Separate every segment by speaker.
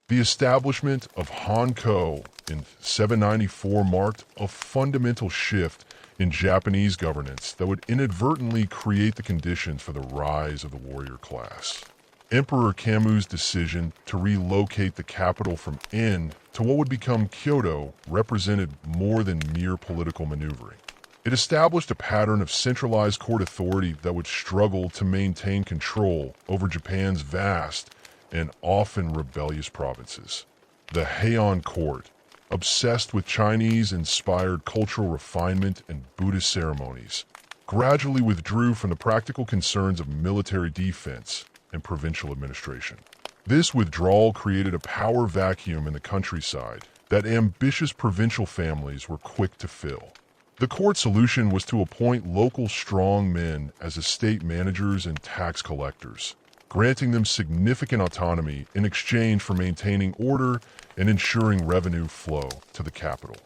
Speaker 1: The establishment of Hanko in 794 marked a fundamental shift in Japanese governance that would inadvertently create the conditions for the rise of the warrior class. Emperor Kamu's decision to relocate the capital from En to what would become Kyoto represented more than mere political maneuvering. It established a pattern of centralized court authority that would struggle to maintain control over Japan's vast and often rebellious provinces. The Heian court, obsessed with Chinese-inspired cultural refinement and Buddhist ceremonies, gradually withdrew from the practical concerns of military defense and provincial administration. This withdrawal created a power vacuum in the countryside that ambitious provincial families were quick to fill. The court solution was to appoint local strong men as estate managers and tax collectors, granting them significant autonomy in exchange for maintaining order and ensuring revenue flow to the capital.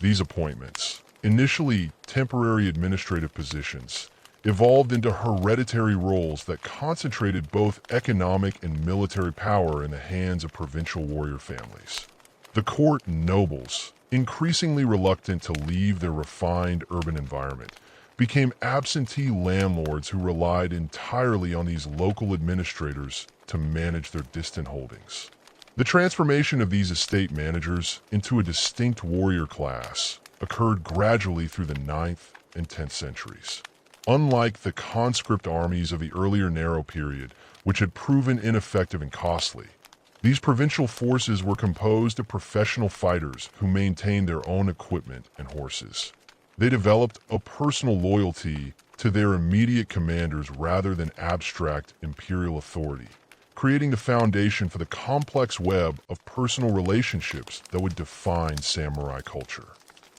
Speaker 1: These appointments, initially temporary administrative positions, evolved into hereditary roles that concentrated both economic and military power in the hands of provincial warrior families. The court nobles, increasingly reluctant to leave their refined urban environment, became absentee landlords who relied entirely on these local administrators to manage their distant holdings. The transformation of these estate managers into a distinct warrior class occurred gradually through the 9th and 10th centuries. Unlike the conscript armies of the earlier Naro period, which had proven ineffective and costly, these provincial forces were composed of professional fighters who maintained their own equipment and horses. They developed a personal loyalty to their immediate commanders rather than abstract imperial authority, creating the foundation for the complex web of personal relationships that would define samurai culture.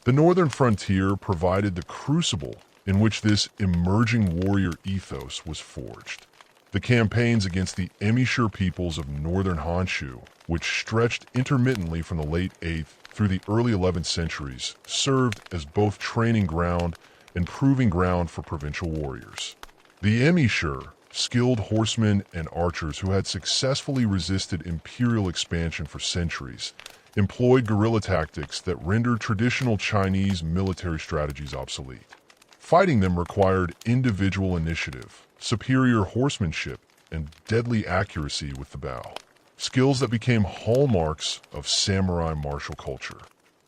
Speaker 1: The northern frontier provided the crucible in which this emerging warrior ethos was forged. The campaigns against the Emishur peoples of northern Honshu, which stretched intermittently from the late 8th through the early 11th centuries, served as both training ground and proving ground for provincial warriors. The Emishur, skilled horsemen and archers who had successfully resisted imperial expansion for centuries, employed guerrilla tactics that rendered traditional Chinese military strategies obsolete. Fighting them required individual initiative, superior horsemanship, and deadly accuracy with the bow, skills that became hallmarks of samurai martial culture.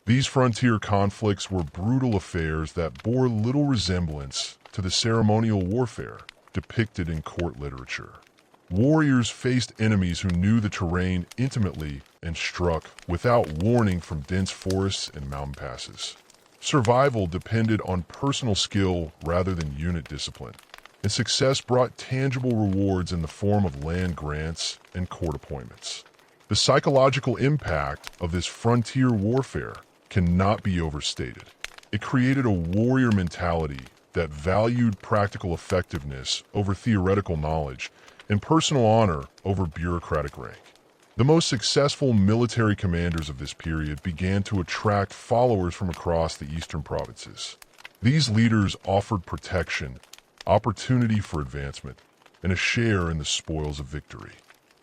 Speaker 1: These frontier conflicts were brutal affairs that bore little resemblance to the ceremonial warfare depicted in court literature. Warriors faced enemies who knew the terrain intimately and struck without warning from dense forests and mountain passes. Survival depended on personal skill rather than unit discipline, and success brought tangible rewards in the form of land grants and court appointments. The psychological impact of this frontier warfare cannot be overstated. It created a warrior mentality that valued practical effectiveness over theoretical knowledge and personal honor over bureaucratic rank. The most successful military commanders of this period began to attract followers from across the eastern provinces. These leaders offered protection, opportunity for advancement, and a share in the spoils of victory.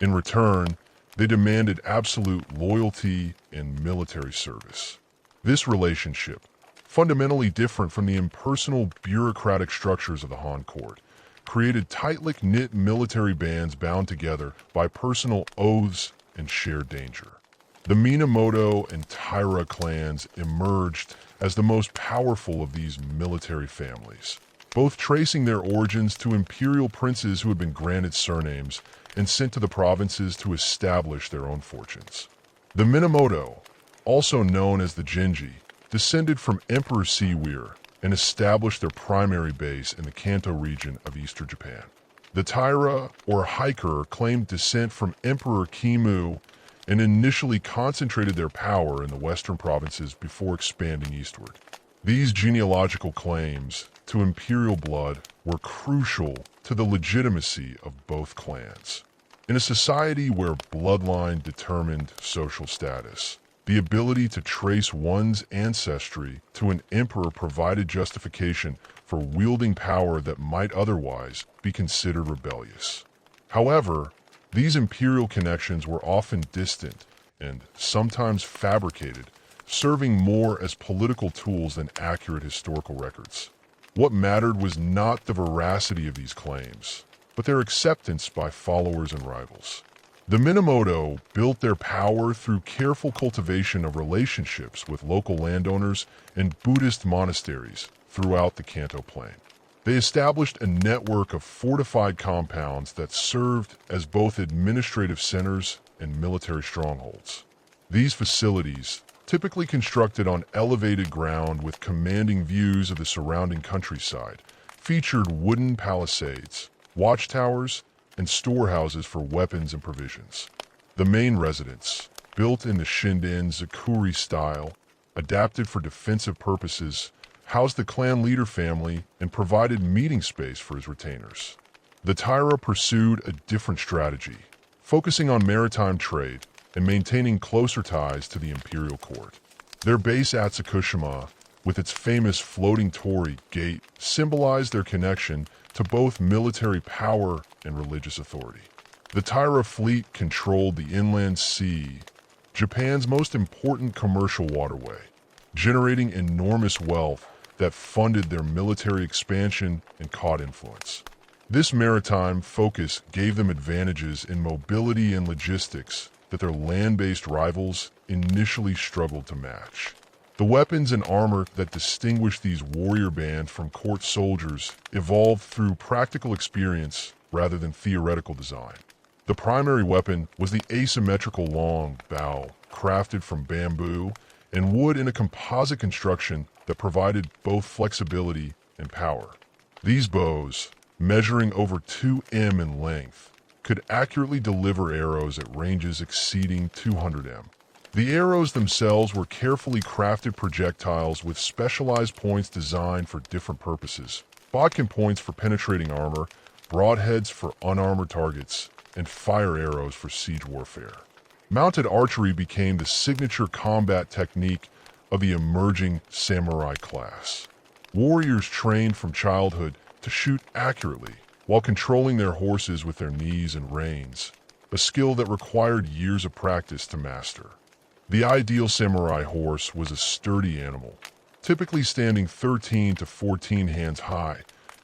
Speaker 1: In return, they demanded absolute loyalty and military service. This relationship, fundamentally different from the impersonal bureaucratic structures of the Han court, created tightly knit military bands bound together by personal oaths and shared danger. The Minamoto and Taira clans emerged as the most powerful of these military families, both tracing their origins to imperial princes who had been granted surnames and sent to the provinces to establish their own fortunes. The Minamoto, also known as the Genji, descended from Emperor Siwir and established their primary base in the Kanto region of eastern Japan. The Taira, or Hiker, claimed descent from Emperor Kimu and initially concentrated their power in the western provinces before expanding eastward. These genealogical claims to imperial blood were crucial to the legitimacy of both clans. In a society where bloodline determined social status, the ability to trace one's ancestry to an emperor provided justification for wielding power that might otherwise be considered rebellious. However, these imperial connections were often distant and sometimes fabricated, serving more as political tools than accurate historical records. What mattered was not the veracity of these claims, but their acceptance by followers and rivals. The Minamoto built their power through careful cultivation of relationships with local landowners and Buddhist monasteries throughout the Kanto Plain. They established a network of fortified compounds that served as both administrative centers and military strongholds. These facilities, typically constructed on elevated ground with commanding views of the surrounding countryside, featured wooden palisades, watchtowers, and storehouses for weapons and provisions. The main residence, built in the Shinden Zakuri style, adapted for defensive purposes, housed the clan leader family and provided meeting space for his retainers. The Taira pursued a different strategy, focusing on maritime trade and maintaining closer ties to the imperial court. Their base at Tsukushima, with its famous floating torii gate, symbolized their connection to both military power and religious authority. The Taira fleet controlled the inland sea, Japan's most important commercial waterway, generating enormous wealth that funded their military expansion and caught influence. This maritime focus gave them advantages in mobility and logistics that their land-based rivals initially struggled to match. The weapons and armor that distinguished these warrior bands from court soldiers evolved through practical experience rather than theoretical design. The primary weapon was the asymmetrical long bow, crafted from bamboo and wood in a composite construction that provided both flexibility and power. These bows, measuring over 2 m in length, could accurately deliver arrows at ranges exceeding 200 m. The arrows themselves were carefully crafted projectiles with specialized points designed for different purposes. Bodkin points for penetrating armor, broadheads for unarmored targets, and fire arrows for siege warfare. Mounted archery became the signature combat technique of the emerging samurai class. Warriors trained from childhood to shoot accurately while controlling their horses with their knees and reins, a skill that required years of practice to master. The ideal samurai horse was a sturdy animal, typically standing 13 to 14 hands high,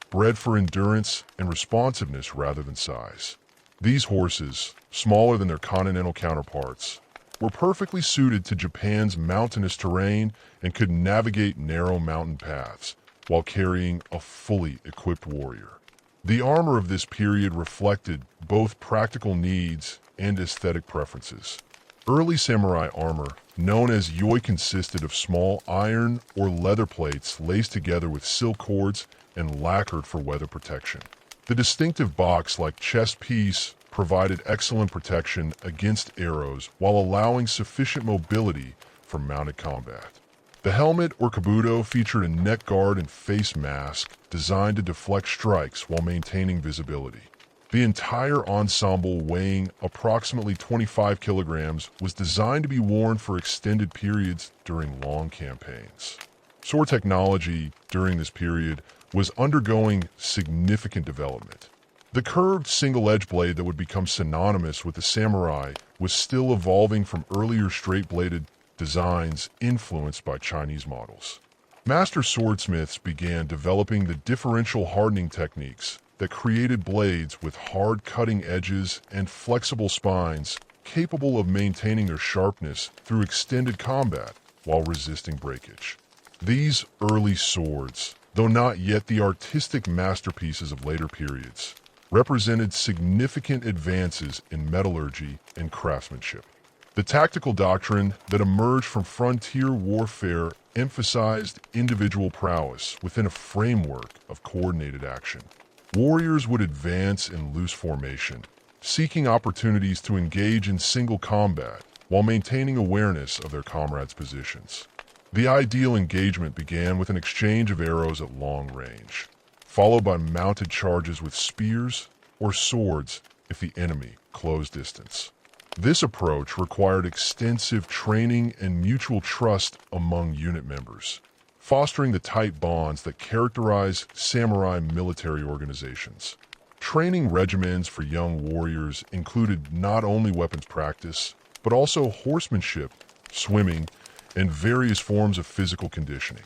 Speaker 1: bred for endurance and responsiveness rather than size. These horses, smaller than their continental counterparts, were perfectly suited to Japan's mountainous terrain and could navigate narrow mountain paths while carrying a fully equipped warrior. The armor of this period reflected both practical needs and aesthetic preferences. Early samurai armor, known as yoi, consisted of small iron or leather plates laced together with silk cords and lacquered for weather protection. The distinctive box-like chest piece provided excellent protection against arrows while allowing sufficient mobility for mounted combat. The helmet or kabuto featured a neck guard and face mask designed to deflect strikes while maintaining visibility. The entire ensemble, weighing approximately 25 kilograms, was designed to be worn for extended periods during long campaigns. Sword technology during this period was undergoing significant development. The curved single-edge blade that would become synonymous with the samurai was still evolving from earlier straight-bladed designs influenced by Chinese models. Master swordsmiths began developing the differential hardening techniques that created blades with hard cutting edges and flexible spines capable of maintaining their sharpness through extended combat while resisting breakage. These early swords, though not yet the artistic masterpieces of later periods, represented significant advances in metallurgy and craftsmanship. The tactical doctrine that emerged from frontier warfare emphasized individual prowess within a framework of coordinated action. Warriors would advance in loose formation, seeking opportunities to engage in single combat while maintaining awareness of their comrades' positions. The ideal engagement began with an exchange of arrows at long range, followed by mounted charges with spears or swords if the enemy closed distance. This approach required extensive training and mutual trust among unit members, fostering the tight bonds that characterize samurai military organizations. Training regimens for young warriors included not only weapons practice, but also horsemanship, swimming, and various forms of physical conditioning.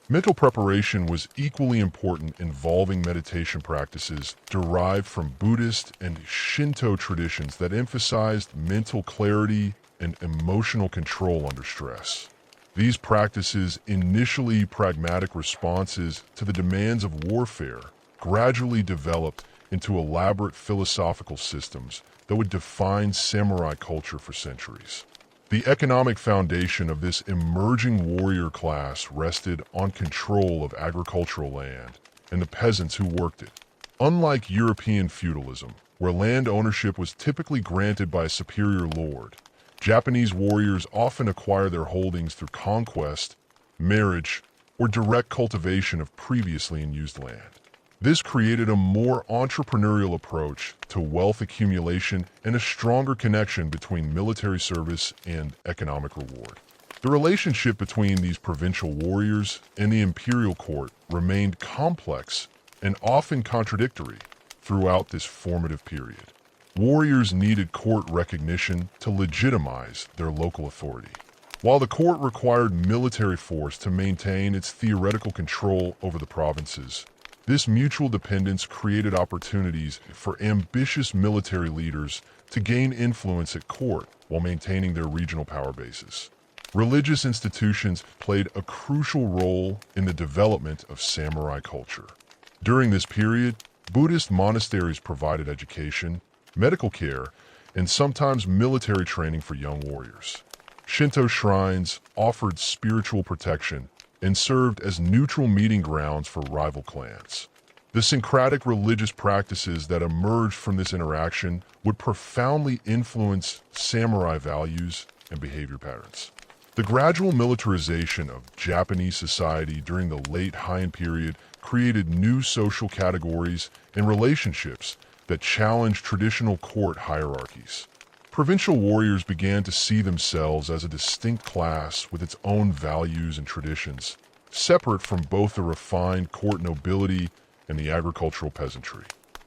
Speaker 1: Mental preparation was equally important, involving meditation practices derived from Buddhist and Shinto traditions that emphasized mental clarity and emotional control under stress. These practices, initially pragmatic responses to the demands of warfare, gradually developed into elaborate philosophical systems that would define samurai culture for centuries. The economic foundation of this emerging warrior class rested on control of agricultural land and the peasants who worked it. Unlike European feudalism, where land ownership was typically granted by a superior lord, Japanese warriors often acquire their holdings through conquest, marriage, or direct cultivation of previously unused land. This created a more entrepreneurial approach to wealth accumulation and a stronger connection between military service and economic reward. The relationship between these provincial warriors and the imperial court remained complex and often contradictory throughout this formative period. Warriors needed court recognition to legitimize their local authority, while the court required military force to maintain its theoretical control over the provinces. This mutual dependence created opportunities for ambitious military leaders to gain influence at court while maintaining their regional power bases. Religious institutions played a crucial role in the development of samurai culture. During this period, Buddhist monasteries provided education, medical care, and sometimes military training for young warriors. Shinto shrines offered spiritual protection and served as neutral meeting grounds for rival clans. The syncretic religious practices that emerged from this interaction would profoundly influence samurai values and behavior patterns. The gradual militarization of Japanese society during the late Heian period created new social categories and relationships that challenged traditional court hierarchies. Provincial warriors began to see themselves as a distinct class with its own values and traditions, separate from both the refined court nobility and the agricultural peasantry.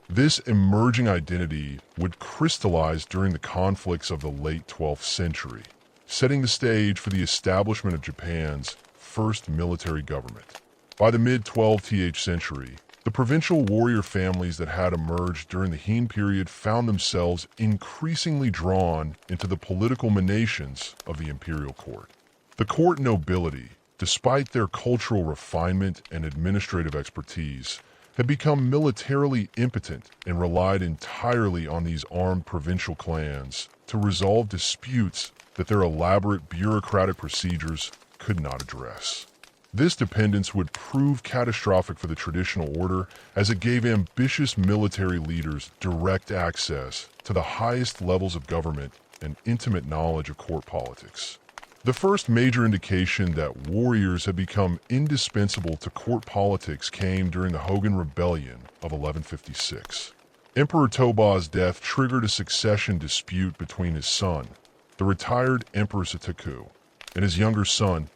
Speaker 1: This emerging identity would crystallize during the conflicts of the late 12th century, setting the stage for the establishment of Japan's first military government. By the mid-12th century, the provincial warrior families that had emerged during the Heian period found themselves increasingly drawn into the political machinations of the imperial court. The court nobility, despite their cultural refinement and administrative expertise, had become militarily impotent and relied entirely on these armed provincial clans to resolve disputes that their elaborate bureaucratic procedures could not address. This dependence would prove catastrophic for the traditional order, as it gave ambitious military leaders direct access to the highest levels of government and intimate knowledge of court politics. The first major indication that warriors had become indispensable to court politics came during the Hogan Rebellion of 1156. Emperor Toba's death triggered a succession dispute between his son, the retired Emperor Setoku, and his younger son,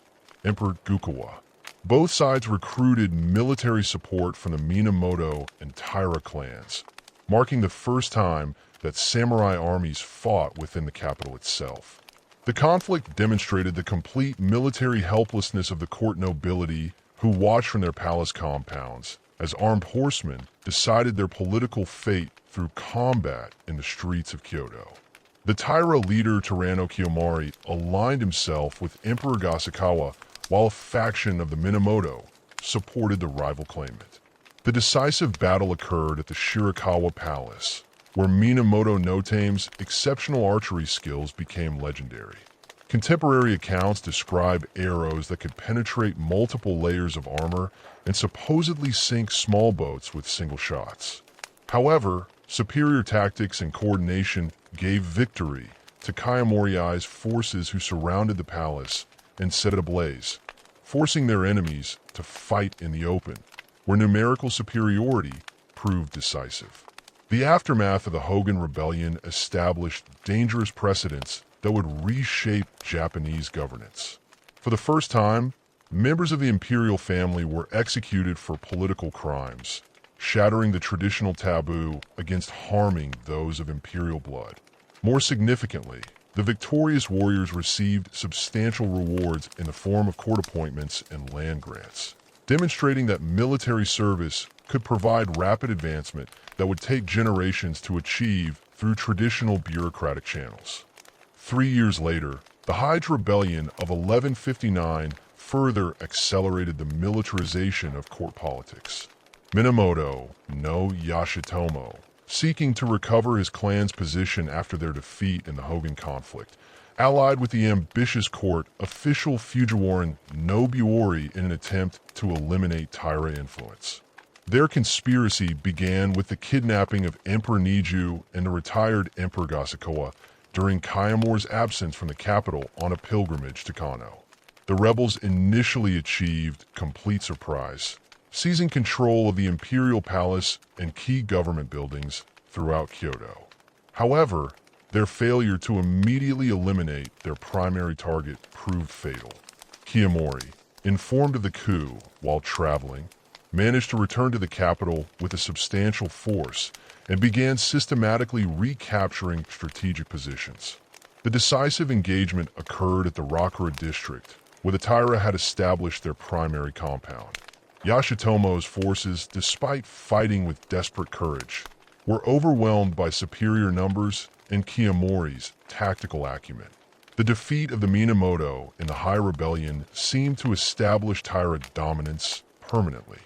Speaker 1: Emperor Gukawa. Both sides recruited military support from the Minamoto and Taira clans, marking the first time that samurai armies fought within the capital itself. The conflict demonstrated the complete military helplessness of the court nobility who watched from their palace compounds as armed horsemen decided their political fate through combat in the streets of Kyoto. The Taira leader Tyranno Kiyomari aligned himself with Emperor Gasakawa, while a faction of the Minamoto supported the rival claimant. The decisive battle occurred at the Shirakawa Palace, where Minamoto Notame's exceptional archery skills became legendary. Contemporary accounts describe arrows that could penetrate multiple layers of armor and supposedly sink small boats with single shots. However, superior tactics and coordination gave victory to Kiyomori's forces, who surrounded the palace and set it ablaze, forcing their enemies to fight in the open, where numerical superiority proved decisive. The aftermath of the Hogan Rebellion established dangerous precedents that would reshape Japanese governance. For the first time, members of the imperial family were executed for political crimes, shattering the traditional taboo against harming those of imperial blood. More significantly, The victorious warriors received substantial rewards in the form of court appointments and land grants, demonstrating that military service could provide rapid advancement that would take generations to achieve through traditional bureaucratic channels. 3 years later, the Hyde Rebellion of 1159 further accelerated the militarization of court politics. Minamoto no Yoshitomo, seeking to recover his clan's position after their defeat in the Hogan conflict, allied with the ambitious court official Fujiwara Nobuori in an attempt to eliminate Taira influence. Their conspiracy began with the kidnapping of Emperor Niju and the retired Emperor Gasakawa during Kayamori's absence from the capital on a pilgrimage to Kano. The rebels initially achieved complete surprise, seizing control of the imperial palace and key government buildings throughout Kyoto. However, their failure to immediately eliminate their primary target proved fatal. Kiyomori, informed of the coup while traveling, managed to return to the capital with a substantial force and began systematically recapturing strategic positions. The decisive engagement occurred at the Rakura district, where the Taira had established their primary compound. Yoshitomo's forces, despite fighting with desperate courage, were overwhelmed by superior numbers and Kiyomori's tactical acumen. The defeat of the Minamoto in the High Rebellion seemed to establish Taira dominance permanently.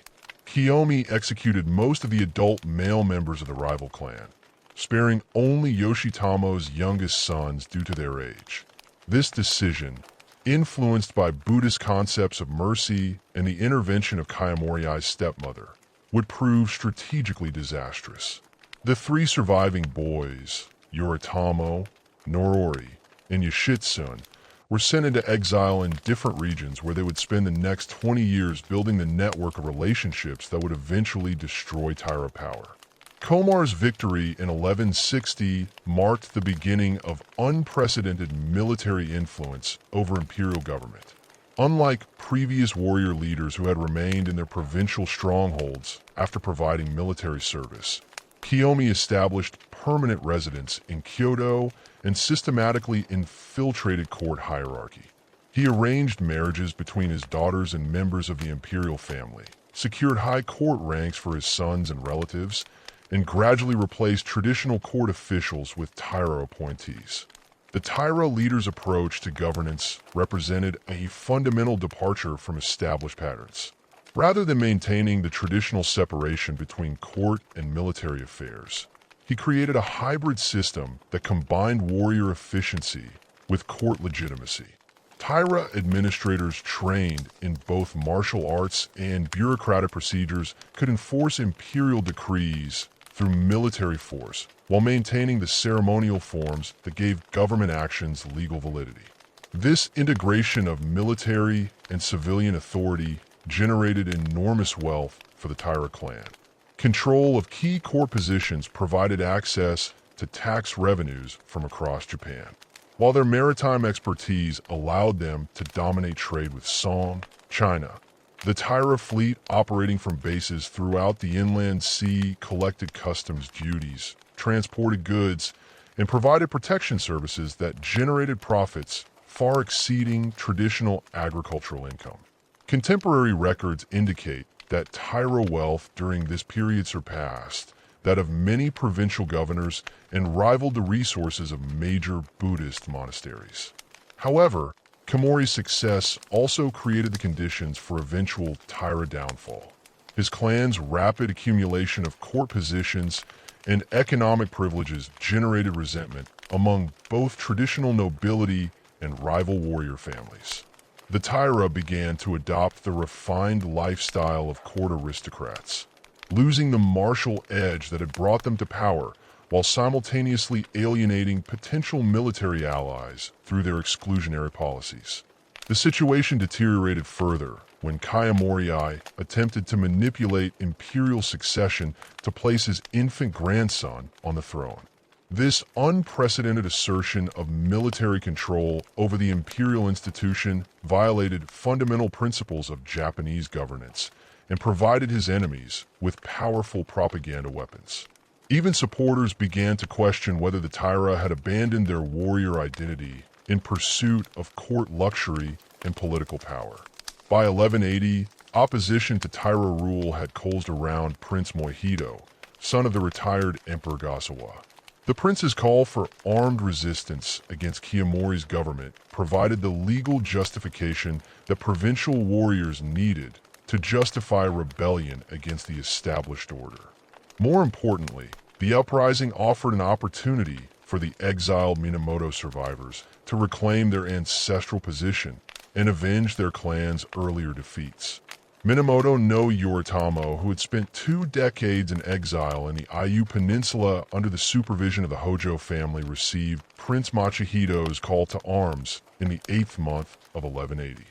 Speaker 1: Kiyomi executed most of the adult male members of the rival clan, sparing only Yoshitomo's youngest sons due to their age. This decision, influenced by Buddhist concepts of mercy and the intervention of Kayamori's stepmother, would prove strategically disastrous. The 3 surviving boys, Yoritomo, Norori, and Yoshitsune, were sent into exile in different regions where they would spend the next 20 years building the network of relationships that would eventually destroy Taira power. Komar's victory in 1160 marked the beginning of unprecedented military influence over imperial government. Unlike previous warrior leaders who had remained in their provincial strongholds after providing military service, Kiyomi established permanent residence in Kyoto and systematically infiltrated court hierarchy. He arranged marriages between his daughters and members of the imperial family, secured high court ranks for his sons and relatives, and gradually replaced traditional court officials with Taira appointees. The Taira leader's approach to governance represented a fundamental departure from established patterns. Rather than maintaining the traditional separation between court and military affairs, he created a hybrid system that combined warrior efficiency with court legitimacy. Taira administrators trained in both martial arts and bureaucratic procedures could enforce imperial decrees through military force while maintaining the ceremonial forms that gave government actions legal validity. This integration of military and civilian authority generated enormous wealth for the Taira clan. Control of key court positions provided access to tax revenues from across Japan, while their maritime expertise allowed them to dominate trade with Song, China. The Taira fleet operating from bases throughout the inland sea collected customs duties, transported goods, and provided protection services that generated profits far exceeding traditional agricultural income. Contemporary records indicate that Taira wealth during this period surpassed that of many provincial governors and rivaled the resources of major Buddhist monasteries. However, Komori's success also created the conditions for eventual Taira downfall. His clan's rapid accumulation of court positions and economic privileges generated resentment among both traditional nobility and rival warrior families. The Taira began to adopt the refined lifestyle of court aristocrats, losing the martial edge that had brought them to power while simultaneously alienating potential military allies through their exclusionary policies. The situation deteriorated further when Kayamori attempted to manipulate imperial succession to place his infant grandson on the throne. This unprecedented assertion of military control over the imperial institution violated fundamental principles of Japanese governance and provided his enemies with powerful propaganda weapons. Even supporters began to question whether the Taira had abandoned their warrior identity in pursuit of court luxury and political power. By 1180, opposition to Taira rule had coalesced around Prince Mohido, son of the retired Emperor Gasawa. The prince's call for armed resistance against Kiyomori's government provided the legal justification that provincial warriors needed to justify rebellion against the established order. More importantly, the uprising offered an opportunity for the exiled Minamoto survivors to reclaim their ancestral position and avenge their clan's earlier defeats. Minamoto no Yoritamo, who had spent 2 decades in exile in the Aiyu Peninsula under the supervision of the Hojo family, received Prince Machihido's call to arms in the 8th month of 1180.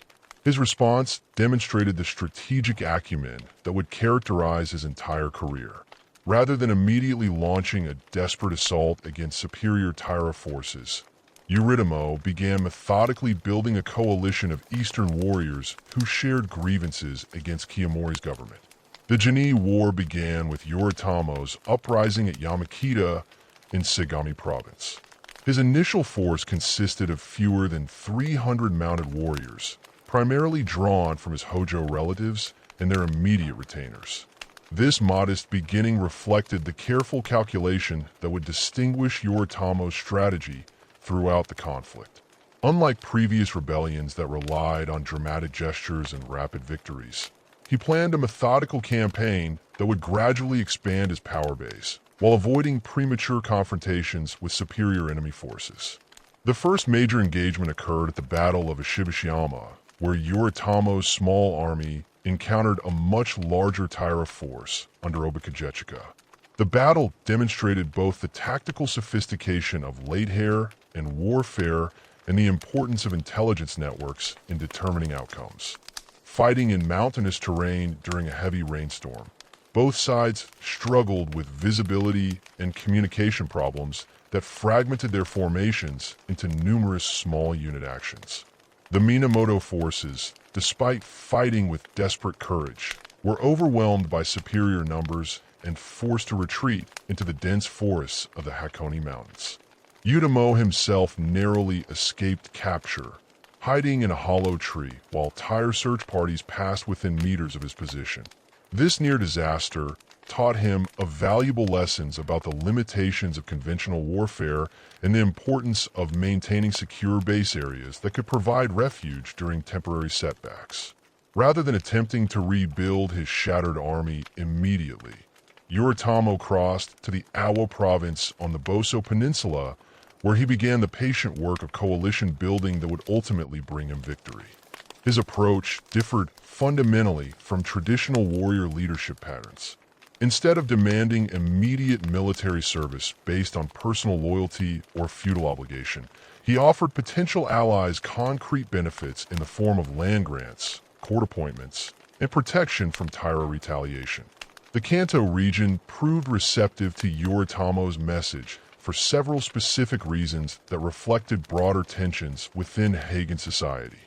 Speaker 1: His response demonstrated the strategic acumen that would characterize his entire career. Rather than immediately launching a desperate assault against superior Taira forces, Yoritamo began methodically building a coalition of eastern warriors who shared grievances against Kiyomori's government. The Jini War began with Yoritamo's uprising at Yamakita in Sagami Province. His initial force consisted of fewer than 300 mounted warriors, primarily drawn from his Hojo relatives and their immediate retainers. This modest beginning reflected the careful calculation that would distinguish Yoritamo's strategy throughout the conflict. Unlike previous rebellions that relied on dramatic gestures and rapid victories, he planned a methodical campaign that would gradually expand his power base, while avoiding premature confrontations with superior enemy forces. The first major engagement occurred at the Battle of Ashibashiyama, where Yoritamo's small army encountered a much larger Taira force under Obakajechika. The battle demonstrated both the tactical sophistication of late hair and warfare and the importance of intelligence networks in determining outcomes. Fighting in mountainous terrain during a heavy rainstorm, both sides struggled with visibility and communication problems that fragmented their formations into numerous small unit actions. The Minamoto forces, despite fighting with desperate courage, were overwhelmed by superior numbers and forced to retreat into the dense forests of the Hakone Mountains. Yoritomo himself narrowly escaped capture, hiding in a hollow tree while Taira search parties passed within meters of his position. This near disaster taught him of valuable lessons about the limitations of conventional warfare and the importance of maintaining secure base areas that could provide refuge during temporary setbacks. Rather than attempting to rebuild his shattered army immediately, Yoritomo crossed to the Awa province on the Boso Peninsula, where he began the patient work of coalition building that would ultimately bring him victory. His approach differed fundamentally from traditional warrior leadership patterns. Instead of demanding immediate military service based on personal loyalty or feudal obligation, he offered potential allies concrete benefits in the form of land grants, court appointments, and protection from Taira retaliation. The Kanto region proved receptive to Yoritomo's message for several specific reasons that reflected broader tensions within Hagan society.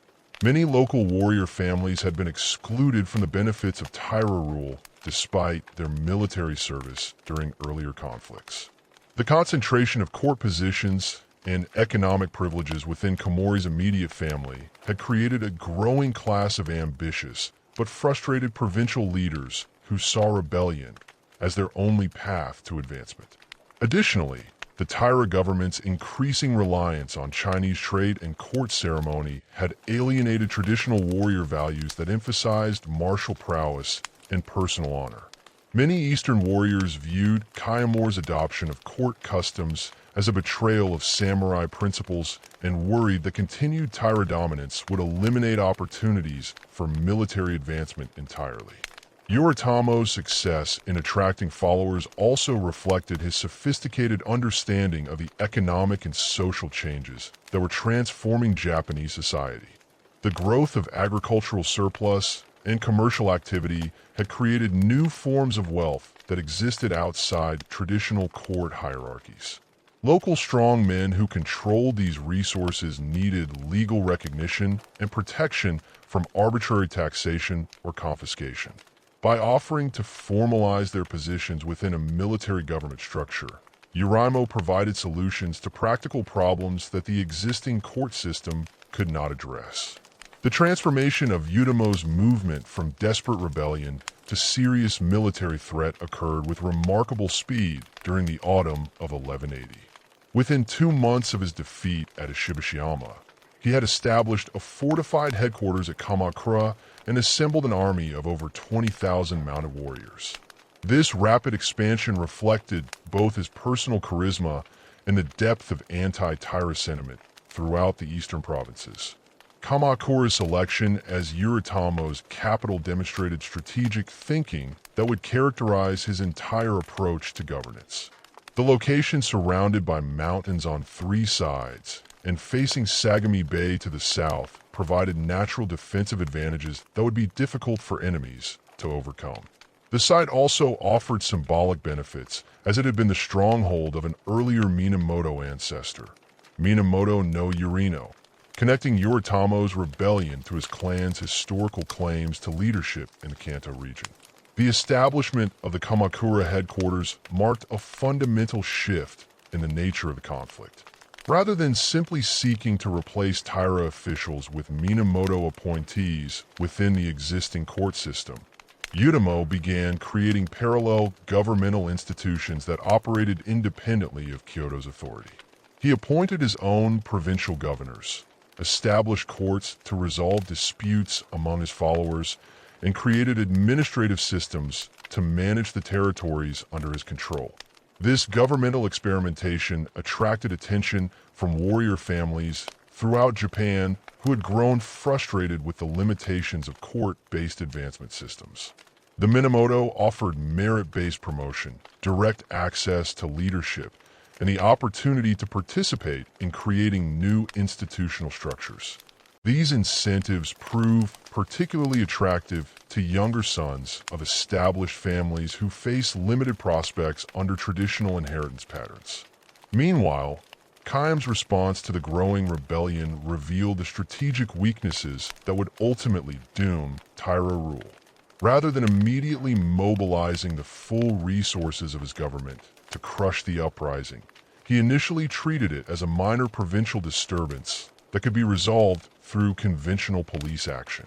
Speaker 1: Many local warrior families had been excluded from the benefits of Taira rule despite their military service during earlier conflicts. The concentration of court positions and economic privileges within Komori's immediate family had created a growing class of ambitious but frustrated provincial leaders who saw rebellion as their only path to advancement. Additionally, the Taira government's increasing reliance on Chinese trade and court ceremony had alienated traditional warrior values that emphasized martial prowess and personal honor. Many Eastern warriors viewed Kiyomori's adoption of court customs as a betrayal of samurai principles and worried that continued Taira dominance would eliminate opportunities for military advancement entirely. Yoritomo's success in attracting followers also reflected his sophisticated understanding of the economic and social changes that were transforming Japanese society. The growth of agricultural surplus and commercial activity had created new forms of wealth that existed outside traditional court hierarchies. Local strongmen who controlled these resources needed legal recognition and protection from arbitrary taxation or confiscation. By offering to formalize their positions within a military government structure, Uraimo provided solutions to practical problems that the existing court system could not address. The transformation of Uraimo's movement from desperate rebellion to serious military threat occurred with remarkable speed during the autumn of 1180. Within 2 months of his defeat at Shibashiyama, he had established a fortified headquarters at Kamakura and assembled an army of over 20,000 mounted warriors. This rapid expansion reflected both his personal charisma and the depth of anti-Taira sentiment throughout the eastern provinces. Kamakura's selection as Yoritomo's capital demonstrated strategic thinking that would characterize his entire approach to governance. The location, surrounded by mountains on 3 sides and facing Sagami Bay to the south, provided natural defensive advantages that would be difficult for enemies to overcome. The site also offered symbolic benefits, as it had been the stronghold of an earlier Minamoto ancestor, Minamoto no Yurino, connecting Yoritomo's rebellion to his clan's historical claims to leadership in the Kanto region. The establishment of the Kamakura headquarters marked a fundamental shift in the nature of the conflict. Rather than simply seeking to replace Taira officials with Minamoto appointees within the existing court system, Yoritomo began creating parallel governmental institutions that operated independently of Kyoto's authority. He appointed his own provincial governors, established courts to resolve disputes among his followers, and created administrative systems to manage the territories under his control. This governmental experimentation attracted attention from warrior families throughout Japan who had grown frustrated with the limitations of court-based advancement systems. The Minamoto offered merit-based promotion, direct access to leadership, and the opportunity to participate in creating new institutional structures. These incentives prove particularly attractive to younger sons of established families who face limited prospects under traditional inheritance patterns. Meanwhile, Kayam's response to the growing rebellion revealed the strategic weaknesses that would ultimately doom Taira rule. Rather than immediately mobilizing the full resources of his government to crush the uprising, he initially treated it as a minor provincial disturbance that could be resolved through conventional police action.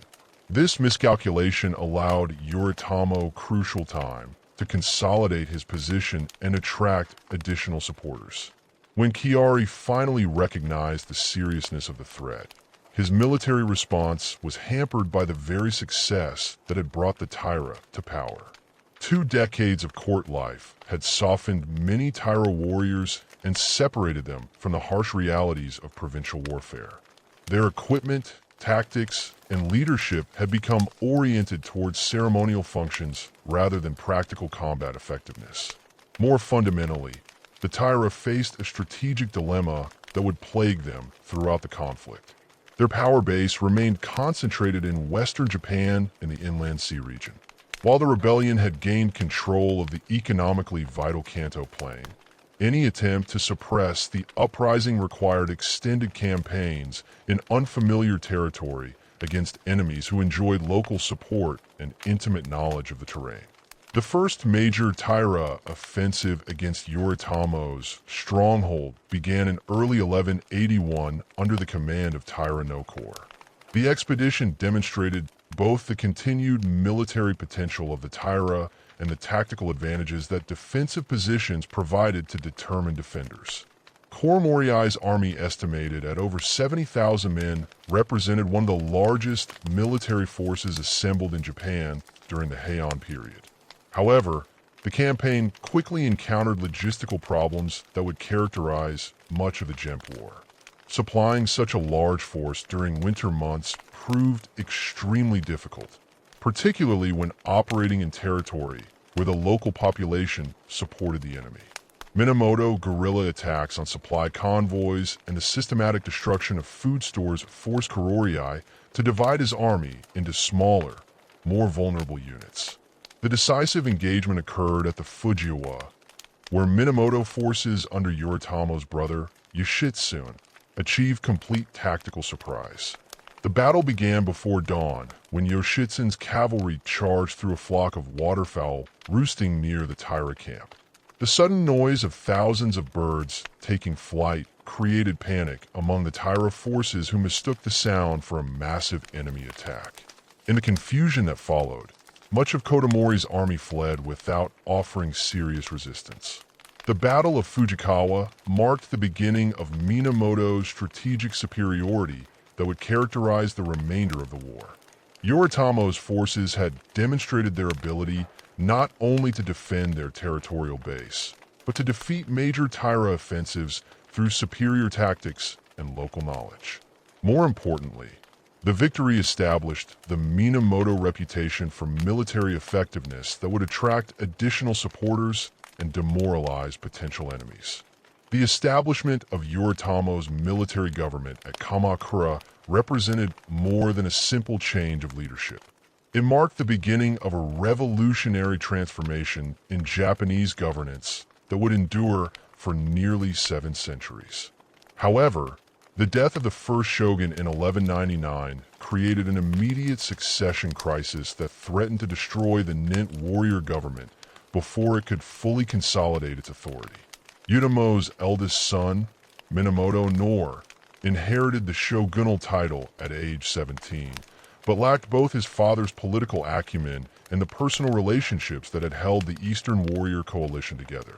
Speaker 1: This miscalculation allowed Yoritomo crucial time to consolidate his position and attract additional supporters. When Chiari finally recognized the seriousness of the threat, his military response was hampered by the very success that had brought the Taira to power. 2 decades of court life had softened many Taira warriors and separated them from the harsh realities of provincial warfare. Their equipment, tactics, and leadership had become oriented towards ceremonial functions rather than practical combat effectiveness. More fundamentally, the Taira faced a strategic dilemma that would plague them throughout the conflict. Their power base remained concentrated in western Japan and the Inland Sea region. While the rebellion had gained control of the economically vital Kanto plain, any attempt to suppress the uprising required extended campaigns in unfamiliar territory against enemies who enjoyed local support and intimate knowledge of the terrain. The first major Taira offensive against Yoritomo's stronghold began in early 1181 under the command of Taira no Korps. The expedition demonstrated both the continued military potential of the Taira and the tactical advantages that defensive positions provided to determined defenders. Korps Moriai's army, estimated at over 70,000 men, represented one of the largest military forces assembled in Japan during the Heian period. However, the campaign quickly encountered logistical problems that would characterize much of the Genpei War. Supplying such a large force during winter months proved extremely difficult, particularly when operating in territory where the local population supported the enemy. Minamoto guerrilla attacks on supply convoys and the systematic destruction of food stores forced Kuroiai to divide his army into smaller, more vulnerable units. The decisive engagement occurred at the Fujiwa, where Minamoto forces under Yoritomo's brother, Yoshitsune, achieved complete tactical surprise. The battle began before dawn, when Yoshitsun's cavalry charged through a flock of waterfowl roosting near the Taira camp. The sudden noise of thousands of birds taking flight created panic among the Taira forces who mistook the sound for a massive enemy attack. In the confusion that followed, much of Kotomori's army fled without offering serious resistance. The Battle of Fujikawa marked the beginning of Minamoto's strategic superiority that would characterize the remainder of the war. Yoritomo's forces had demonstrated their ability not only to defend their territorial base, but to defeat major Taira offensives through superior tactics and local knowledge. More importantly, the victory established the Minamoto reputation for military effectiveness that would attract additional supporters and demoralize potential enemies. The establishment of Yoritomo's military government at Kamakura represented more than a simple change of leadership. It marked the beginning of a revolutionary transformation in Japanese governance that would endure for nearly 7 centuries. However, the death of the first shogun in 1199 created an immediate succession crisis that threatened to destroy the Nin warrior government before it could fully consolidate its authority. Yoritomo's eldest son, Minamoto Nor, inherited the shogunal title at age 17, but lacked both his father's political acumen and the personal relationships that had held the Eastern warrior coalition together.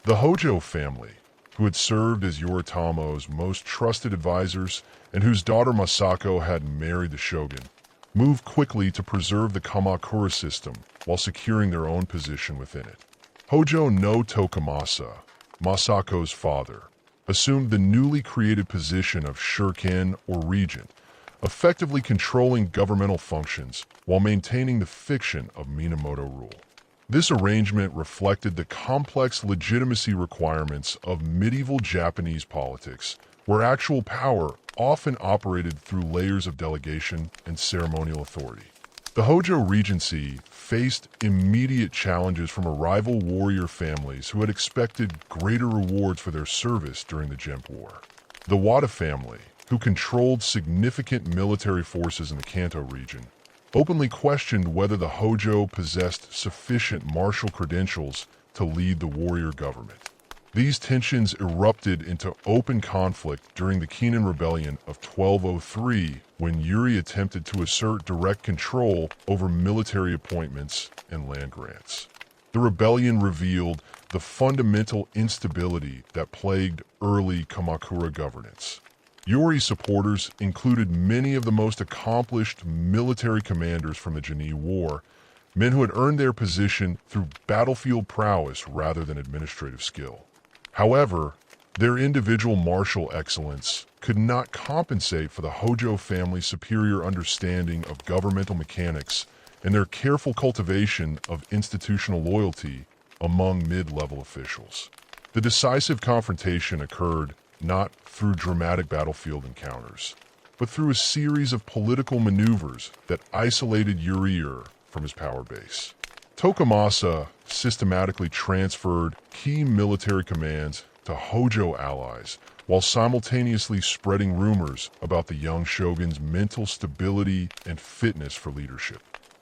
Speaker 1: The Hojo family, who had served as Yoritomo's most trusted advisors and whose daughter Masako had married the shogun, moved quickly to preserve the Kamakura system while securing their own position within it. Hojo no Tokumasa, Masako's father, assumed the newly created position of shuriken or regent, effectively controlling governmental functions while maintaining the fiction of Minamoto rule. This arrangement reflected the complex legitimacy requirements of medieval Japanese politics, where actual power often operated through layers of delegation and ceremonial authority. The Hojo Regency faced immediate challenges from rival warrior families who had expected greater rewards for their service during the Genpei War. The Wada family, who controlled significant military forces in the Kanto region, openly questioned whether the Hojo possessed sufficient martial credentials to lead the warrior government. These tensions erupted into open conflict during the Kinin Rebellion of 1203, when Yuri attempted to assert direct control over military appointments and land grants. The rebellion revealed the fundamental instability that plagued early Kamakura governance. Yuri's supporters included many of the most accomplished military commanders from the Genii War, men who had earned their position through battlefield prowess rather than administrative skill. However, their individual martial excellence could not compensate for the Hojo family's superior understanding of governmental mechanics and their careful cultivation of institutional loyalty among mid-level officials. The decisive confrontation occurred not through dramatic battlefield encounters, but through a series of political maneuvers that isolated Yuri from his power base. Tokumasa systematically transferred key military commands to Hojo allies while simultaneously spreading rumors about the young shogun's mental stability and fitness for leadership.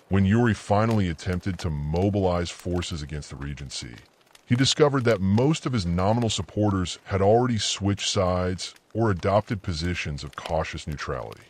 Speaker 1: When Yuri finally attempted to mobilize forces against the Regency, he discovered that most of his nominal supporters had already switched sides or adopted positions of cautious neutrality.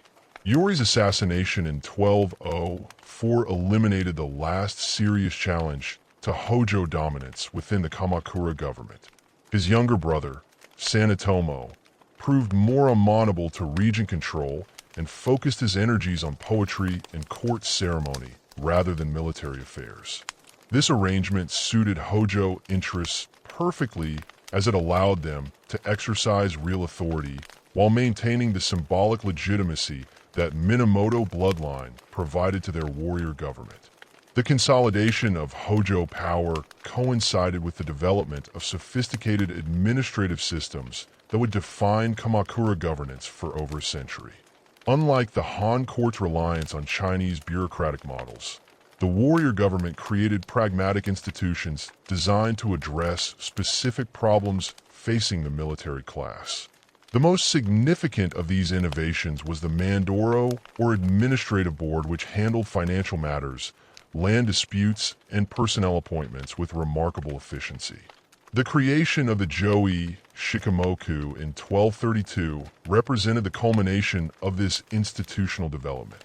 Speaker 1: Yuri's assassination in 1204 eliminated the last serious challenge to Hojo dominance within the Kamakura government. His younger brother, Sanetomo, proved more amenable to regent control and focused his energies on poetry and court ceremony rather than military affairs. This arrangement suited Hojo interests perfectly, as it allowed them to exercise real authority while maintaining the symbolic legitimacy that Minamoto bloodline provided to their warrior government. The consolidation of Hojo power coincided with the development of sophisticated administrative systems that would define Kamakura governance for over a century. Unlike the Han court's reliance on Chinese bureaucratic models, the warrior government created pragmatic institutions designed to address specific problems facing the military class. The most significant of these innovations was the Mandoro, or administrative board, which handled financial matters, land disputes, and personnel appointments with remarkable efficiency. The creation of the Jōi Shikomoku in 1232 represented the culmination of this institutional development.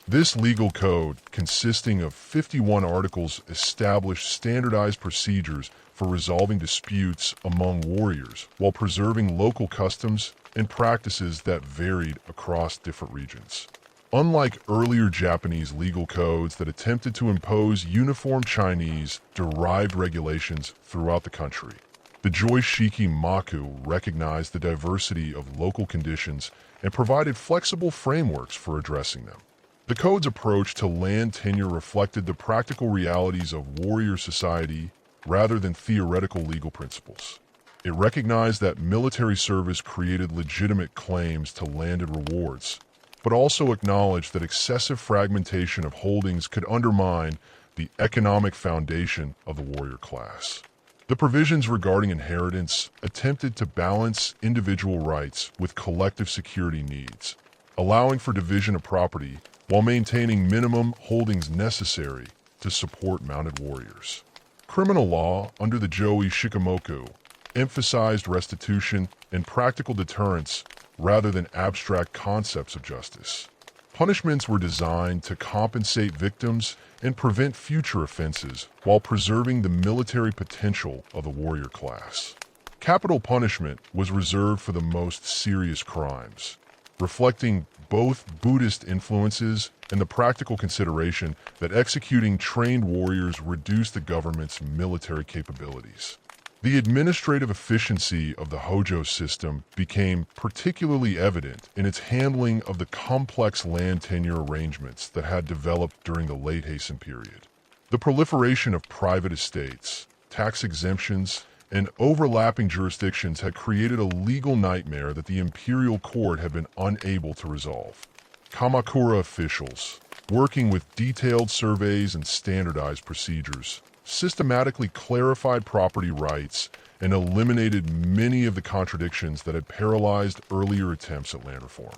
Speaker 1: This legal code, consisting of 51 articles, established standardized procedures for resolving disputes among warriors while preserving local customs and practices that varied across different regions. Unlike earlier Japanese legal codes that attempted to impose uniform Chinese-derived regulations throughout the country, the Joishiki Maku recognized the diversity of local conditions and provided flexible frameworks for addressing them. The code's approach to land tenure reflected the practical realities of warrior society rather than theoretical legal principles. It recognized that military service created legitimate claims to landed rewards, but also acknowledged that excessive fragmentation of holdings could undermine the economic foundation of the warrior class. The provisions regarding inheritance attempted to balance individual rights with collective security needs, allowing for division of property while maintaining minimum holdings necessary to support mounted warriors. Criminal law under the Jōi Shikomoku emphasized restitution and practical deterrence rather than abstract concepts of justice. Punishments were designed to compensate victims and prevent future offenses while preserving the military potential of the warrior class. Capital punishment was reserved for the most serious crimes, reflecting both Buddhist influences and the practical consideration that executing trained warriors reduced the government's military capabilities. The administrative efficiency of the Hojo system became particularly evident in its handling of the complex land tenure arrangements that had developed during the late Heian period. The proliferation of private estates, tax exemptions, and overlapping jurisdictions had created a legal nightmare that the imperial court had been unable to resolve. Kamakura officials, working with detailed surveys and standardized procedures, systematically clarified property rights and eliminated many of the contradictions that had paralyzed earlier attempts at land reform.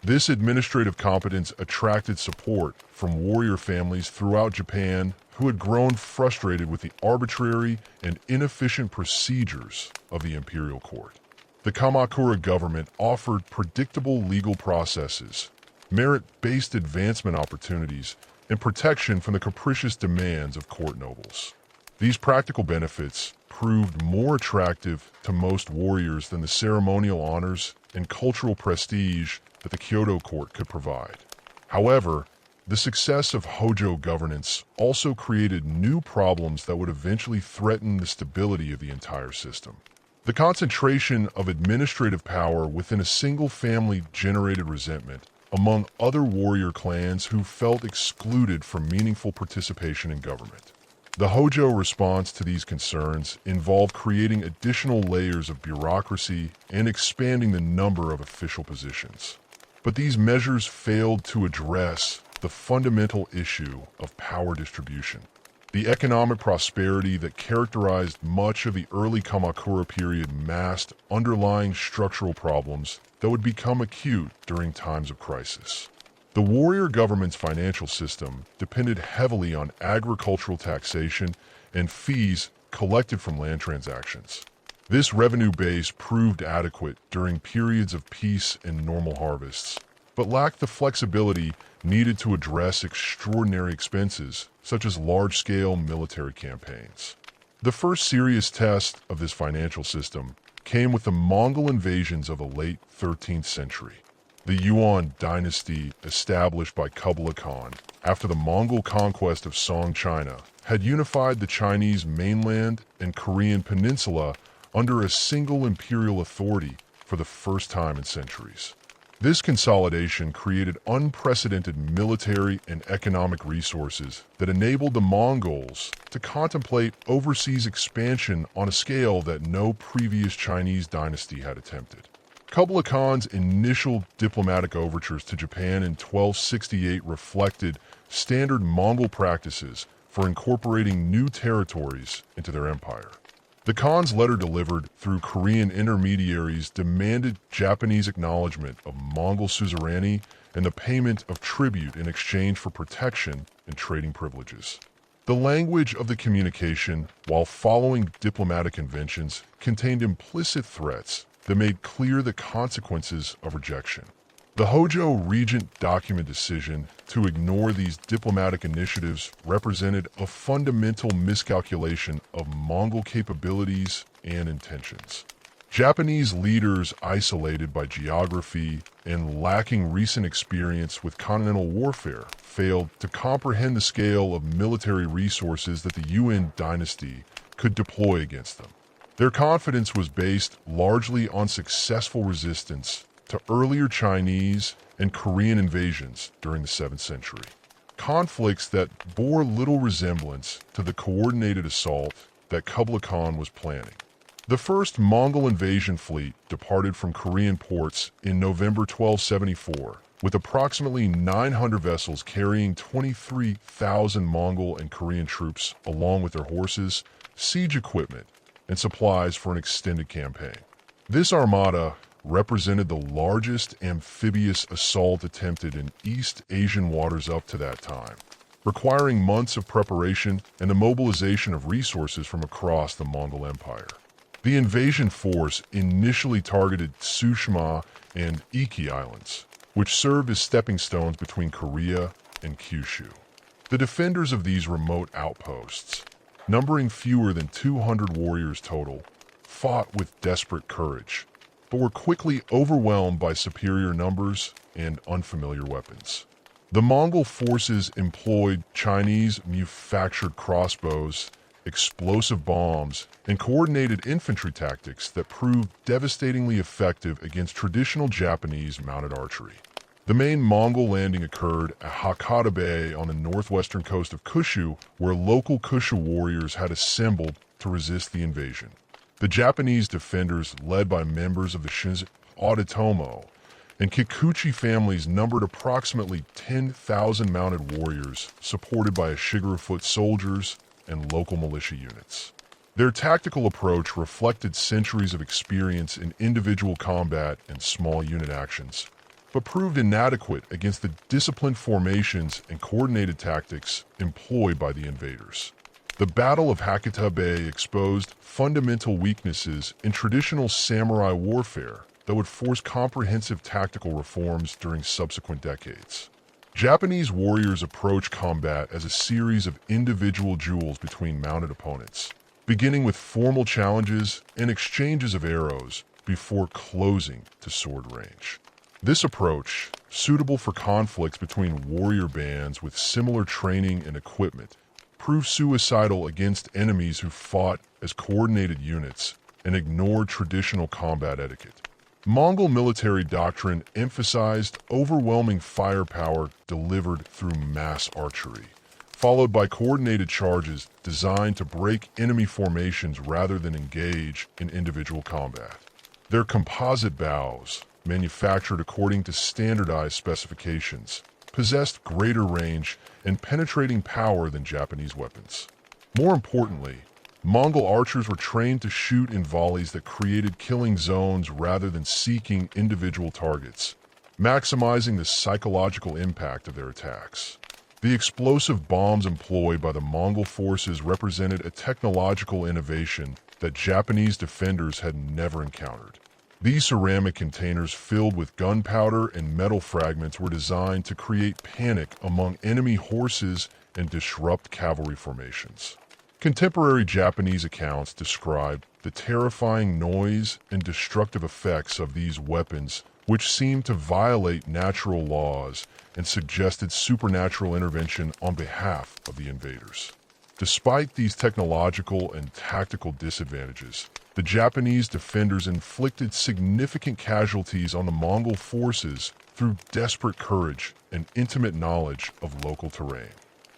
Speaker 1: This administrative competence attracted support from warrior families throughout Japan who had grown frustrated with the arbitrary and inefficient procedures of the imperial court. The Kamakura government offered predictable legal processes, merit-based advancement opportunities, and protection from the capricious demands of court nobles. These practical benefits proved more attractive to most warriors than the ceremonial honors and cultural prestige that the Kyoto court could provide. However, the success of Hojo governance also created new problems that would eventually threaten the stability of the entire system. The concentration of administrative power within a single family generated resentment among other warrior clans who felt excluded from meaningful participation in government. The Hojo response to these concerns involved creating additional layers of bureaucracy and expanding the number of official positions. But these measures failed to address the fundamental issue of power distribution. The economic prosperity that characterized much of the early Kamakura period masked underlying structural problems that would become acute during times of crisis. The warrior government's financial system depended heavily on agricultural taxation and fees collected from land transactions. This revenue base proved adequate during periods of peace and normal harvests, but lacked the flexibility needed to address extraordinary expenses, such as large-scale military campaigns. The first serious test of this financial system came with the Mongol invasions of the late 13th century. The Yuan dynasty, established by Kublai Khan after the Mongol conquest of Song China, had unified the Chinese mainland and Korean peninsula under a single imperial authority for the first time in centuries. This consolidation created unprecedented military and economic resources that enabled the Mongols to contemplate overseas expansion on a scale that no previous Chinese dynasty had attempted. Kublai Khan's initial diplomatic overtures to Japan in 1268 reflected standard Mongol practices for incorporating new territories into their empire. The Khan's letter delivered through Korean intermediaries demanded Japanese acknowledgement of Mongol suzerainty and the payment of tribute in exchange for protection and trading privileges. The language of the communication, while following diplomatic conventions, contained implicit threats that made clear the consequences of rejection. The Hojo regent document decision to ignore these diplomatic initiatives represented a fundamental miscalculation of Mongol capabilities and intentions. Japanese leaders, isolated by geography and lacking recent experience with continental warfare, failed to comprehend the scale of military resources that the Yuan dynasty could deploy against them. Their confidence was based largely on successful resistance to earlier Chinese and Korean invasions during the 7th century. Conflicts that bore little resemblance to the coordinated assault that Kublai Khan was planning. The first Mongol invasion fleet departed from Korean ports in November 1274, with approximately 900 vessels carrying 23,000 Mongol and Korean troops along with their horses, siege equipment, and supplies for an extended campaign. This armada represented the largest amphibious assault attempted in East Asian waters up to that time, requiring months of preparation and the mobilization of resources from across the Mongol Empire. The invasion force initially targeted Tsushima and Iki Islands, which served as stepping stones between Korea and Kyushu. The defenders of these remote outposts, numbering fewer than 200 warriors total, fought with desperate courage, but were quickly overwhelmed by superior numbers and unfamiliar weapons. The Mongol forces employed Chinese-manufactured crossbows, explosive bombs, and coordinated infantry tactics that proved devastatingly effective against traditional Japanese mounted archery. The main Mongol landing occurred at Hakata Bay on the northwestern coast of Kyushu, where local Kyushu warriors had assembled to resist the invasion. The Japanese defenders, led by members of the Shinzo Aotomo and Kikuchi families, numbered approximately 10,000 mounted warriors, supported by a Shigeru-foot soldiers and local militia units. Their tactical approach reflected centuries of experience in individual combat and small unit actions, but proved inadequate against the disciplined formations and coordinated tactics employed by the invaders. The Battle of Hakata Bay exposed fundamental weaknesses in traditional samurai warfare that would force comprehensive tactical reforms during subsequent decades. Japanese warriors approach combat as a series of individual duels between mounted opponents, beginning with formal challenges and exchanges of arrows before closing to sword range. This approach, suitable for conflicts between warrior bands with similar training and equipment, proved suicidal against enemies who fought as coordinated units and ignored traditional combat etiquette. Mongol military doctrine emphasized overwhelming firepower delivered through mass archery, followed by coordinated charges designed to break enemy formations rather than engage in individual combat. Their composite bows, manufactured according to standardized specifications, possessed greater range and penetrating power than Japanese weapons. More importantly, Mongol archers were trained to shoot in volleys that created killing zones rather than seeking individual targets, maximizing the psychological impact of their attacks. The explosive bombs employed by the Mongol forces represented a technological innovation that Japanese defenders had never encountered. These ceramic containers filled with gunpowder and metal fragments were designed to create panic among enemy horses and disrupt cavalry formations. Contemporary Japanese accounts describe the terrifying noise and destructive effects of these weapons, which seemed to violate natural laws and suggested supernatural intervention on behalf of the invaders. Despite these technological and tactical disadvantages, the Japanese defenders inflicted significant casualties on the Mongol forces through desperate courage and intimate knowledge of local terrain.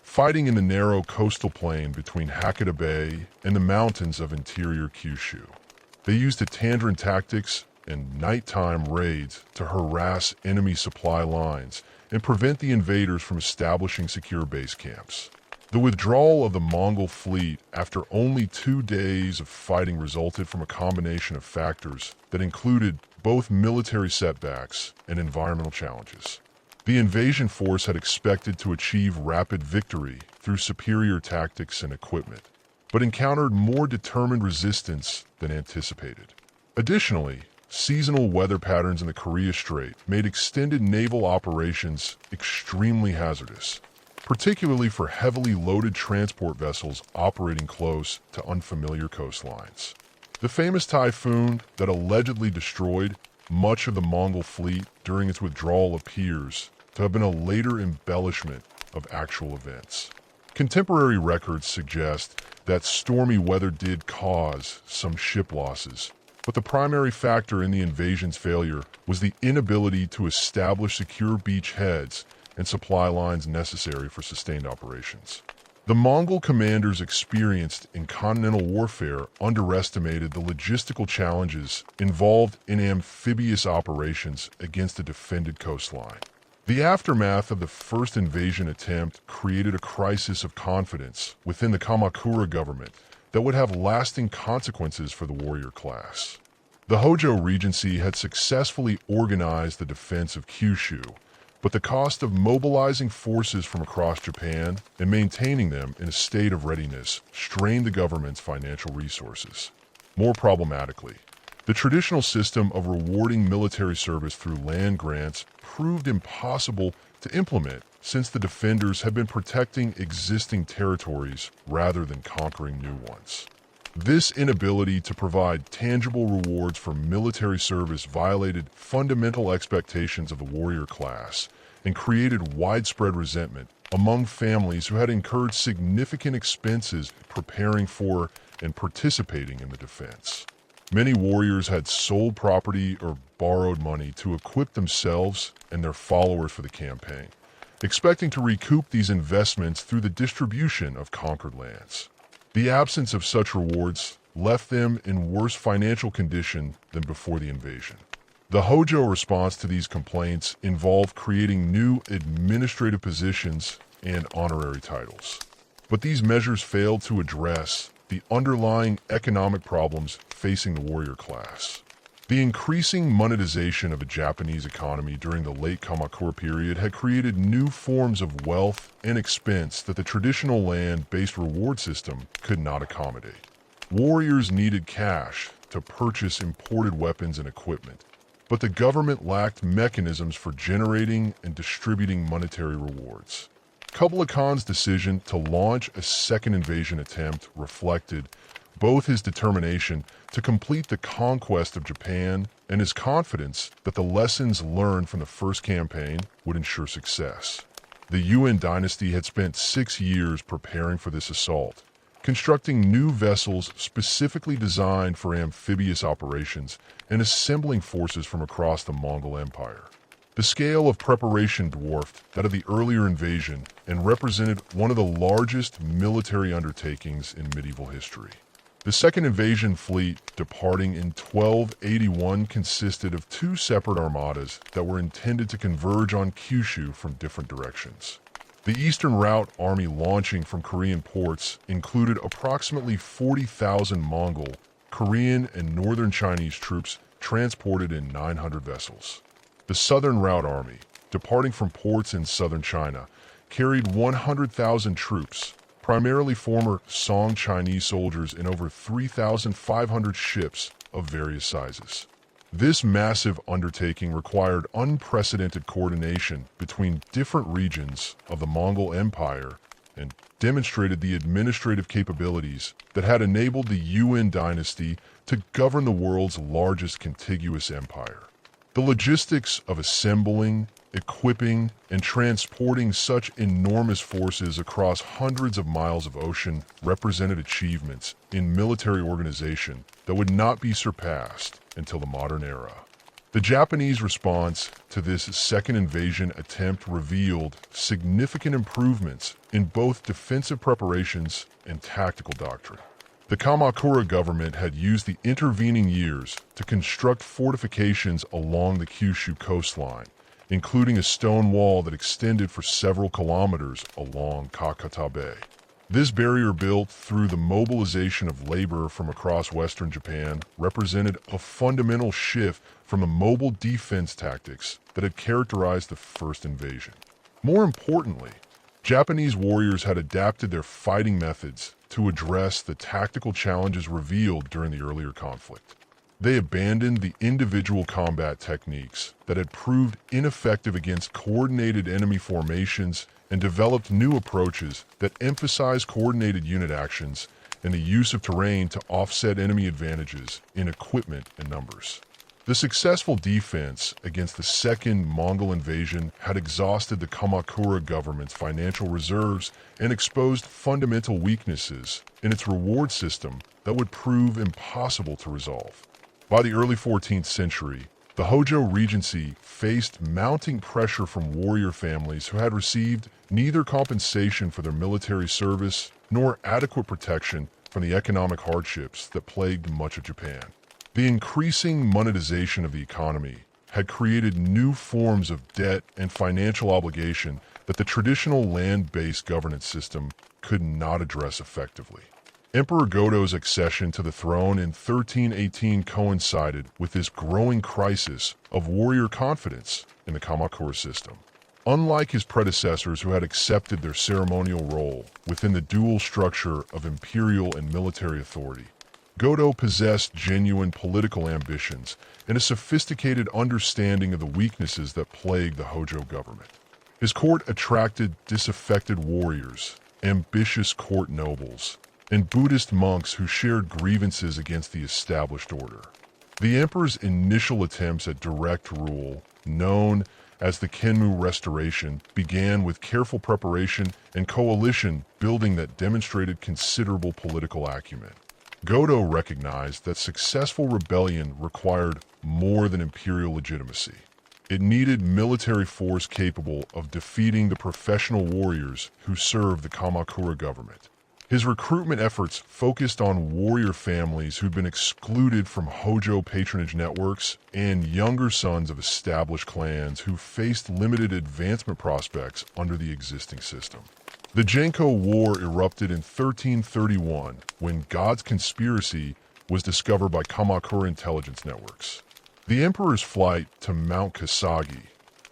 Speaker 1: Fighting in the narrow coastal plain between Hakata Bay and the mountains of interior Kyushu, they used Tandran tactics and nighttime raids to harass enemy supply lines and prevent the invaders from establishing secure base camps. The withdrawal of the Mongol fleet after only 2 days of fighting resulted from a combination of factors that included both military setbacks and environmental challenges. The invasion force had expected to achieve rapid victory through superior tactics and equipment, but encountered more determined resistance than anticipated. Additionally, seasonal weather patterns in the Korea Strait made extended naval operations extremely hazardous, particularly for heavily loaded transport vessels operating close to unfamiliar coastlines. The famous typhoon that allegedly destroyed much of the Mongol fleet during its withdrawal appears to have been a later embellishment of actual events. Contemporary records suggest that stormy weather did cause some ship losses, but the primary factor in the invasion's failure was the inability to establish secure beachheads and supply lines necessary for sustained operations. The Mongol commanders experienced in continental warfare underestimated the logistical challenges involved in amphibious operations against a defended coastline. The aftermath of the first invasion attempt created a crisis of confidence within the Kamakura government that would have lasting consequences for the warrior class. The Hojo Regency had successfully organized the defense of Kyushu, but the cost of mobilizing forces from across Japan and maintaining them in a state of readiness strained the government's financial resources. More problematically, the traditional system of rewarding military service through land grants proved impossible to implement since the defenders had been protecting existing territories rather than conquering new ones. This inability to provide tangible rewards for military service violated fundamental expectations of the warrior class and created widespread resentment among families who had incurred significant expenses preparing for and participating in the defense. Many warriors had sold property or borrowed money to equip themselves and their followers for the campaign, expecting to recoup these investments through the distribution of conquered lands. The absence of such rewards left them in worse financial condition than before the invasion. The Hojo response to these complaints involved creating new administrative positions and honorary titles. But these measures failed to address the underlying economic problems facing the warrior class. The increasing monetization of the Japanese economy during the late Kamakura period had created new forms of wealth and expense that the traditional land-based reward system could not accommodate. Warriors needed cash to purchase imported weapons and equipment, but the government lacked mechanisms for generating and distributing monetary rewards. Kublai Khan's decision to launch a second invasion attempt reflected both his determination to complete the conquest of Japan and his confidence that the lessons learned from the first campaign would ensure success. The Yuan dynasty had spent 6 years preparing for this assault, constructing new vessels specifically designed for amphibious operations and assembling forces from across the Mongol Empire. The scale of preparation dwarfed that of the earlier invasion and represented one of the largest military undertakings in medieval history. The second invasion fleet, departing in 1281, consisted of 2 separate armadas that were intended to converge on Kyushu from different directions. The Eastern Route army launching from Korean ports included approximately 40,000 Mongol, Korean, and Northern Chinese troops transported in 900 vessels. The Southern Route army, departing from ports in southern China, carried 100,000 troops, primarily former Song Chinese soldiers in over 3,500 ships of various sizes. This massive undertaking required unprecedented coordination between different regions of the Mongol Empire and demonstrated the administrative capabilities that had enabled the Yuan dynasty to govern the world's largest contiguous empire. The logistics of assembling, equipping, and transporting such enormous forces across hundreds of miles of ocean represented achievements in military organization that would not be surpassed until the modern era. The Japanese response to this second invasion attempt revealed significant improvements in both defensive preparations and tactical doctrine. The Kamakura government had used the intervening years to construct fortifications along the Kyushu coastline, including a stone wall that extended for several kilometers along Kakata Bay. This barrier, built through the mobilization of labor from across Western Japan, represented a fundamental shift from the mobile defense tactics that had characterized the first invasion. More importantly, Japanese warriors had adapted their fighting methods to address the tactical challenges revealed during the earlier conflict. They abandoned the individual combat techniques that had proved ineffective against coordinated enemy formations and developed new approaches that emphasized coordinated unit actions and the use of terrain to offset enemy advantages in equipment and numbers. The successful defense against the second Mongol invasion had exhausted the Kamakura government's financial reserves and exposed fundamental weaknesses in its reward system that would prove impossible to resolve. By the early 14th century, the Hojo Regency faced mounting pressure from warrior families who had received neither compensation for their military service nor adequate protection from the economic hardships that plagued much of Japan. The increasing monetization of the economy had created new forms of debt and financial obligation that the traditional land-based governance system could not address effectively. Emperor Goto's accession to the throne in 1318 coincided with this growing crisis of warrior confidence in the Kamakura system. Unlike his predecessors who had accepted their ceremonial role within the dual structure of imperial and military authority, Goto possessed genuine political ambitions and a sophisticated understanding of the weaknesses that plagued the Hojo government. His court attracted disaffected warriors, ambitious court nobles, and Buddhist monks who shared grievances against the established order. The emperor's initial attempts at direct rule, known as the Meiji Restoration, began with careful preparation and coalition building that demonstrated considerable political acumen. Goto recognized that successful rebellion required more than imperial legitimacy. It needed military force capable of defeating the professional warriors who served the Kamakura government. His recruitment efforts focused on warrior families who'd been excluded from Hojo patronage networks and younger sons of established clans who faced limited advancement prospects under the existing system. The Genko War erupted in 1331 when God's conspiracy was discovered by Kamakura intelligence networks. The emperor's flight to Mount Kasagi,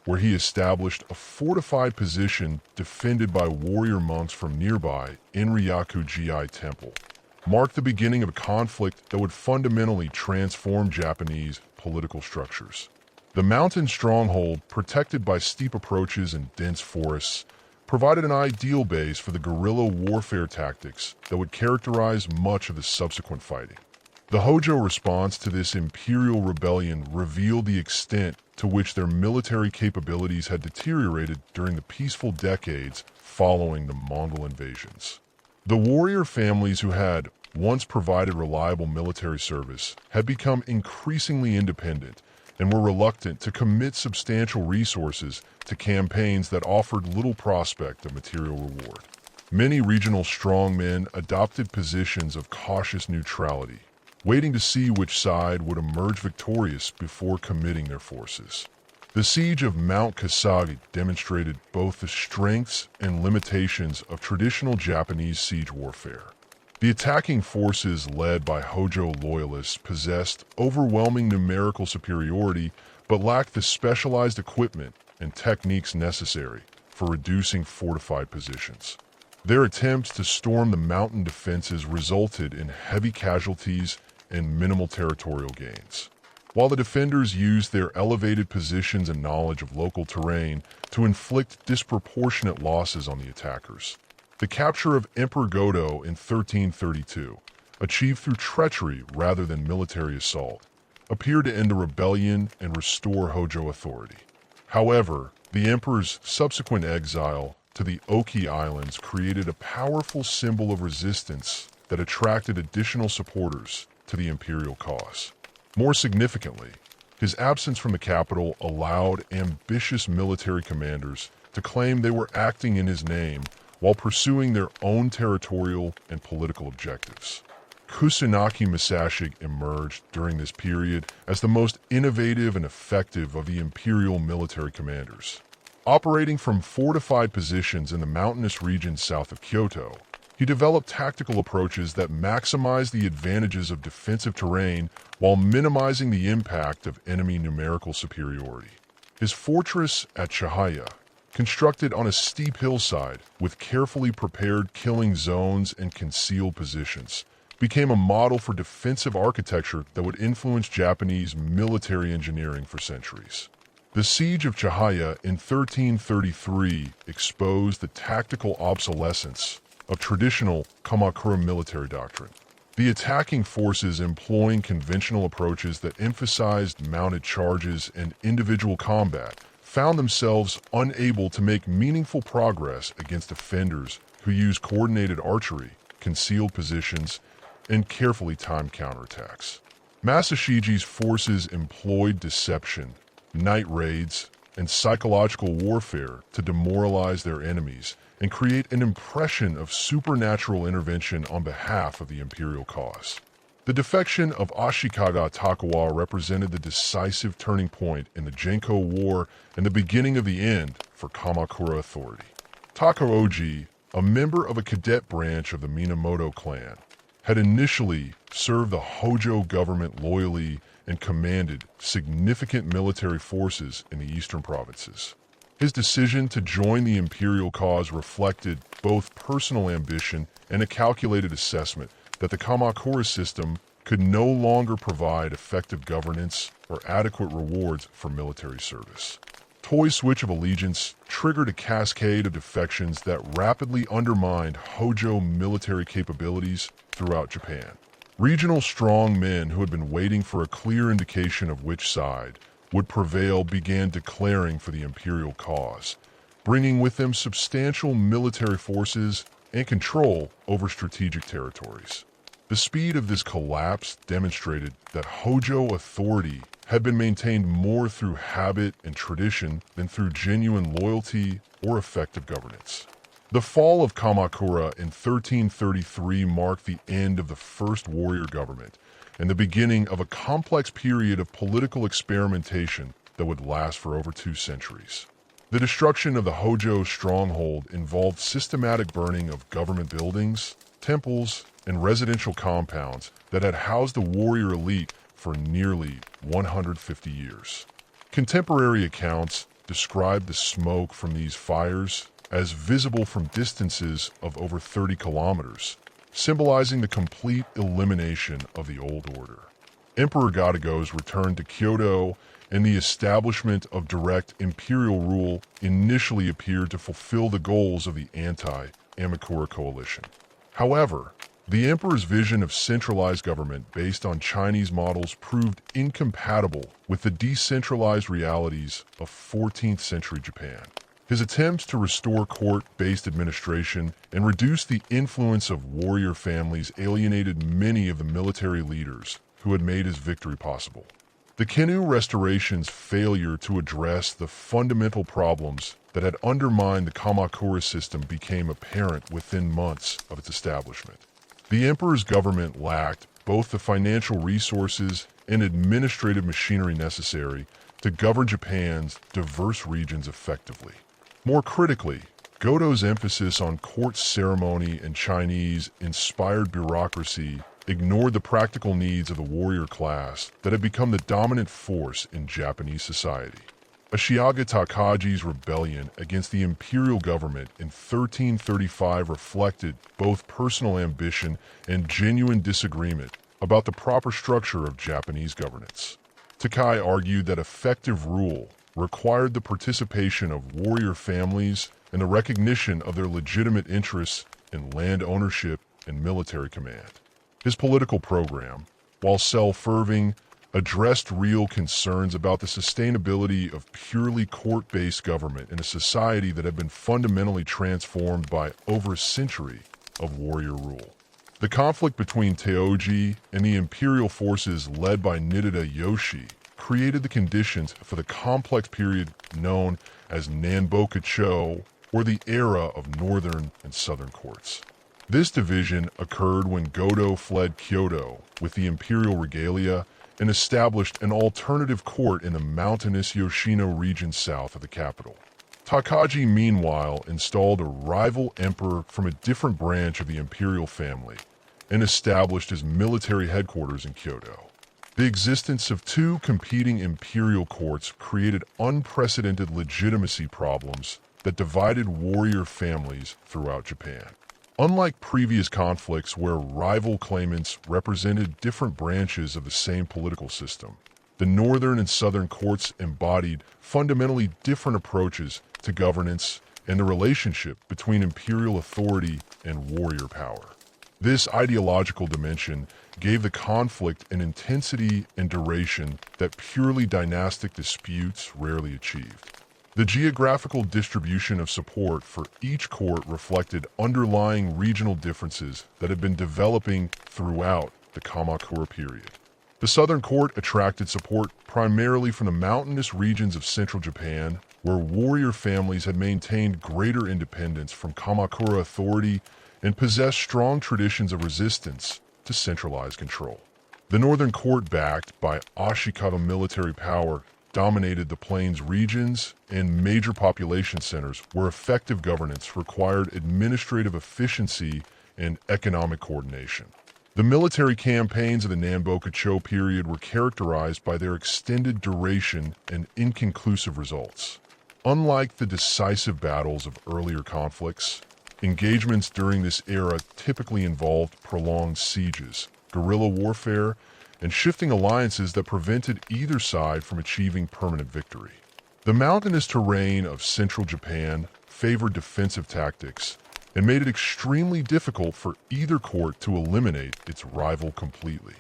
Speaker 1: where he established a fortified position defended by warrior monks from nearby Inryaku-ji Temple, marked the beginning of a conflict that would fundamentally transform Japanese political structures. The mountain stronghold, protected by steep approaches and dense forests, provided an ideal base for the guerrilla warfare tactics that would characterize much of the subsequent fighting. The Hojo response to this imperial rebellion revealed the extent to which their military capabilities had deteriorated during the peaceful decades following the Mongol invasions. The warrior families who had once provided reliable military service had become increasingly independent and were reluctant to commit substantial resources to campaigns that offered little prospect of material reward. Many regional strongmen adopted positions of cautious neutrality, waiting to see which side would emerge victorious before committing their forces. The siege of Mount Kasagi demonstrated both the strengths and limitations of traditional Japanese siege warfare. The attacking forces led by Hojo loyalists possessed overwhelming numerical superiority but lacked the specialized equipment and techniques necessary for reducing fortified positions. Their attempts to storm the mountain defenses resulted in heavy casualties and minimal territorial gains, while the defenders used their elevated positions and knowledge of local terrain to inflict disproportionate losses on the attackers. The capture of Emperor Goto in 1332, achieved through treachery rather than military assault, appeared to end the rebellion and restore Hojo authority. However, the emperor's subsequent exile to the Oki Islands created a powerful symbol of resistance that attracted additional supporters to the imperial cause. More significantly, his absence from the capital allowed ambitious military commanders to claim they were acting in his name while pursuing their own territorial and political objectives. Kusanagi Musashi emerged during this period as the most innovative and effective of the imperial military commanders. Operating from fortified positions in the mountainous regions south of Kyoto, He developed tactical approaches that maximized the advantages of defensive terrain while minimizing the impact of enemy numerical superiority. His fortress at Chihaya, constructed on a steep hillside with carefully prepared killing zones and concealed positions, became a model for defensive architecture that would influence Japanese military engineering for centuries. The siege of Chihaya in 1333 exposed the tactical obsolescence of traditional Kamakura military doctrine. The attacking forces employing conventional approaches that emphasized mounted charges and individual combat found themselves unable to make meaningful progress against defenders who used coordinated archery, concealed positions, and carefully timed counterattacks. Masashige's forces employed deception, night raids, and psychological warfare to demoralize their enemies and create an impression of supernatural intervention on behalf of the imperial cause. The defection of Ashikaga Takawa represented the decisive turning point in the Genko War and the beginning of the end for Kamakura authority. Takaoji, a member of a cadet branch of the Minamoto clan, had initially served the Hojo government loyally and commanded significant military forces in the eastern provinces. His decision to join the imperial cause reflected both personal ambition and a calculated assessment that the Kamakura system could no longer provide effective governance or adequate rewards for military service. Toi's switch of allegiance triggered a cascade of defections that rapidly undermined Hojo military capabilities throughout Japan. Regional strong men who had been waiting for a clear indication of which side would prevail began declaring for the imperial cause, bringing with them substantial military forces and control over strategic territories. The speed of this collapse demonstrated that Hojo authority had been maintained more through habit and tradition than through genuine loyalty or effective governance. The fall of Kamakura in 1333 marked the end of the first warrior government and the beginning of a complex period of political experimentation that would last for over 2 centuries. The destruction of the Hojo stronghold involved systematic burning of government buildings, temples, and residential compounds that had housed the warrior elite for nearly 150 years. Contemporary accounts describe the smoke from these fires as visible from distances of over 30 kilometers, symbolizing the complete elimination of the old order. Emperor Gadago's return to Kyoto and the establishment of direct imperial rule initially appeared to fulfill the goals of the anti-Amakura coalition. However, the emperor's vision of centralized government based on Chinese models proved incompatible with the decentralized realities of 14th century Japan. His attempts to restore court-based administration and reduce the influence of warrior families alienated many of the military leaders who had made his victory possible. The Meiji Restoration's failure to address the fundamental problems that had undermined the Kamakura system became apparent within months of its establishment. The emperor's government lacked both the financial resources and administrative machinery necessary to govern Japan's diverse regions effectively. More critically, Goto's emphasis on court ceremony and Chinese-inspired bureaucracy ignored the practical needs of the warrior class that had become the dominant force in Japanese society. Ashikaga Takaji's rebellion against the imperial government in 1335 reflected both personal ambition and genuine disagreement about the proper structure of Japanese governance. Takai argued that effective rule required the participation of warrior families and the recognition of their legitimate interests in land ownership and military command. His political program, while self-serving, addressed real concerns about the sustainability of purely court-based government in a society that had been fundamentally transformed by over a century of warrior rule. The conflict between Teoji and the imperial forces led by Nitada Yoshi created the conditions for the complex period known as Nanboku-cho, or the era of northern and southern courts. This division occurred when Goto fled Kyoto with the imperial regalia and established an alternative court in the mountainous Yoshino region south of the capital. Takagi, meanwhile, installed a rival emperor from a different branch of the imperial family and established his military headquarters in Kyoto. The existence of two competing imperial courts created unprecedented legitimacy problems that divided warrior families throughout Japan. Unlike previous conflicts where rival claimants represented different branches of the same political system, the northern and southern courts embodied fundamentally different approaches to governance and the relationship between imperial authority and warrior power. This ideological dimension gave the conflict an intensity and duration that purely dynastic disputes rarely achieved. The geographical distribution of support for each court reflected underlying regional differences that had been developing throughout the Kamakura period. The southern court attracted support primarily from the mountainous regions of central Japan, where warrior families had maintained greater independence from Kamakura authority and possessed strong traditions of resistance to centralized control. The northern court, backed by Ashikaga military power, dominated the plains regions and major population centers where effective governance required administrative efficiency and economic coordination. The military campaigns of the Namboka-cho period were characterized by their extended duration and inconclusive results. Unlike the decisive battles of earlier conflicts, engagements during this era typically involved prolonged sieges, guerrilla warfare, and shifting alliances that prevented either side from achieving permanent victory. The mountainous terrain of central Japan favored defensive tactics and made it extremely difficult for either court to eliminate its rival completely.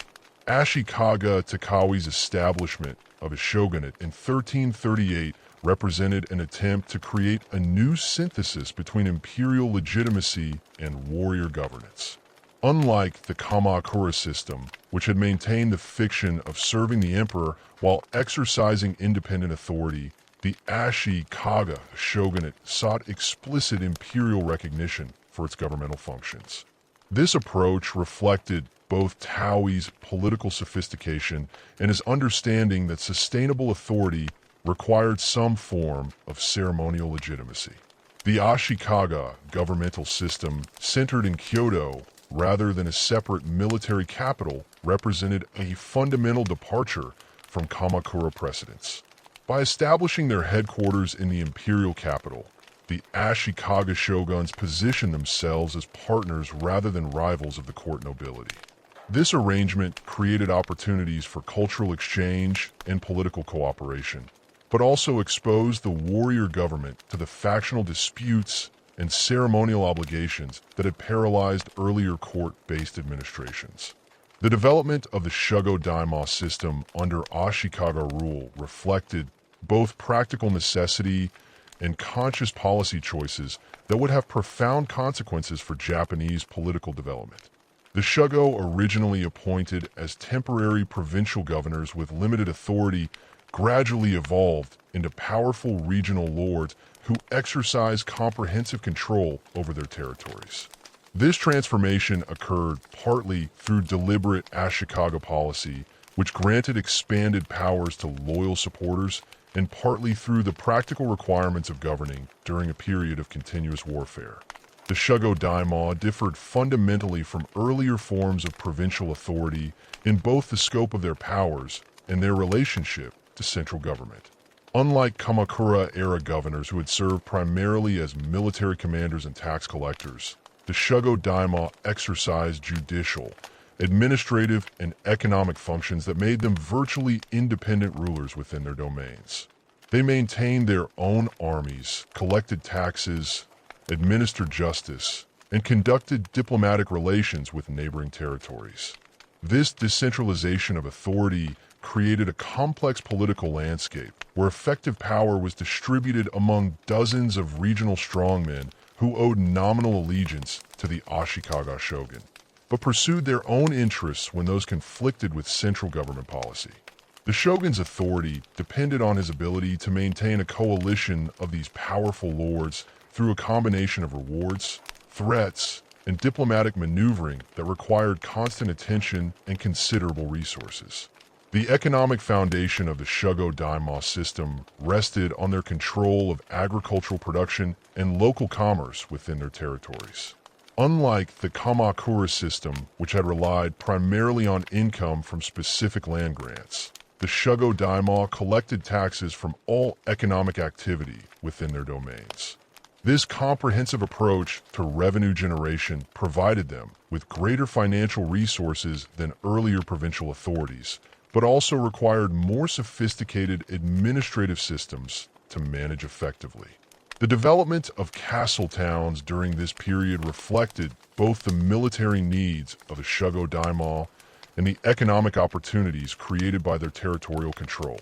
Speaker 1: Ashikaga Takawi's establishment of a shogunate in 1338 represented an attempt to create a new synthesis between imperial legitimacy and warrior governance. Unlike the Kamakura system, which had maintained the fiction of serving the emperor while exercising independent authority, the Ashikaga shogunate sought explicit imperial recognition for its governmental functions. This approach reflected both Towie's political sophistication and his understanding that sustainable authority required some form of ceremonial legitimacy. The Ashikaga governmental system, centered in Kyoto rather than a separate military capital, represented a fundamental departure from Kamakura precedents. By establishing their headquarters in the imperial capital, the Ashikaga shoguns positioned themselves as partners rather than rivals of the court nobility. This arrangement created opportunities for cultural exchange and political cooperation, but also exposed the warrior government to the factional disputes and ceremonial obligations that had paralyzed earlier court-based administrations. The development of the Shugo Daimyo system under Ashikaga rule reflected both practical necessity and conscious policy choices that would have profound consequences for Japanese political development. The Shugo, originally appointed as temporary provincial governors with limited authority, gradually evolved into powerful regional lords who exercised comprehensive control over their territories. This transformation occurred partly through deliberate Ashikaga policy, which granted expanded powers to loyal supporters, and partly through the practical requirements of governing during a period of continuous warfare. The Shugo Daimyo differed fundamentally from earlier forms of provincial authority in both the scope of their powers and their relationship to central government. Unlike Kamakura-era governors who had served primarily as military commanders and tax collectors, the Shugo Daimyo exercised judicial, administrative, and economic functions that made them virtually independent rulers within their domains. They maintained their own armies, collected taxes, administered justice, and conducted diplomatic relations with neighboring territories. This decentralization of authority created a complex political landscape where effective power was distributed among dozens of regional strongmen who owed nominal allegiance to the Ashikaga shogun, but pursued their own interests when those conflicted with central government policy. The shogun's authority depended on his ability to maintain a coalition of these powerful lords through a combination of rewards, threats, and diplomatic maneuvering that required constant attention and considerable resources. The economic foundation of the Shugo Daimyo system rested on their control of agricultural production and local commerce within their territories. Unlike the Kamakura system, which had relied primarily on income from specific land grants, the Shugo Daimyo collected taxes from all economic activity within their domains. This comprehensive approach to revenue generation provided them with greater financial resources than earlier provincial authorities, but also required more sophisticated administrative systems to manage effectively. The development of castle towns during this period reflected both the military needs of the Shugo Daimyo and the economic opportunities created by their territorial control.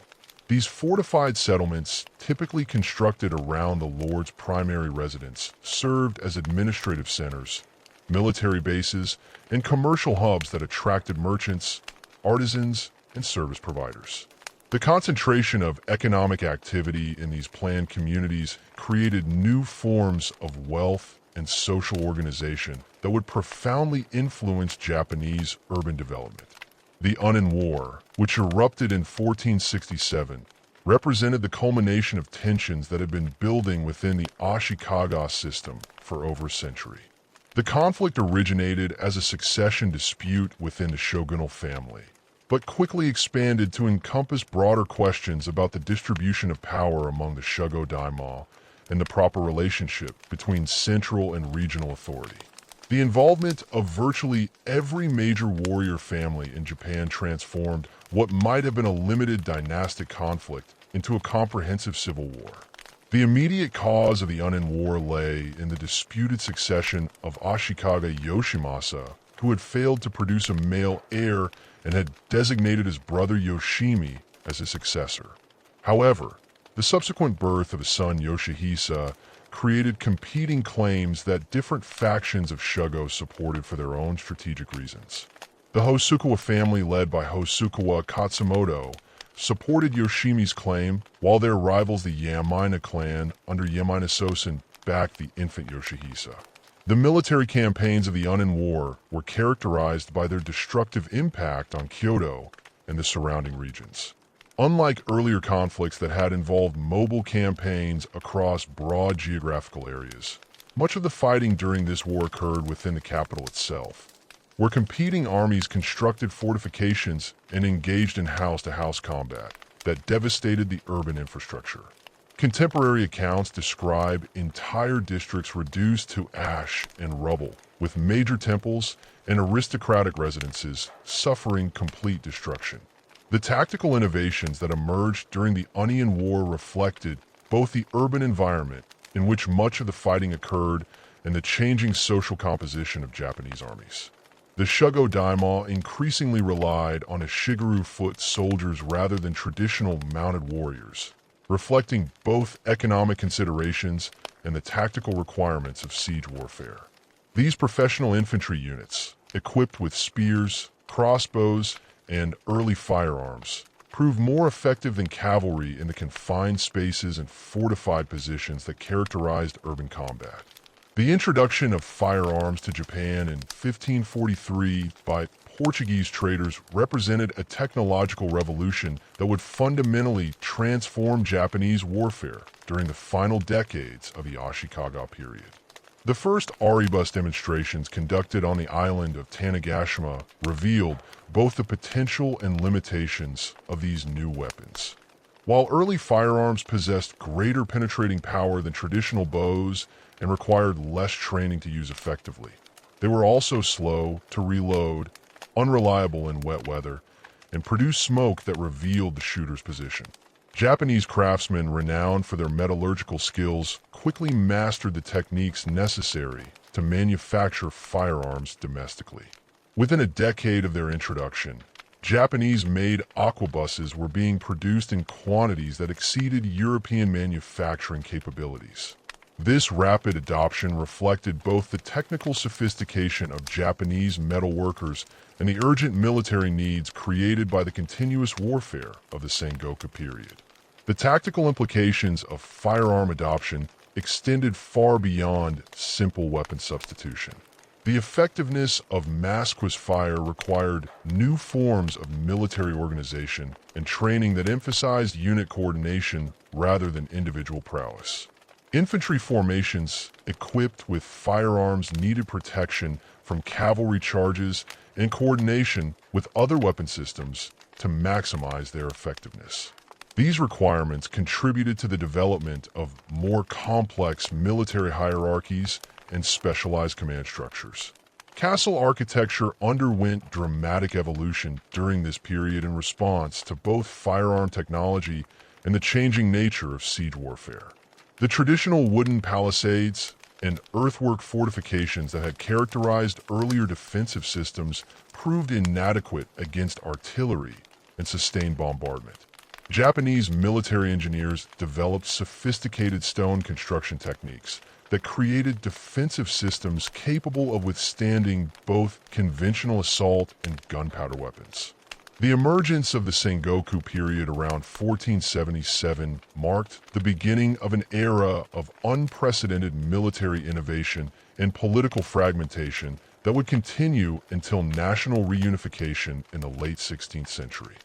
Speaker 1: These fortified settlements, typically constructed around the lord's primary residence, served as administrative centers, military bases, and commercial hubs that attracted merchants, artisans, and service providers. The concentration of economic activity in these planned communities created new forms of wealth and social organization that would profoundly influence Japanese urban development. The Unin War, which erupted in 1467, represented the culmination of tensions that had been building within the Ashikaga system for over a century. The conflict originated as a succession dispute within the shogunal family, but quickly expanded to encompass broader questions about the distribution of power among the Shugo Daimyo and the proper relationship between central and regional authority. The involvement of virtually every major warrior family in Japan transformed what might have been a limited dynastic conflict into a comprehensive civil war. The immediate cause of the Unin War lay in the disputed succession of Ashikaga Yoshimasa, who had failed to produce a male heir and had designated his brother Yoshimi as his successor. However, the subsequent birth of his son Yoshihisa created competing claims that different factions of Shugo supported for their own strategic reasons. The Hosokawa family, led by Hosokawa Katsumoto, supported Yoshimi's claim, while their rivals, the Yamaina clan under Yamaina Sosen, backed the infant Yoshihisa. The military campaigns of the Unin War were characterized by their destructive impact on Kyoto and the surrounding regions. Unlike earlier conflicts that had involved mobile campaigns across broad geographical areas, much of the fighting during this war occurred within the capital itself, where competing armies constructed fortifications and engaged in house-to-house combat that devastated the urban infrastructure. Contemporary accounts describe entire districts reduced to ash and rubble, with major temples and aristocratic residences suffering complete destruction. The tactical innovations that emerged during the Unin War reflected both the urban environment in which much of the fighting occurred and the changing social composition of Japanese armies. The Shugo Daimyo increasingly relied on a Shigeru-foot soldiers rather than traditional mounted warriors, reflecting both economic considerations and the tactical requirements of siege warfare. These professional infantry units, equipped with spears, crossbows, and early firearms, proved more effective than cavalry in the confined spaces and fortified positions that characterized urban combat. The introduction of firearms to Japan in 1543 by Portuguese traders represented a technological revolution that would fundamentally transform Japanese warfare during the final decades of the Ashikaga period. The first arquebus demonstrations conducted on the island of Tanegashima revealed both the potential and limitations of these new weapons. While early firearms possessed greater penetrating power than traditional bows and required less training to use effectively, they were also slow to reload, unreliable in wet weather, and produced smoke that revealed the shooter's position. Japanese craftsmen renowned for their metallurgical skills quickly mastered the techniques necessary to manufacture firearms domestically. Within a decade of their introduction, Japanese-made arquebuses were being produced in quantities that exceeded European manufacturing capabilities. This rapid adoption reflected both the technical sophistication of Japanese metalworkers and the urgent military needs created by the continuous warfare of the Sengoku period. The tactical implications of firearm adoption extended far beyond simple weapon substitution. The effectiveness of mass fire required new forms of military organization and training that emphasized unit coordination rather than individual prowess. Infantry formations equipped with firearms needed protection from cavalry charges and coordination with other weapon systems to maximize their effectiveness. These requirements contributed to the development of more complex military hierarchies and specialized command structures. Castle architecture underwent dramatic evolution during this period in response to both firearm technology and the changing nature of siege warfare. The traditional wooden palisades and earthwork fortifications that had characterized earlier defensive systems proved inadequate against artillery and sustained bombardment. Japanese military engineers developed sophisticated stone construction techniques that created defensive systems capable of withstanding both conventional assault and gunpowder weapons. The emergence of the Sengoku period around 1477 marked the beginning of an era of unprecedented military innovation and political fragmentation that would continue until national reunification in the late 16th century.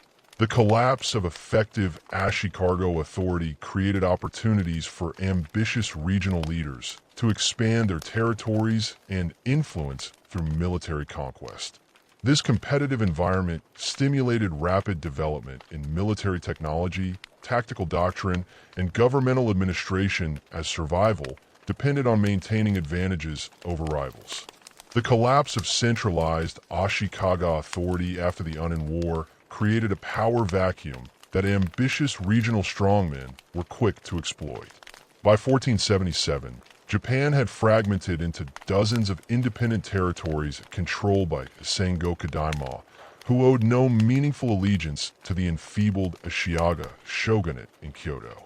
Speaker 1: The collapse of effective Ashikaga authority created opportunities for ambitious regional leaders to expand their territories and influence through military conquest. This competitive environment stimulated rapid development in military technology, tactical doctrine, and governmental administration as survival depended on maintaining advantages over rivals. The collapse of centralized Ashikaga authority after the Unin War created a power vacuum that ambitious regional strongmen were quick to exploit. By 1477, Japan had fragmented into dozens of independent territories controlled by Sengoku daimyo, who owed no meaningful allegiance to the enfeebled Ashikaga shogunate in Kyoto.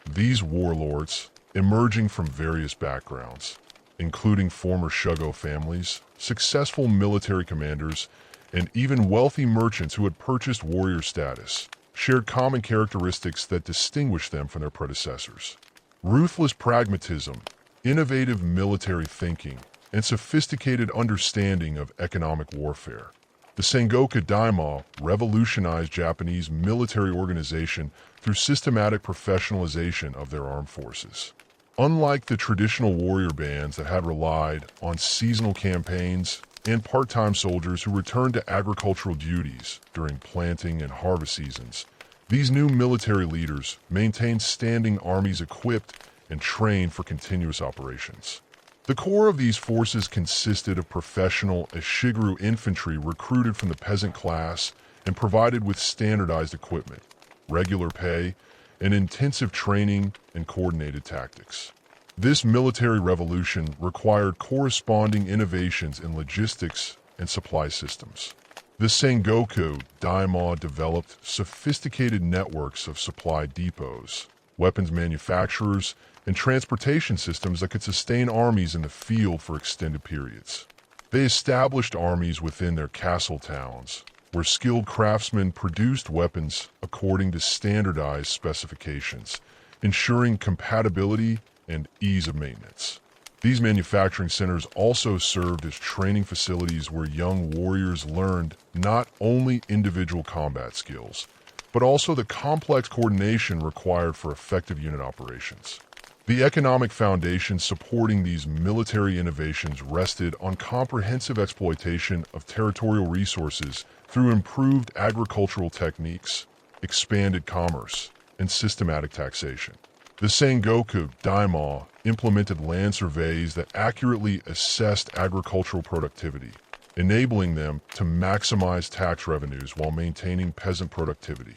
Speaker 1: These warlords, emerging from various backgrounds, including former Shugo families, successful military commanders, and even wealthy merchants who had purchased warrior status, shared common characteristics that distinguished them from their predecessors. Ruthless pragmatism, innovative military thinking, and sophisticated understanding of economic warfare. The Sengoku daimyo revolutionized Japanese military organization through systematic professionalization of their armed forces. Unlike the traditional warrior bands that had relied on seasonal campaigns and part-time soldiers who returned to agricultural duties during planting and harvest seasons, these new military leaders maintained standing armies equipped and trained for continuous operations. The core of these forces consisted of professional Ashiguru infantry recruited from the peasant class and provided with standardized equipment, regular pay, and intensive training and coordinated tactics. This military revolution required corresponding innovations in logistics and supply systems. The Sengoku daimyo developed sophisticated networks of supply depots, weapons manufacturers, and transportation systems that could sustain armies in the field for extended periods. They established armies within their castle towns, where skilled craftsmen produced weapons according to standardized specifications, ensuring compatibility and ease of maintenance. These manufacturing centers also served as training facilities where young warriors learned not only individual combat skills, but also the complex coordination required for effective unit operations. The economic foundation supporting these military innovations rested on comprehensive exploitation of territorial resources through improved agricultural techniques, expanded commerce, and systematic taxation. The Sengoku daimyo implemented land surveys that accurately assessed agricultural productivity, enabling them to maximize tax revenues while maintaining peasant productivity.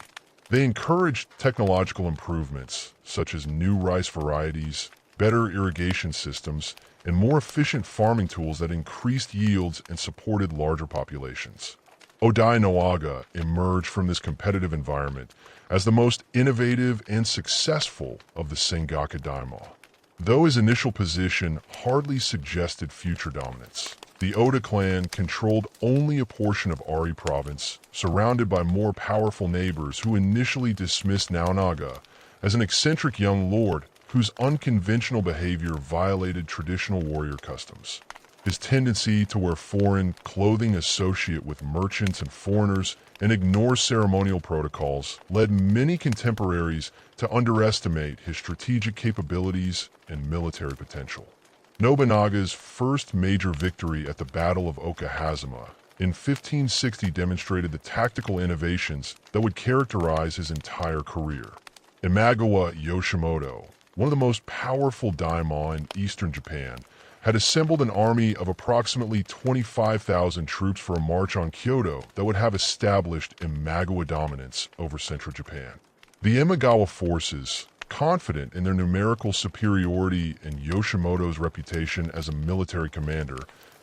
Speaker 1: They encouraged technological improvements, such as new rice varieties, better irrigation systems, and more efficient farming tools that increased yields and supported larger populations. Oda Nobunaga emerged from this competitive environment as the most innovative and successful of the Sengoku daimyo. Though his initial position hardly suggested future dominance, the Oda clan controlled only a portion of Ari province, surrounded by more powerful neighbors who initially dismissed Nobunaga as an eccentric young lord whose unconventional behavior violated traditional warrior customs. His tendency to wear foreign clothing, associate with merchants and foreigners, and ignore ceremonial protocols led many contemporaries to underestimate his strategic capabilities and military potential. Nobunaga's first major victory at the Battle of Okahazama in 1560 demonstrated the tactical innovations that would characterize his entire career. Imagawa Yoshimoto, one of the most powerful daimyo in eastern Japan, had assembled an army of approximately 25,000 troops for a march on Kyoto that would have established Imagawa dominance over central Japan. The Imagawa forces, confident in their numerical superiority and Yoshimoto's reputation as a military commander,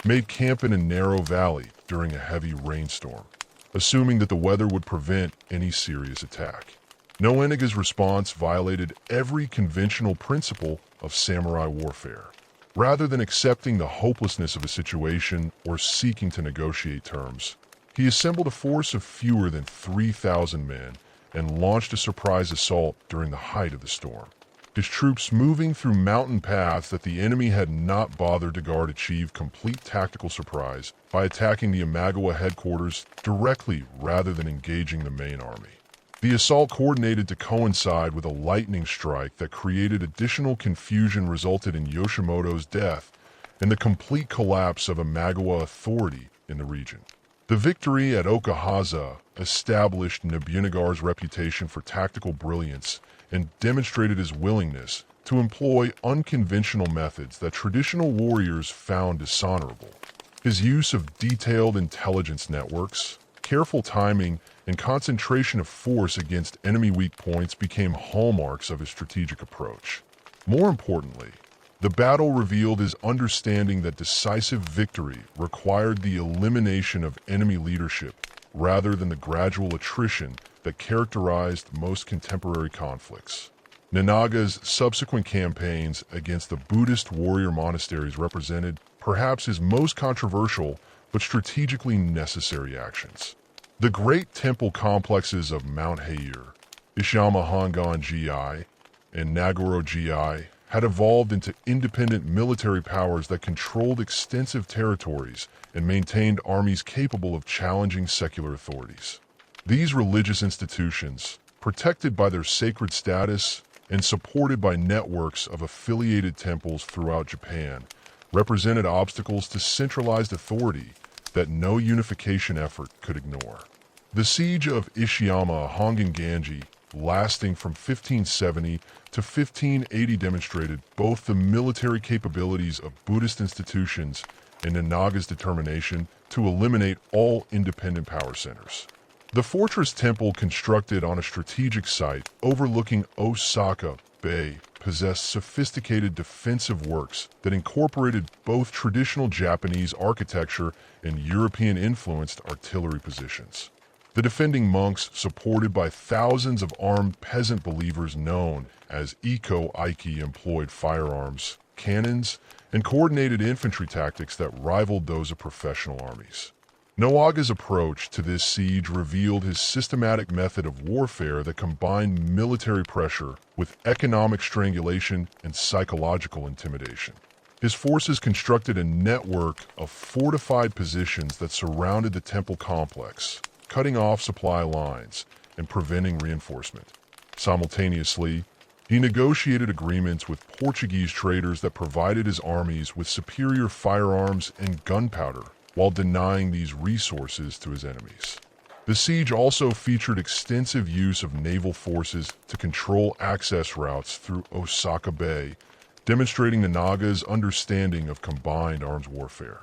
Speaker 1: made camp in a narrow valley during a heavy rainstorm, assuming that the weather would prevent any serious attack. Nobuona's response violated every conventional principle of samurai warfare. Rather than accepting the hopelessness of a situation or seeking to negotiate terms, he assembled a force of fewer than 3,000 men and launched a surprise assault during the height of the storm. His troops moving through mountain paths that the enemy had not bothered to guard achieved complete tactical surprise by attacking the Imagawa headquarters directly rather than engaging the main army. The assault, coordinated to coincide with a lightning strike that created additional confusion, resulted in Yoshimoto's death and the complete collapse of Imagawa authority in the region. The victory at Okahaza established Nobunaga's reputation for tactical brilliance and demonstrated his willingness to employ unconventional methods that traditional warriors found dishonorable. His use of detailed intelligence networks, careful timing, and concentration of force against enemy weak points became hallmarks of his strategic approach. More importantly, the battle revealed his understanding that decisive victory required the elimination of enemy leadership rather than the gradual attrition that characterized most contemporary conflicts. Nobunaga's subsequent campaigns against the Buddhist warrior monasteries represented perhaps his most controversial but strategically necessary actions. The great temple complexes of Mount Heir, Ishiyama Hongan-ji, and Nagoro-ji had evolved into independent military powers that controlled extensive territories and maintained armies capable of challenging secular authorities. These religious institutions, protected by their sacred status and supported by networks of affiliated temples throughout Japan, represented obstacles to centralized authority that no unification effort could ignore. The siege of Ishiyama Hongan-ganji, lasting from 1570 to 1580, demonstrated both the military capabilities of Buddhist institutions and Nobunaga's determination to eliminate all independent power centers. The fortress temple, constructed on a strategic site overlooking Osaka Bay, possessed sophisticated defensive works that incorporated both traditional Japanese architecture and European-influenced artillery positions. The defending monks, supported by thousands of armed peasant believers known as Iko-Aiki, employed firearms, cannons, and coordinated infantry tactics that rivaled those of professional armies. Nobunaga's approach to this siege revealed his systematic method of warfare that combined military pressure with economic strangulation and psychological intimidation. His forces constructed a network of fortified positions that surrounded the temple complex, cutting off supply lines and preventing reinforcement. Simultaneously, he negotiated agreements with Portuguese traders that provided his armies with superior firearms and gunpowder while denying these resources to his enemies. The siege also featured extensive use of naval forces to control access routes through Osaka Bay, demonstrating Nobunaga's understanding of combined arms warfare.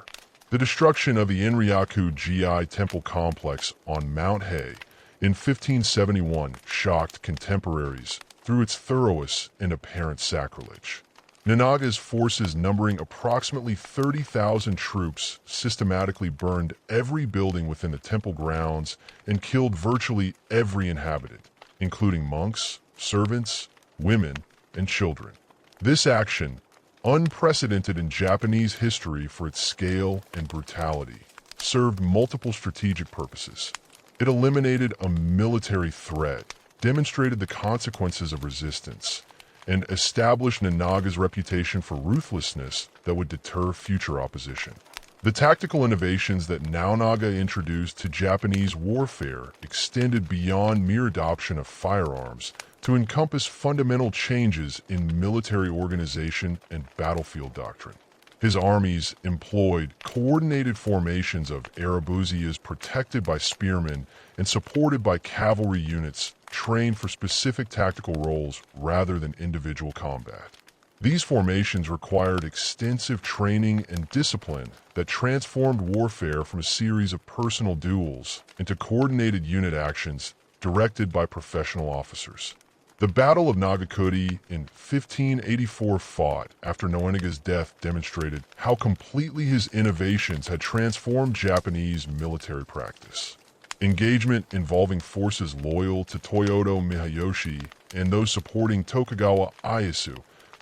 Speaker 1: The destruction of the Inryaku-ji temple complex on Mount Hei in 1571 shocked contemporaries through its thoroughness and apparent sacrilege. Nobunaga's forces, numbering approximately 30,000 troops, systematically burned every building within the temple grounds and killed virtually every inhabitant, including monks, servants, women, and children. This action, unprecedented in Japanese history for its scale and brutality, served multiple strategic purposes. It eliminated a military threat, demonstrated the consequences of resistance, and established Nobunaga's reputation for ruthlessness that would deter future opposition. The tactical innovations that Nobunaga introduced to Japanese warfare extended beyond mere adoption of firearms to encompass fundamental changes in military organization and battlefield doctrine. His armies employed coordinated formations of arabuzias protected by spearmen and supported by cavalry units trained for specific tactical roles rather than individual combat. These formations required extensive training and discipline that transformed warfare from a series of personal duels into coordinated unit actions directed by professional officers. The Battle of Nagakuri in 1584 fought after Nobuenaga's death demonstrated how completely his innovations had transformed Japanese military practice. Engagement involving forces loyal to Toyoto Miyayoshi and those supporting Tokugawa Ieyasu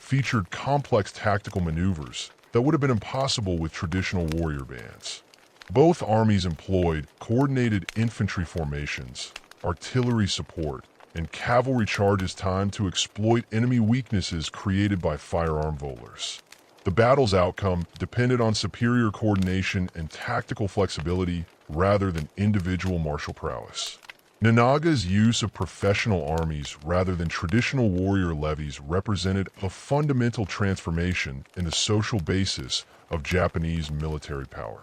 Speaker 1: featured complex tactical maneuvers that would have been impossible with traditional warrior bands. Both armies employed coordinated infantry formations, artillery support, and cavalry charges timed to exploit enemy weaknesses created by firearm volors. The battle's outcome depended on superior coordination and tactical flexibility rather than individual martial prowess. Nobunaga's use of professional armies rather than traditional warrior levies represented a fundamental transformation in the social basis of Japanese military power.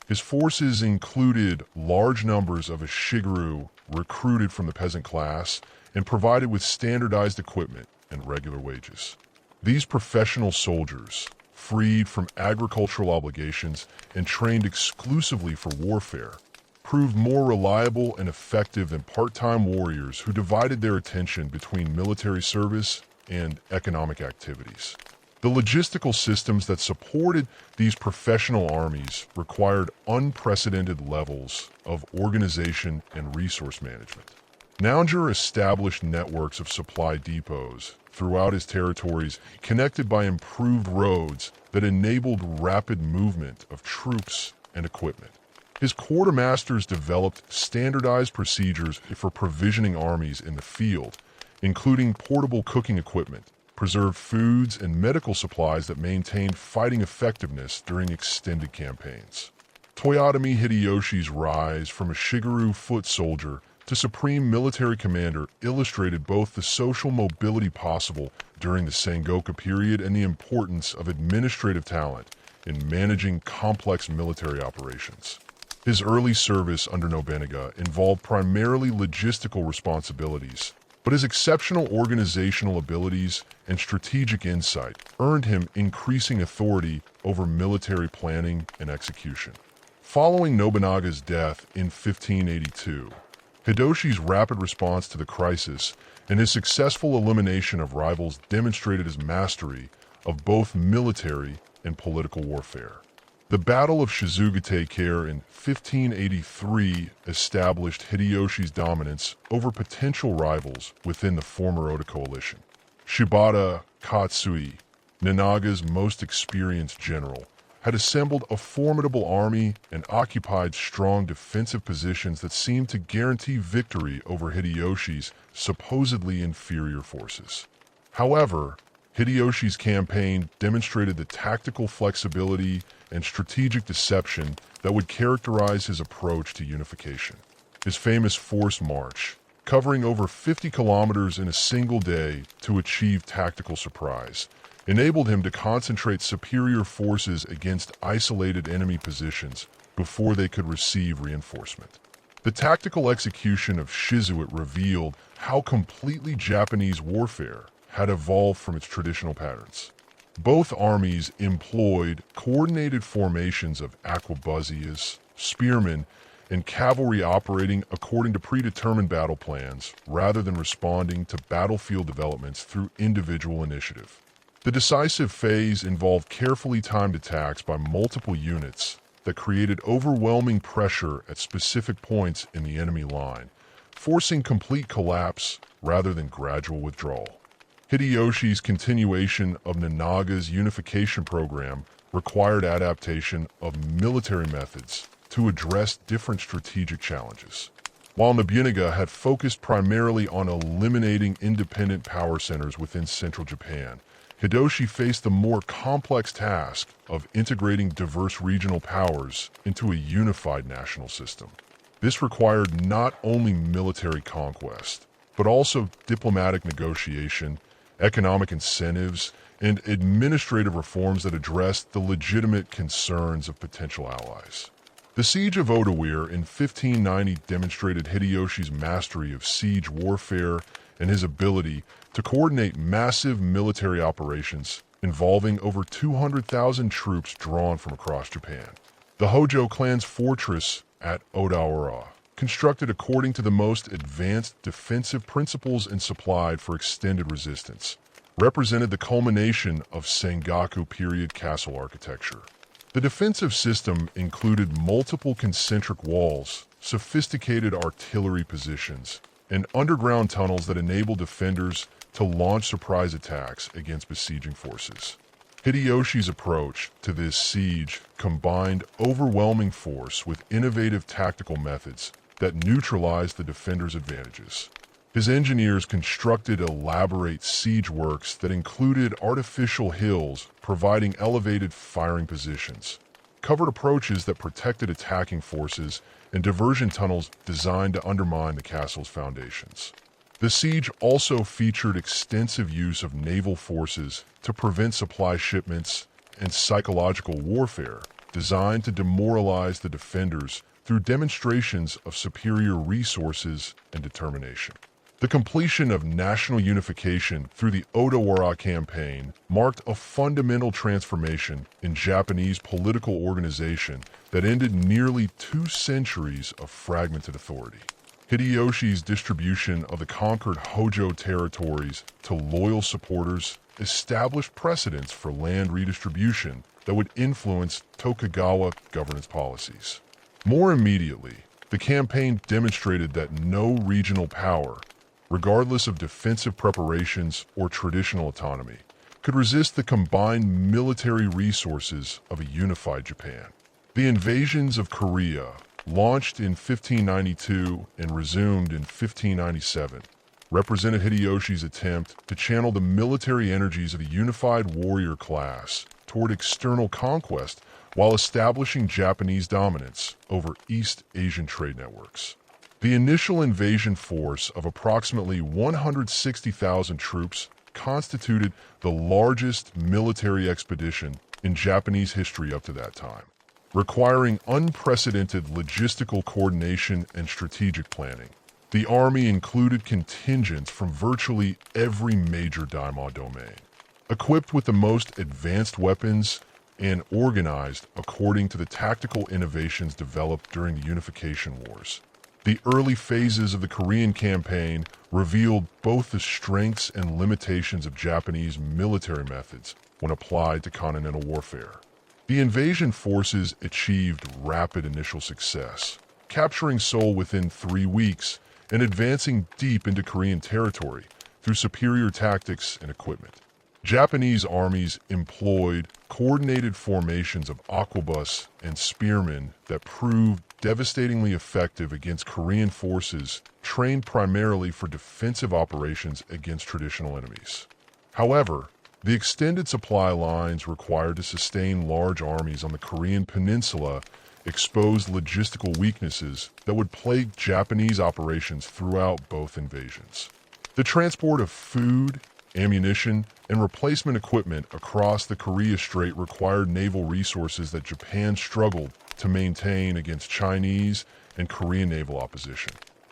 Speaker 1: His forces included large numbers of Shigeru recruited from the peasant class and provided with standardized equipment and regular wages. These professional soldiers, freed from agricultural obligations and trained exclusively for warfare, proved more reliable and effective than part-time warriors who divided their attention between military service and economic activities. The logistical systems that supported these professional armies required unprecedented levels of organization and resource management. Nounger established networks of supply depots throughout his territories, connected by improved roads that enabled rapid movement of troops and equipment. His quartermasters developed standardized procedures for provisioning armies in the field, including portable cooking equipment, preserved foods, and medical supplies that maintained fighting effectiveness during extended campaigns. Toyotomi Hideyoshi's rise from a Shigeru foot soldier to supreme military commander illustrated both the social mobility possible during the Sengoku period and the importance of administrative talent in managing complex military operations. His early service under Nobunaga involved primarily logistical responsibilities, but his exceptional organizational abilities and strategic insight earned him increasing authority over military planning and execution. Following Nobunaga's death in 1582, Hideyoshi's rapid response to the crisis and his successful elimination of rivals demonstrated his mastery of both military and political warfare. The Battle of Shizugate-kare in 1583 established Hideyoshi's dominance over potential rivals within the former Oda coalition. Shibata Katsui, Nobunaga's most experienced general, had assembled a formidable army and occupied strong defensive positions that seemed to guarantee victory over Hideyoshi's supposedly inferior forces. However, Hideyoshi's campaign demonstrated the tactical flexibility and strategic deception that would characterize his approach to unification. His famous forced march, covering over 50 kilometers in a single day to achieve tactical surprise, enabled him to concentrate superior forces against isolated enemy positions before they could receive reinforcement. The tactical execution of Shizuit revealed how completely Japanese warfare had evolved from its traditional patterns. Both armies employed coordinated formations of arquebusiers, spearmen, and cavalry operating according to predetermined battle plans rather than responding to battlefield developments through individual initiative. The decisive phase involved carefully timed attacks by multiple units that created overwhelming pressure at specific points in the enemy line, forcing complete collapse rather than gradual withdrawal. Hideyoshi's continuation of Nobunaga's unification program required adaptation of military methods to address different strategic challenges. While Nobunaga had focused primarily on eliminating independent power centers within central Japan, Hideyoshi faced the more complex task of integrating diverse regional powers into a unified national system. This required not only military conquest, but also diplomatic negotiation, economic incentives, and administrative reforms that addressed the legitimate concerns of potential allies. The Siege of Odoir in 1590 demonstrated Hideyoshi's mastery of siege warfare and his ability to coordinate massive military operations involving over 200,000 troops drawn from across Japan. The Hojo clan's fortress at Odawara, constructed according to the most advanced defensive principles and supplied for extended resistance, represented the culmination of Sengoku period castle architecture. The defensive system included multiple concentric walls, sophisticated artillery positions, and underground tunnels that enabled defenders to launch surprise attacks against besieging forces. Hideyoshi's approach to this siege combined overwhelming force with innovative tactical methods that neutralized the defenders' advantages. His engineers constructed elaborate siege works that included artificial hills providing elevated firing positions, covered approaches that protected attacking forces, and diversion tunnels designed to undermine the castle's foundations. The siege also featured extensive use of naval forces to prevent supply shipments and psychological warfare designed to demoralize the defenders through demonstrations of superior resources and determination. The completion of national unification through the Odawara campaign marked a fundamental transformation in Japanese political organization that ended nearly 2 centuries of fragmented authority. Hideyoshi's distribution of the conquered Hojo territories to loyal supporters established precedents for land redistribution that would influence Tokugawa governance policies. More immediately, the campaign demonstrated that no regional power, regardless of defensive preparations or traditional autonomy, could resist the combined military resources of a unified Japan. The invasions of Korea, launched in 1592 and resumed in 1597, represented Hideyoshi's attempt to channel the military energies of a unified warrior class toward external conquest while establishing Japanese dominance over East Asian trade networks. The initial invasion force of approximately 160,000 troops constituted the largest military expedition in Japanese history up to that time, requiring unprecedented logistical coordination and strategic planning. The army included contingents from virtually every major daimyo domain, equipped with the most advanced weapons and organized according to the tactical innovations developed during the Unification Wars. The early phases of the Korean campaign revealed both the strengths and limitations of Japanese military methods when applied to continental warfare. The invasion forces achieved rapid initial success, capturing Seoul within 3 weeks and advancing deep into Korean territory through superior tactics and equipment. Japanese armies employed coordinated formations of arquebus and spearmen that proved devastatingly effective against Korean forces trained primarily for defensive operations against traditional enemies. However, the extended supply lines required to sustain large armies on the Korean peninsula exposed logistical weaknesses that would plague Japanese operations throughout both invasions. The transport of food, ammunition, and replacement equipment across the Korea Strait required naval resources that Japan struggled to maintain against Chinese and Korean naval opposition.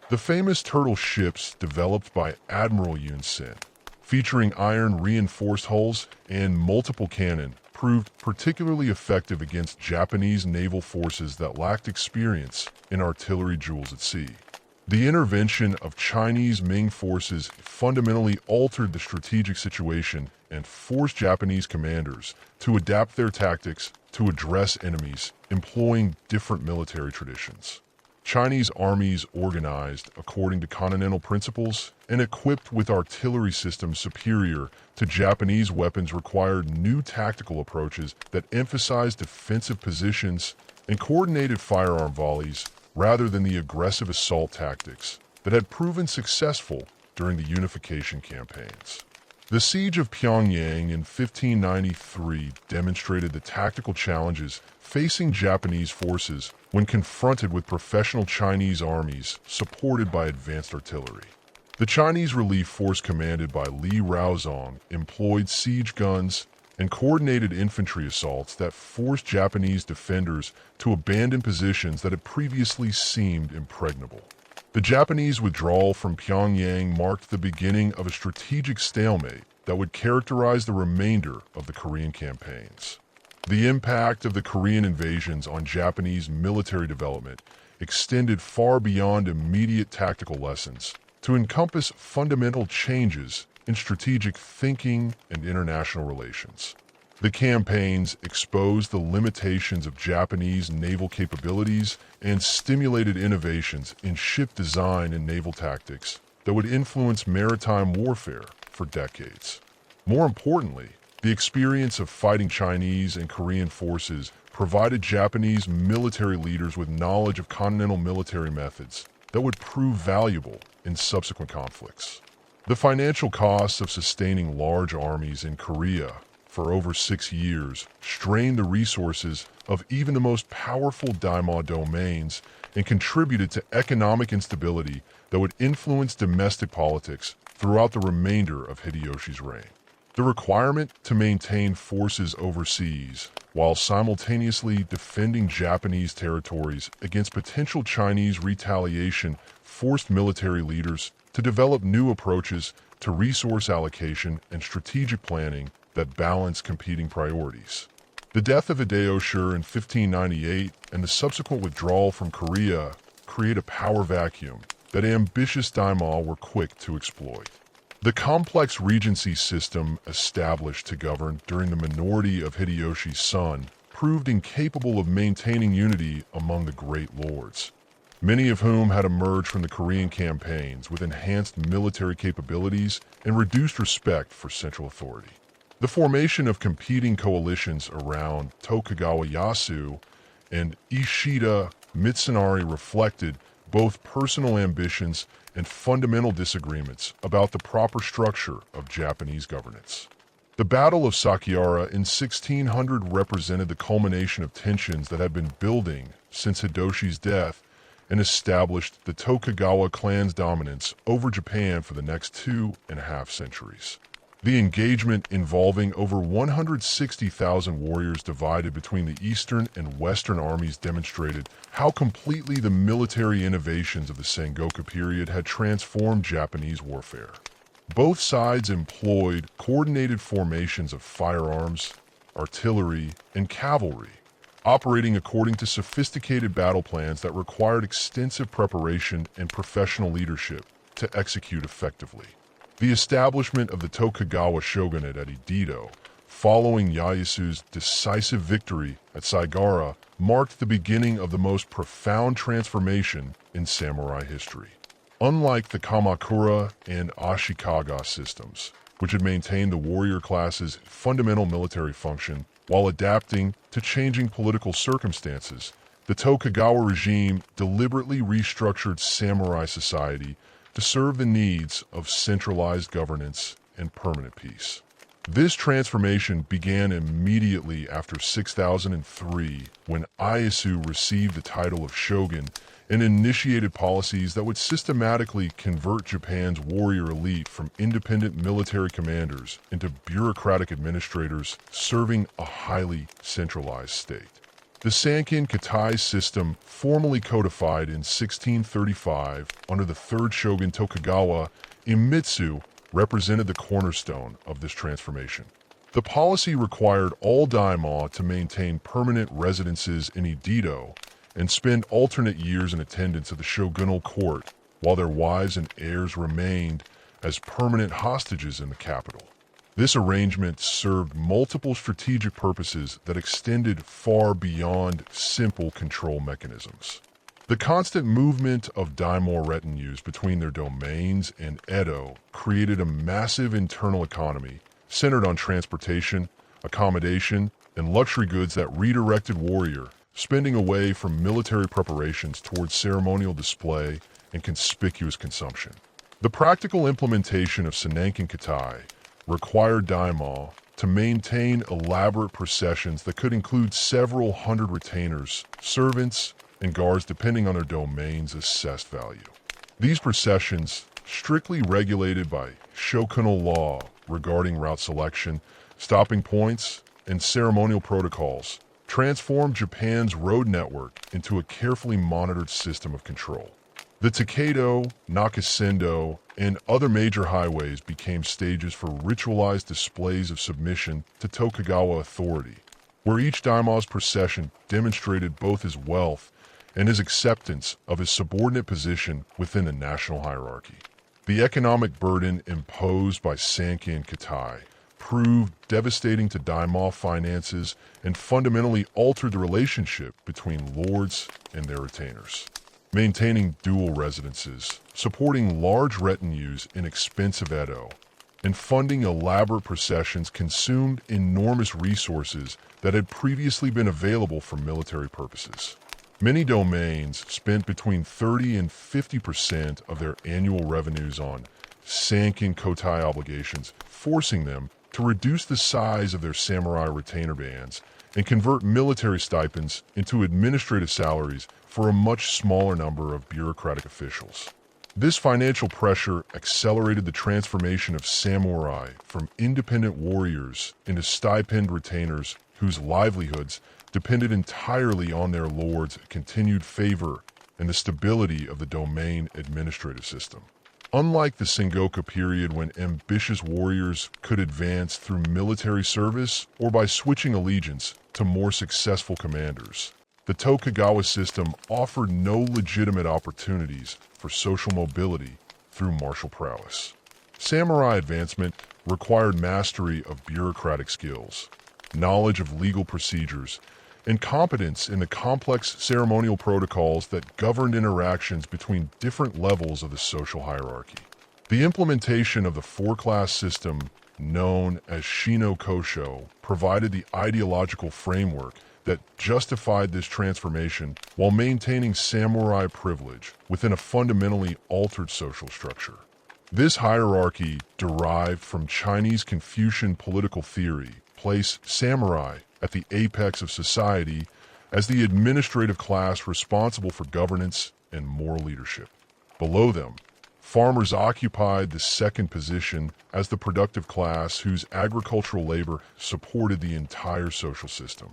Speaker 1: The famous turtle ships developed by Admiral Yun Sen, featuring iron reinforced hulls and multiple cannon, proved particularly effective against Japanese naval forces that lacked experience in artillery duels at sea. The intervention of Chinese Ming forces fundamentally altered the strategic situation and forced Japanese commanders to adapt their tactics to address enemies employing different military traditions. Chinese armies organized according to continental principles and equipped with artillery systems superior to Japanese weapons required new tactical approaches that emphasized defensive positions and coordinated firearm volleys rather than the aggressive assault tactics that had proven successful during the unification campaigns. The siege of Pyongyang in 1593 demonstrated the tactical challenges facing Japanese forces when confronted with professional Chinese armies supported by advanced artillery. The Chinese relief force commanded by Li Raozong employed siege guns and coordinated infantry assaults that forced Japanese defenders to abandon positions that had previously seemed impregnable. The Japanese withdrawal from Pyongyang marked the beginning of a strategic stalemate that would characterize the remainder of the Korean campaigns. The impact of the Korean invasions on Japanese military development extended far beyond immediate tactical lessons to encompass fundamental changes in strategic thinking and international relations. The campaigns exposed the limitations of Japanese naval capabilities and stimulated innovations in ship design and naval tactics that would influence maritime warfare for decades. More importantly, the experience of fighting Chinese and Korean forces provided Japanese military leaders with knowledge of continental military methods that would prove valuable in subsequent conflicts. The financial costs of sustaining large armies in Korea for over 6 years strained the resources of even the most powerful daimyo domains and contributed to economic instability that would influence domestic politics throughout the remainder of Hideyoshi's reign. The requirement to maintain forces overseas while simultaneously defending Japanese territories against potential Chinese retaliation forced military leaders to develop new approaches to resource allocation and strategic planning that balance competing priorities. The death of Hideyoshi in 1598 and the subsequent withdrawal from Korea create a power vacuum that ambitious daimyo were quick to exploit. The complex regency system established to govern during the minority of Hideyoshi's son proved incapable of maintaining unity among the great lords, many of whom had emerged from the Korean campaigns with enhanced military capabilities and reduced respect for central authority. The formation of competing coalitions around Tokugawa Ieyasu and Ishida Mitsunari reflected both personal ambitions and fundamental disagreements about the proper structure of Japanese governance. The Battle of Sakiara in 1600 represented the culmination of tensions that had been building since Hideyoshi's death and established the Tokugawa clan's dominance over Japan for the next 2.5 centuries. The engagement, involving over 160,000 warriors divided between the Eastern and Western armies, demonstrated how completely the military innovations of the Sengoku period had transformed Japanese warfare. Both sides employed coordinated formations of firearms, artillery, and cavalry, operating according to sophisticated battle plans that required extensive preparation and professional leadership to execute effectively. The establishment of the Tokugawa shogunate at Edo, following Ieyasu's decisive victory at Saigara, marked the beginning of the most profound transformation in samurai history. Unlike the Kamakura and Ashikaga systems, which had maintained the warrior class's fundamental military function while adapting to changing political circumstances, the Tokugawa regime deliberately restructured samurai society to serve the needs of centralized governance and permanent peace. This transformation began immediately after 6003, when Ieyasu received the title of shogun and initiated policies that would systematically convert Japan's warrior elite from independent military commanders into bureaucratic administrators serving a highly centralized state. The Sankin Katai system, formally codified in 1635 under the third shogun Tokugawa Iemitsu, represented the cornerstone of this transformation. The policy required all daimyo to maintain permanent residences in Edo and spend alternate years in attendance at the shogunal court, while their wives and heirs remained as permanent hostages in the capital. This arrangement served multiple strategic purposes that extended far beyond simple control mechanisms. The constant movement of daimyo retinues between their domains and Edo created a massive internal economy centered on transportation, accommodation, and luxury goods that redirected warrior spending away from military preparations towards ceremonial display and conspicuous consumption. The practical implementation of Senanken Katai required daimyo to maintain elaborate processions that could include several hundred retainers, servants, and guards depending on their domain's assessed value. These processions, strictly regulated by shogunal law regarding route selection, stopping points, and ceremonial protocols, transformed Japan's road network into a carefully monitored system of control. The Takedo, Nakasendo, and other major highways became stages for ritualized displays of submission to Tokugawa authority, where each daimyo's procession demonstrated both his wealth and his acceptance of his subordinate position within the national hierarchy. The economic burden imposed by Sankei and Katai proved devastating to daimyo finances and fundamentally altered the relationship between lords and their retainers. Maintaining dual residences, supporting large retinues in expensive Edo, and funding elaborate processions consumed enormous resources that had previously been available for military purposes. Many domains spent between 30 and 50% of their annual revenues on Sankin Kotai obligations, forcing them to reduce the size of their samurai retainer bands and convert military stipends into administrative salaries for a much smaller number of bureaucratic officials. This financial pressure accelerated the transformation of samurai from independent warriors into stipend retainers whose livelihoods depended entirely on their lord's continued favor and the stability of the domain administrative system. Unlike the Sengoku period when ambitious warriors could advance through military service or by switching allegiance to more successful commanders, the Tokugawa system offered no legitimate opportunities for social mobility through martial prowess. Samurai advancement required mastery of bureaucratic skills, knowledge of legal procedures, and competence in the complex ceremonial protocols that governed interactions between different levels of the social hierarchy. The implementation of the four-class system known as Shino Kosho provided the ideological framework that justified this transformation while maintaining samurai privilege within a fundamentally altered social structure. This hierarchy, derived from Chinese Confucian political theory, placed samurai at the apex of society as the administrative class responsible for governance and moral leadership. Below them, farmers occupied the second position as the productive class whose agricultural labor supported the entire social system.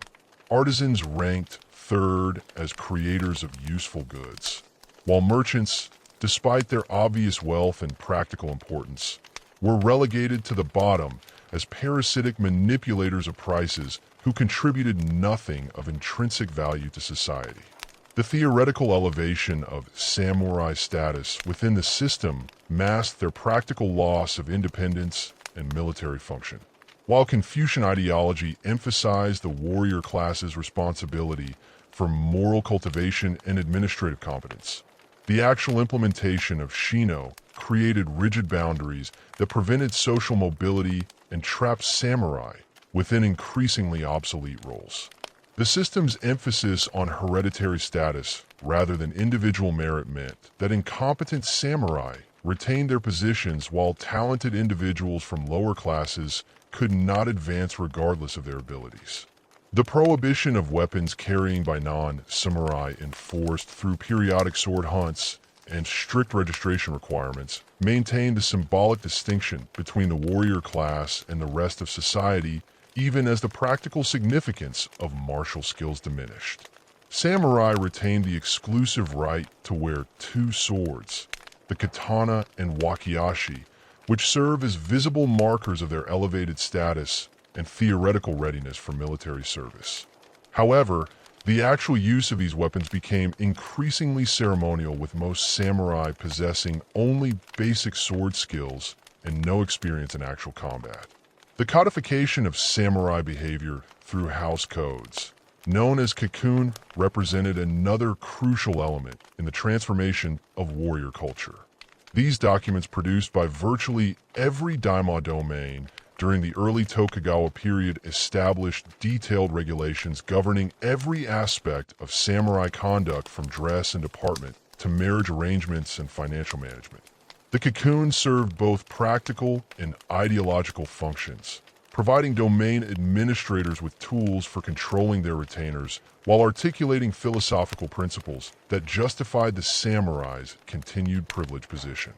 Speaker 1: Artisans ranked third as creators of useful goods, while merchants, despite their obvious wealth and practical importance, were relegated to the bottom as parasitic manipulators of prices who contributed nothing of intrinsic value to society. The theoretical elevation of samurai status within the system masked their practical loss of independence and military function. While Confucian ideology emphasized the warrior class's responsibility for moral cultivation and administrative competence, the actual implementation of Shino created rigid boundaries that prevented social mobility and trapped samurai within increasingly obsolete roles. The system's emphasis on hereditary status rather than individual merit meant that incompetent samurai retained their positions while talented individuals from lower classes could not advance regardless of their abilities. The prohibition of weapons carrying by non-samurai enforced through periodic sword hunts and strict registration requirements maintained the symbolic distinction between the warrior class and the rest of society, even as the practical significance of martial skills diminished. Samurai retained the exclusive right to wear two swords, the katana and wakiashi, which serve as visible markers of their elevated status and theoretical readiness for military service. However, the actual use of these weapons became increasingly ceremonial, with most samurai possessing only basic sword skills and no experience in actual combat. The codification of samurai behavior through house codes, known as cocoon, represented another crucial element in the transformation of warrior culture. These documents, produced by virtually every daimyo domain during the early Tokugawa period, established detailed regulations governing every aspect of samurai conduct, from dress and deportment to marriage arrangements and financial management. The cocoon served both practical and ideological functions, providing domain administrators with tools for controlling their retainers while articulating philosophical principles that justified the samurai's continued privileged position.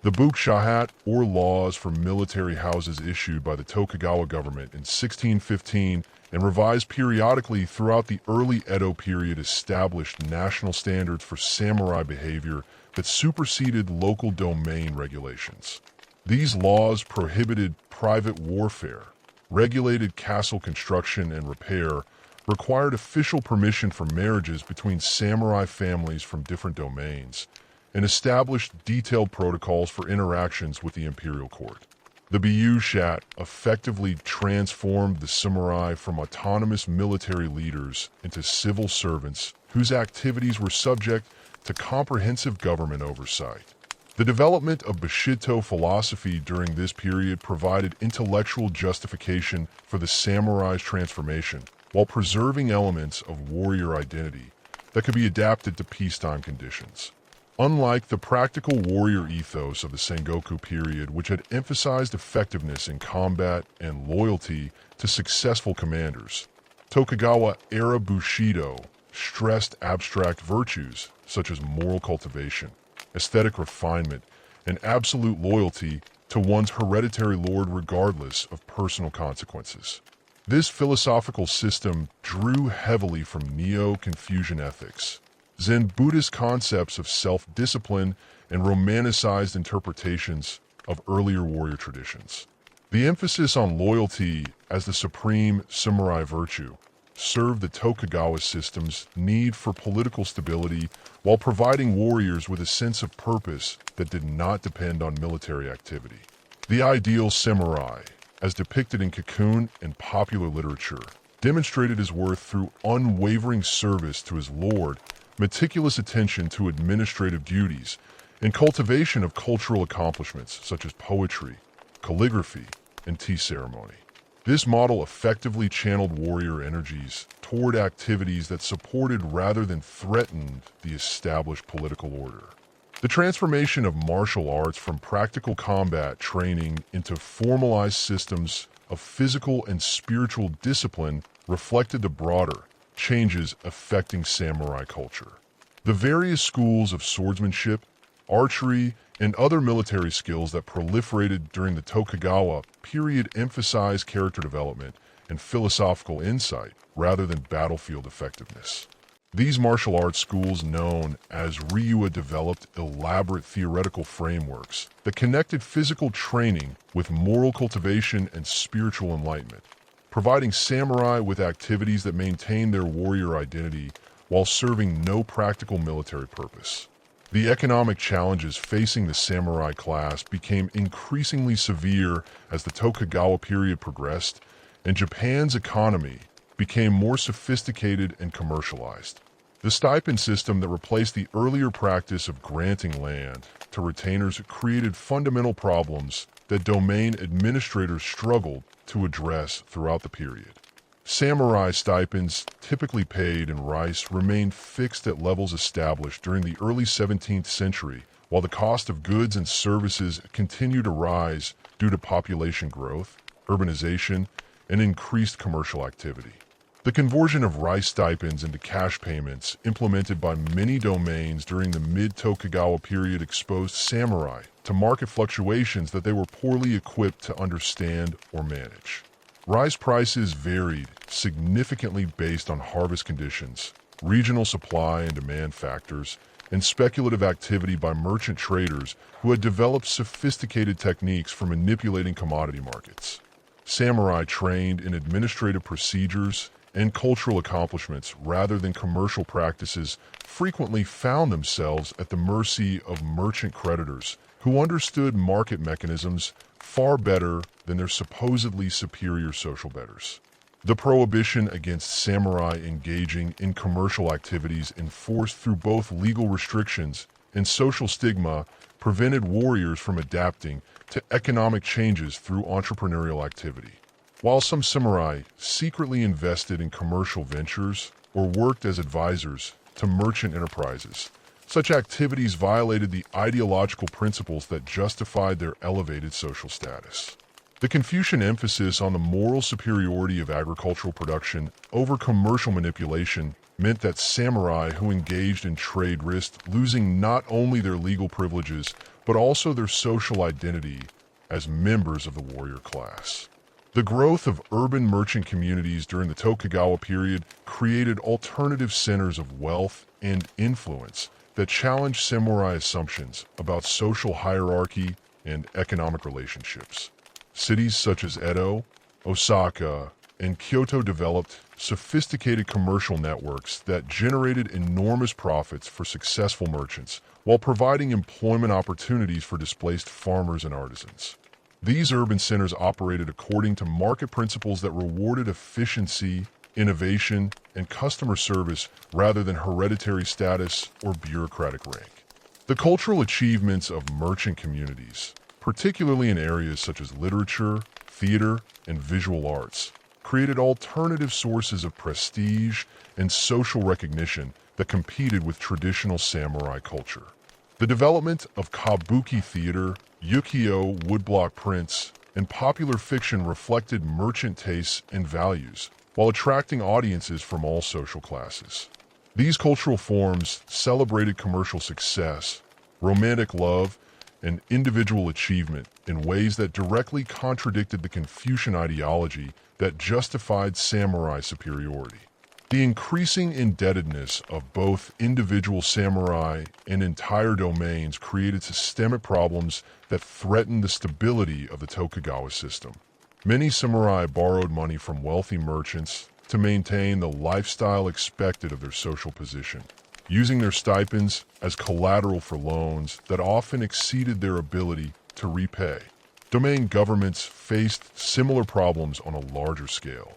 Speaker 1: The bukshahat, or laws for military houses issued by the Tokugawa government in 1615 and revised periodically throughout the early Edo period, established national standards for samurai behavior that superseded local domain regulations. These laws prohibited private warfare, regulated castle construction and repair, required official permission for marriages between samurai families from different domains, and established detailed protocols for interactions with the imperial court. The Bushido effectively transformed the samurai from autonomous military leaders into civil servants whose activities were subject to comprehensive government oversight. The development of Bushido philosophy during this period provided intellectual justification for the samurai's transformation, while preserving elements of warrior identity that could be adapted to peacetime conditions. Unlike the practical warrior ethos of the Sengoku period, which had emphasized effectiveness in combat and loyalty to successful commanders, Tokugawa-era Bushido stressed abstract virtues such as moral cultivation, aesthetic refinement, and absolute loyalty to one's hereditary lord regardless of personal consequences. This philosophical system drew heavily from Neo-Confucian ethics, Zen Buddhist concepts of self-discipline, and romanticized interpretations of earlier warrior traditions. The emphasis on loyalty as the supreme samurai virtue served the Tokugawa system's need for political stability while providing warriors with a sense of purpose that did not depend on military activity. The ideal samurai, as depicted in Cocoon and popular literature, demonstrated his worth through unwavering service to his lord, meticulous attention to administrative duties, and cultivation of cultural accomplishments such as poetry, calligraphy, and tea ceremony. This model effectively channeled warrior energies toward activities that supported rather than threatened the established political order. The transformation of martial arts from practical combat training into formalized systems of physical and spiritual discipline reflected the broader changes affecting samurai culture. The various schools of swordsmanship, archery, and other military skills that proliferated during the Tokugawa period emphasized character development and philosophical insight rather than battlefield effectiveness. These martial arts schools, known as Ryuha, developed elaborate theoretical frameworks that connected physical training with moral cultivation and spiritual enlightenment, providing samurai with activities that maintained their warrior identity while serving no practical military purpose. The economic challenges facing the samurai class became increasingly severe as the Tokugawa period progressed, and Japan's economy became more sophisticated and commercialized. The stipend system that replaced the earlier practice of granting land to retainers created fundamental problems that domain administrators struggled to address throughout the period. Samurai stipends, typically paid in rice, remained fixed at levels established during the early 17th century, while the cost of goods and services continued to rise due to population growth, urbanization, and increased commercial activity. The conversion of rice stipends into cash payments implemented by many domains during the mid-Tokugawa period exposed samurai to market fluctuations that they were poorly equipped to understand or manage. Rice prices varied significantly based on harvest conditions, regional supply and demand factors, and speculative activity by merchant traders who had developed sophisticated techniques for manipulating commodity markets. Samurai trained in administrative procedures and cultural accomplishments rather than commercial practices frequently found themselves at the mercy of merchant creditors who understood market mechanisms far better than their supposedly superior social betters. The prohibition against samurai engaging in commercial activities enforced through both legal restrictions and social stigma prevented warriors from adapting to economic changes through entrepreneurial activity. While some samurai secretly invested in commercial ventures or worked as advisors to merchant enterprises, Such activities violated the ideological principles that justified their elevated social status. The Confucian emphasis on the moral superiority of agricultural production over commercial manipulation meant that samurai who engaged in trade risked losing not only their legal privileges, but also their social identity as members of the warrior class. The growth of urban merchant communities during the Tokugawa period created alternative centers of wealth and influence that challenged samurai assumptions about social hierarchy and economic relationships. Cities such as Edo, Osaka, and Kyoto developed sophisticated commercial networks that generated enormous profits for successful merchants while providing employment opportunities for displaced farmers and artisans. These urban centers operated according to market principles that rewarded efficiency, innovation, and customer service rather than hereditary status or bureaucratic rank. The cultural achievements of merchant communities, particularly in areas such as literature, theater, and visual arts, created alternative sources of prestige and social recognition that competed with traditional samurai culture. The development of kabuki theater, ukiyo woodblock prints, and popular fiction reflected merchant tastes and values, while attracting audiences from all social classes. These cultural forms celebrated commercial success, romantic love, and individual achievement in ways that directly contradicted the Confucian ideology that justified samurai superiority. The increasing indebtedness of both individual samurai and entire domains created systemic problems that threatened the stability of the Tokugawa system. Many samurai borrowed money from wealthy merchants to maintain the lifestyle expected of their social position, using their stipends as collateral for loans that often exceeded their ability to repay. Domain governments faced similar problems on a larger scale,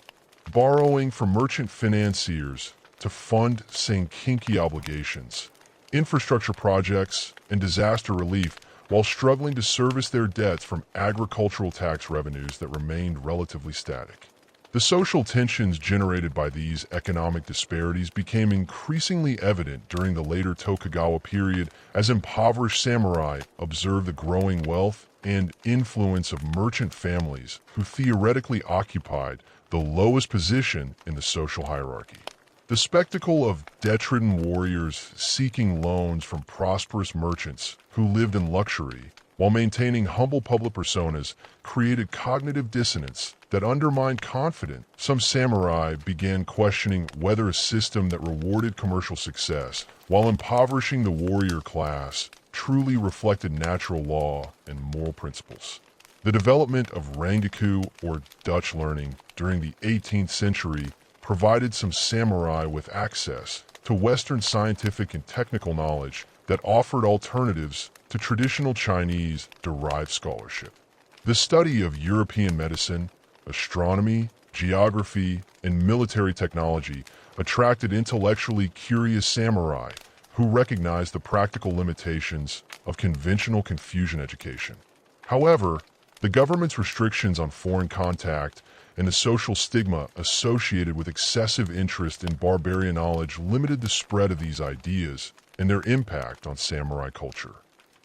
Speaker 1: borrowing from merchant financiers to fund senkinki obligations, infrastructure projects, and disaster relief while struggling to service their debts from agricultural tax revenues that remained relatively static. The social tensions generated by these economic disparities became increasingly evident during the later Tokugawa period as impoverished samurai observed the growing wealth and influence of merchant families who theoretically occupied the lowest position in the social hierarchy. The spectacle of detritan warriors seeking loans from prosperous merchants who lived in luxury while maintaining humble public personas created cognitive dissonance that undermined confidence. Some samurai began questioning whether a system that rewarded commercial success while impoverishing the warrior class truly reflected natural law and moral principles. The development of Rangaku, or Dutch learning, during the 18th century provided some samurai with access to Western scientific and technical knowledge that offered alternatives to traditional Chinese-derived scholarship. The study of European medicine, astronomy, geography, and military technology attracted intellectually curious samurai who recognized the practical limitations of conventional Confucian education. However, the government's restrictions on foreign contact and the social stigma associated with excessive interest in barbarian knowledge limited the spread of these ideas and their impact on samurai culture.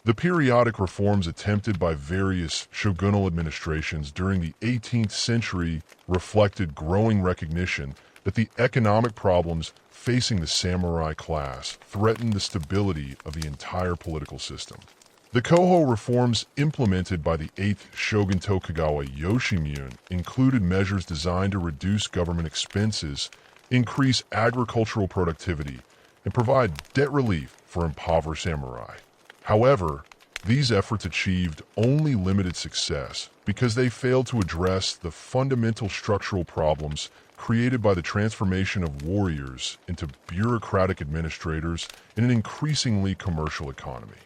Speaker 1: The periodic reforms attempted by various shogunal administrations during the 18th century reflected growing recognition that the economic problems facing the samurai class threatened the stability of the entire political system. The Koho reforms implemented by the 8th Shogun Tokugawa Yoshimune included measures designed to reduce government expenses, increase agricultural productivity, and provide debt relief for impoverished samurai. However, these efforts achieved only limited success because they failed to address the fundamental structural problems created by the transformation of warriors into bureaucratic administrators in an increasingly commercial economy.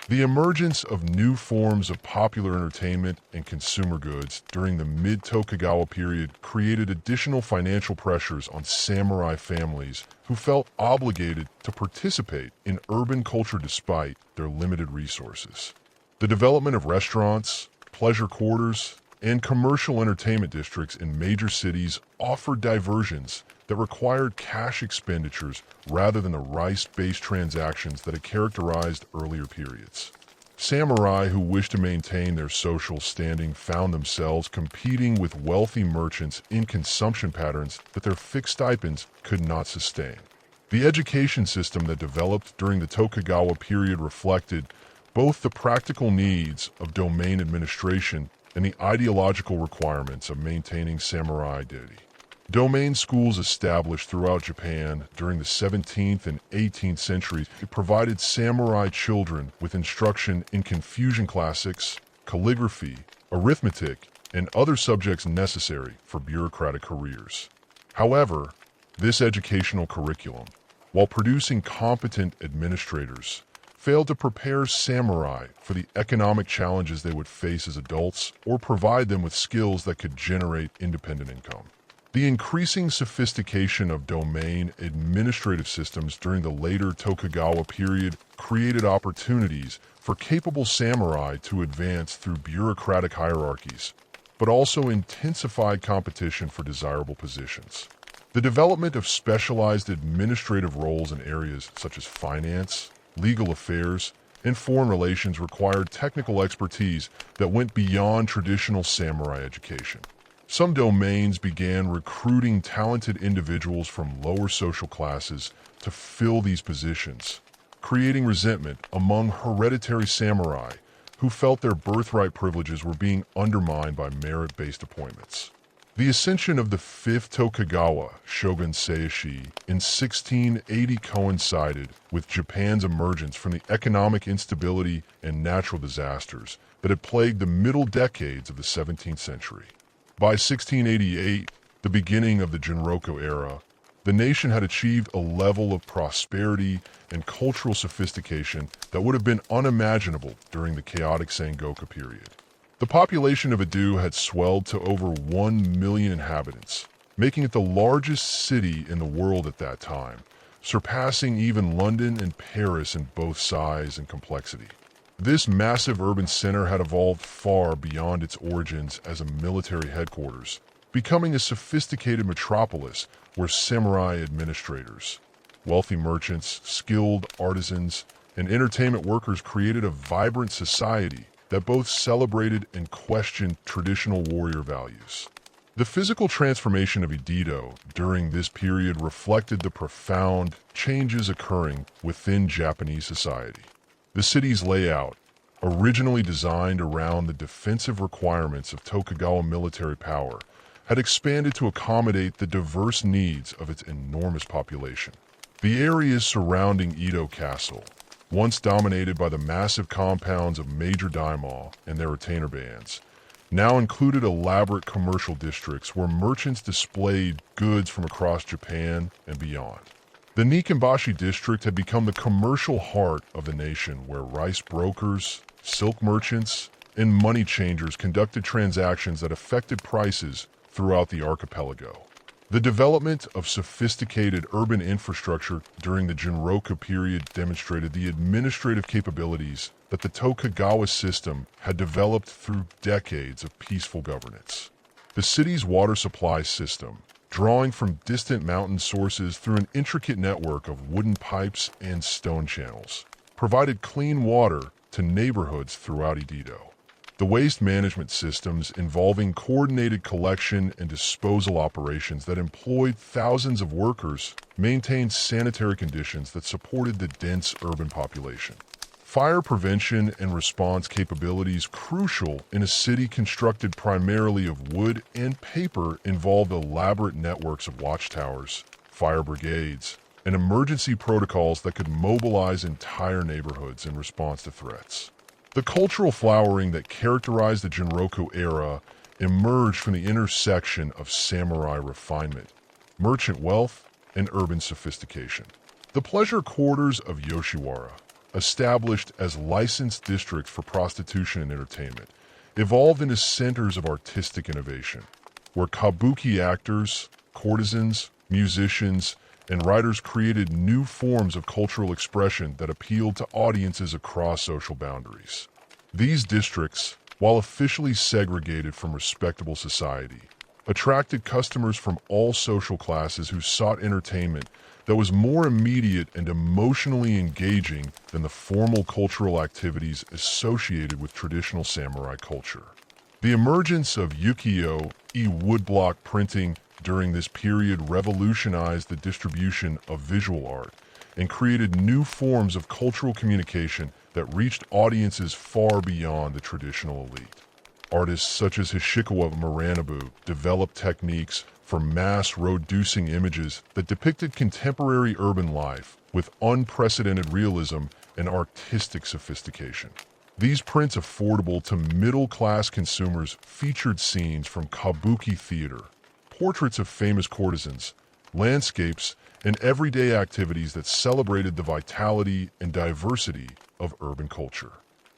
Speaker 1: The emergence of new forms of popular entertainment and consumer goods during the mid-Tokugawa period created additional financial pressures on samurai families who felt obligated to participate in urban culture despite their limited resources. The development of restaurants, pleasure quarters, and commercial entertainment districts in major cities offered diversions that required cash expenditures rather than the rice-based transactions that had characterized earlier periods. Samurai who wished to maintain their social standing found themselves competing with wealthy merchants in consumption patterns that their fixed stipends could not sustain. The education system that developed during the Tokugawa period reflected both the practical needs of domain administration and the ideological requirements of maintaining samurai identity. Domain schools established throughout Japan during the 17th and 18th centuries provided samurai children with instruction in Confucian classics, calligraphy, arithmetic, and other subjects necessary for bureaucratic careers. However, this educational curriculum, while producing competent administrators, failed to prepare samurai for the economic challenges they would face as adults or provide them with skills that could generate independent income. The increasing sophistication of domain administrative systems during the later Tokugawa period created opportunities for capable samurai to advance through bureaucratic hierarchies, but also intensified competition for desirable positions. The development of specialized administrative roles in areas such as finance, legal affairs, and foreign relations required technical expertise that went beyond traditional samurai education. Some domains began recruiting talented individuals from lower social classes to fill these positions, creating resentment among hereditary samurai who felt their birthright privileges were being undermined by merit-based appointments. The ascension of the fifth Tokugawa, Shogun Seishi, in 1680 coincided with Japan's emergence from the economic instability and natural disasters that had plagued the middle decades of the 17th century. By 1688, the beginning of the Jinroku era, the nation had achieved a level of prosperity and cultural sophistication that would have been unimaginable during the chaotic Sengoku period. The population of Edo had swelled to over 1 million inhabitants, making it the largest city in the world at that time, surpassing even London and Paris in both size and complexity. This massive urban center had evolved far beyond its origins as a military headquarters, becoming a sophisticated metropolis where samurai administrators, wealthy merchants, skilled artisans, and entertainment workers created a vibrant society that both celebrated and questioned traditional warrior values. The physical transformation of Edo during this period reflected the profound changes occurring within Japanese society. The city's layout, originally designed around the defensive requirements of Tokugawa military power, had expanded to accommodate the diverse needs of its enormous population. The areas surrounding Edo Castle, once dominated by the massive compounds of major daimyo and their retainer bands, now included elaborate commercial districts where merchants displayed goods from across Japan and beyond. The Nikkembashi district had become the commercial heart of the nation where rice brokers, silk merchants, and money changers conducted transactions that affected prices throughout the archipelago. The development of sophisticated urban infrastructure during the Jinroku period demonstrated the administrative capabilities that the Tokugawa system had developed through decades of peaceful governance. The city's water supply system, drawing from distant mountain sources through an intricate network of wooden pipes and stone channels, provided clean water to neighborhoods throughout Edo. The waste management systems involving coordinated collection and disposal operations that employed thousands of workers maintained sanitary conditions that supported the dense urban population. Fire prevention and response capabilities crucial in a city constructed primarily of wood and paper involved elaborate networks of watchtowers, fire brigades, and emergency protocols that could mobilize entire neighborhoods in response to threats. The cultural flowering that characterized the Jinroku era emerged from the intersection of samurai refinement, merchant wealth, and urban sophistication. The pleasure quarters of Yoshiwara, established as licensed districts for prostitution and entertainment, evolved into centers of artistic innovation, where kabuki actors, courtesans, musicians, and writers created new forms of cultural expression that appealed to audiences across social boundaries. These districts, while officially segregated from respectable society, attracted customers from all social classes who sought entertainment that was more immediate and emotionally engaging than the formal cultural activities associated with traditional samurai culture. The emergence of ukiyo-e woodblock printing during this period revolutionized the distribution of visual art and created new forms of cultural communication that reached audiences far beyond the traditional elite. Artists such as Hoshikawa Maranabu developed techniques for mass-reducing images that depicted contemporary urban life with unprecedented realism and artistic sophistication. These prints, affordable to middle-class consumers, featured scenes from kabuki theater, portraits of famous courtesans, landscapes, and everyday activities that celebrated the vitality and diversity of urban culture.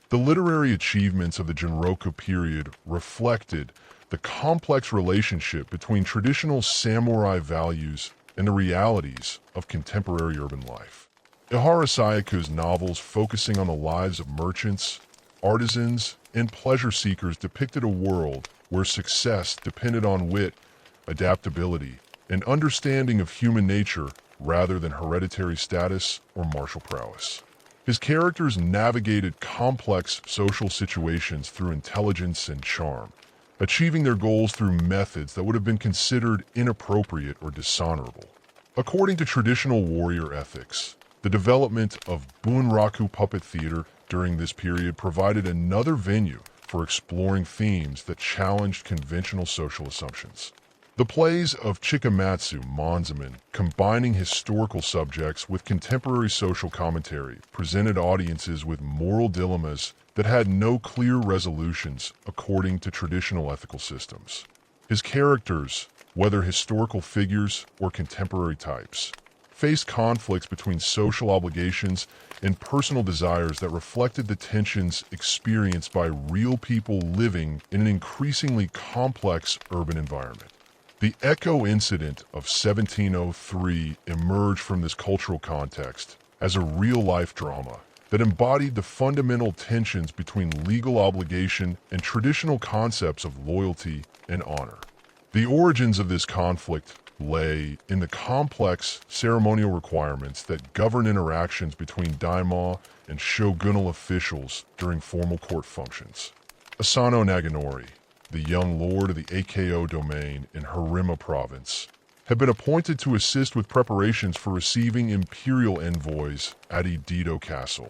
Speaker 1: The literary achievements of the Jinroku period reflected the complex relationship between traditional samurai values and the realities of contemporary urban life. Ihara Sayaka's novels focusing on the lives of merchants, artisans, and pleasure seekers depicted a world where success depended on wit, adaptability, and understanding of human nature rather than hereditary status or martial prowess. His characters navigated complex social situations through intelligence and charm, achieving their goals through methods that would have been considered inappropriate or dishonorable. According to traditional warrior ethics, the development of bunraku puppet theater during this period provided another venue for exploring themes that challenged conventional social assumptions. The plays of Chikamatsu Monzaman, combining historical subjects with contemporary social commentary, presented audiences with moral dilemmas that had no clear resolutions according to traditional ethical systems. His characters, whether historical figures or contemporary types, faced conflicts between social obligations and personal desires that reflected the tensions experienced by real people living in an increasingly complex urban environment. The Echo incident of 1703 emerged from this cultural context as a real-life drama that embodied the fundamental tensions between legal obligation and traditional concepts of loyalty and honor. The origins of this conflict lay in the complex ceremonial requirements that govern interactions between daimyo and shogunal officials during formal court functions. Asano Naganori, the young lord of the AKO domain in Harima province, had been appointed to assist with preparations for receiving imperial envoys at Edo Castle,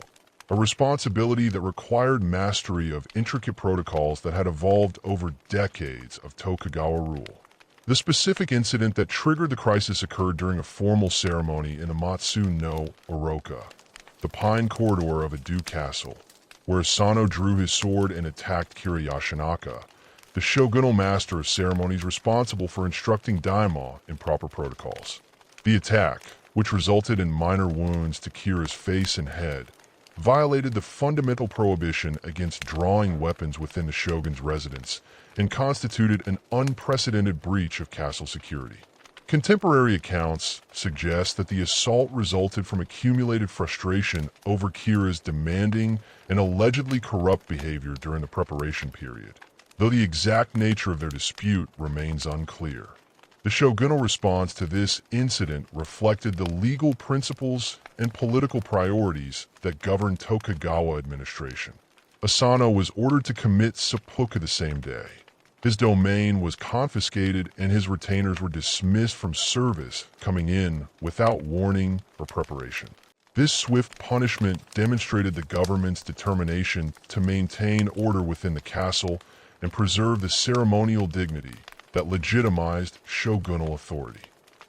Speaker 1: a responsibility that required mastery of intricate protocols that had evolved over decades of Tokugawa rule. The specific incident that triggered the crisis occurred during a formal ceremony in Amatsu no Oroka, the pine corridor of Edo Castle, where Asano drew his sword and attacked Kiriyashinaka, the shogunal master of ceremonies responsible for instructing daimyo in proper protocols. The attack, which resulted in minor wounds to Kira's face and head, violated the fundamental prohibition against drawing weapons within the shogun's residence and constituted an unprecedented breach of castle security. Contemporary accounts suggest that the assault resulted from accumulated frustration over Kira's demanding and allegedly corrupt behavior during the preparation period, though the exact nature of their dispute remains unclear. The shogunal response to this incident reflected the legal principles and political priorities that governed Tokugawa administration. Asano was ordered to commit seppuku the same day. His domain was confiscated and his retainers were dismissed from service, coming in without warning or preparation. This swift punishment demonstrated the government's determination to maintain order within the castle and preserve the ceremonial dignity that legitimized shogunal authority.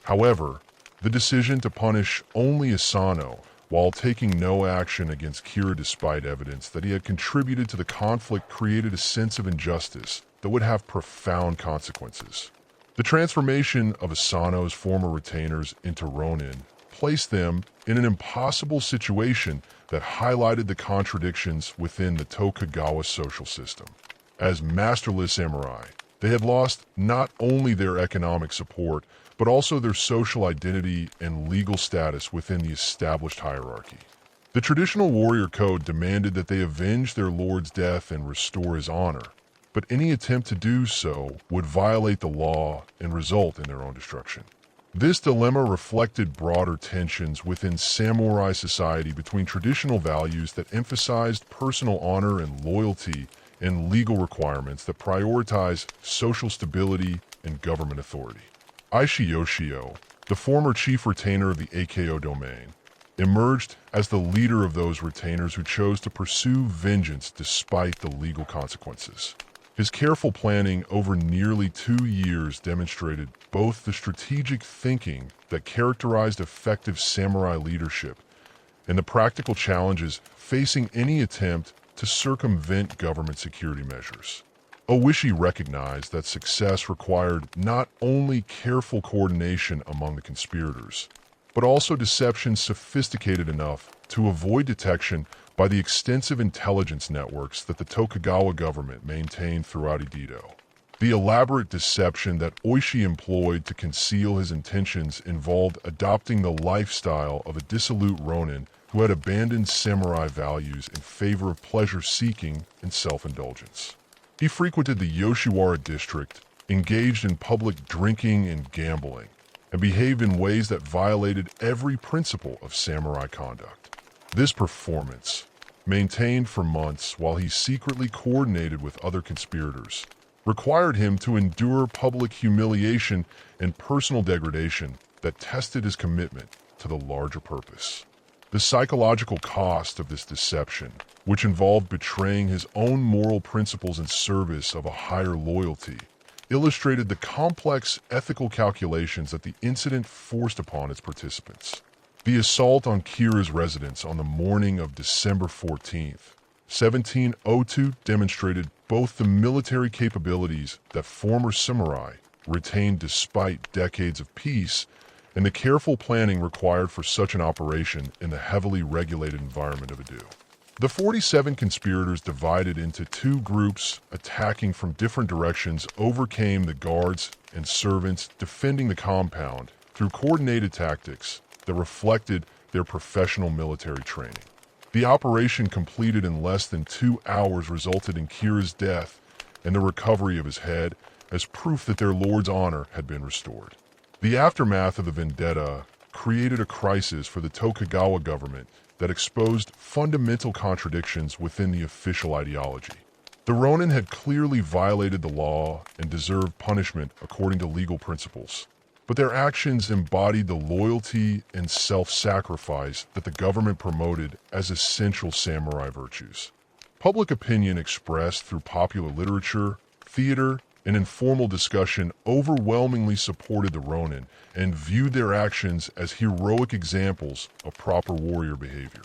Speaker 1: However, the decision to punish only Asano while taking no action against Kira despite evidence that he had contributed to the conflict created a sense of injustice that would have profound consequences. The transformation of Asano's former retainers into ronin placed them in an impossible situation that highlighted the contradictions within the Tokugawa social system. As masterless samurai, they had lost not only their economic support, but also their social identity and legal status within the established hierarchy. The traditional warrior code demanded that they avenge their lord's death and restore his honor. but any attempt to do so would violate the law and result in their own destruction. This dilemma reflected broader tensions within samurai society between traditional values that emphasized personal honor and loyalty and legal requirements that prioritize social stability and government authority. Aishi Yoshio, the former chief retainer of the AKO domain, emerged as the leader of those retainers who chose to pursue vengeance despite the legal consequences. His careful planning over nearly 2 years demonstrated both the strategic thinking that characterized effective samurai leadership and the practical challenges facing any attempt to circumvent government security measures. Oishi recognized that success required not only careful coordination among the conspirators, but also deception sophisticated enough to avoid detection by the extensive intelligence networks that the Tokugawa government maintained throughout Edo. The elaborate deception that Oishi employed to conceal his intentions involved adopting the lifestyle of a dissolute ronin who had abandoned samurai values in favor of pleasure-seeking and self-indulgence. He frequented the Yoshiwara district, engaged in public drinking and gambling, and behaved in ways that violated every principle of samurai conduct. This performance, maintained for months while he secretly coordinated with other conspirators, required him to endure public humiliation and personal degradation that tested his commitment to the larger purpose. The psychological cost of this deception, which involved betraying his own moral principles in service of a higher loyalty, illustrated the complex ethical calculations that the incident forced upon its participants. The assault on Kira's residence on the morning of December 14th, 1702 demonstrated both the military capabilities that former samurai retained despite decades of peace and the careful planning required for such an operation in the heavily regulated environment of Edo. The 47 conspirators, divided into 2 groups attacking from different directions, overcame the guards and servants defending the compound through coordinated tactics that reflected their professional military training. The operation, completed in less than 2 hours, resulted in Kira's death and the recovery of his head as proof that their lord's honor had been restored. The aftermath of the vendetta created a crisis for the Tokugawa government that exposed fundamental contradictions within the official ideology. The Ronin had clearly violated the law and deserved punishment according to legal principles, but their actions embodied the loyalty and self-sacrifice that the government promoted as essential samurai virtues. Public opinion expressed through popular literature, theater, and informal discussion overwhelmingly supported the Ronin and viewed their actions as heroic examples of proper warrior behavior.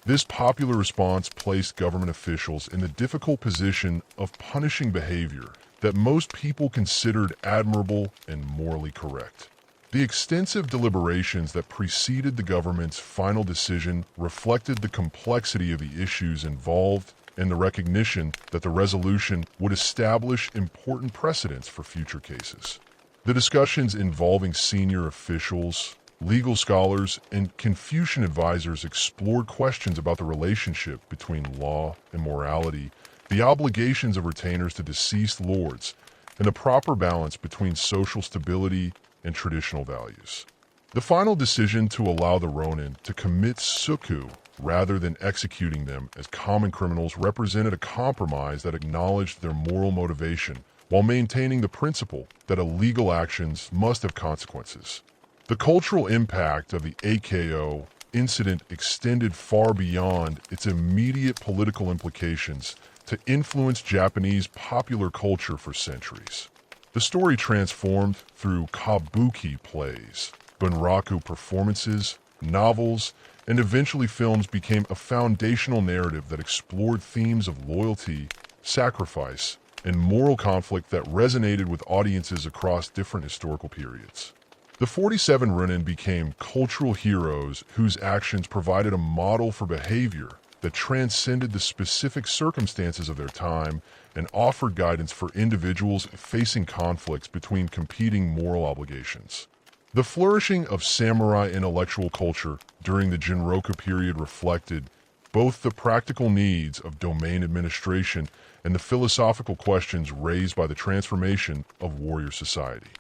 Speaker 1: This popular response placed government officials in the difficult position of punishing behavior that most people considered admirable and morally correct. The extensive deliberations that preceded the government's final decision reflected the complexity of the issues involved and the recognition that the resolution would establish important precedents for future cases. The discussions involving senior officials, legal scholars, and Confucian advisors explored questions about the relationship between law and morality, the obligations of retainers to deceased lords, and the proper balance between social stability and traditional values. The final decision to allow the Ronin to commit suku rather than executing them as common criminals represented a compromise that acknowledged their moral motivation while maintaining the principle that illegal actions must have consequences. The cultural impact of the AKO incident extended far beyond its immediate political implications to influence Japanese popular culture for centuries. The story transformed through kabuki plays, bunraku performances, novels, and eventually films became a foundational narrative that explored themes of loyalty, sacrifice, and moral conflict that resonated with audiences across different historical periods. The 47 Ronin became cultural heroes whose actions provided a model for behavior that transcended the specific circumstances of their time and offered guidance for individuals facing conflicts between competing moral obligations. The flourishing of samurai intellectual culture during the Jinroku period reflected both the practical needs of domain administration and the philosophical questions raised by the transformation of warrior society.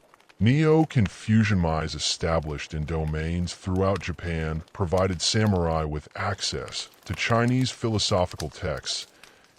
Speaker 1: Neo-Confucianism established in domains throughout Japan provided samurai with access to Chinese philosophical texts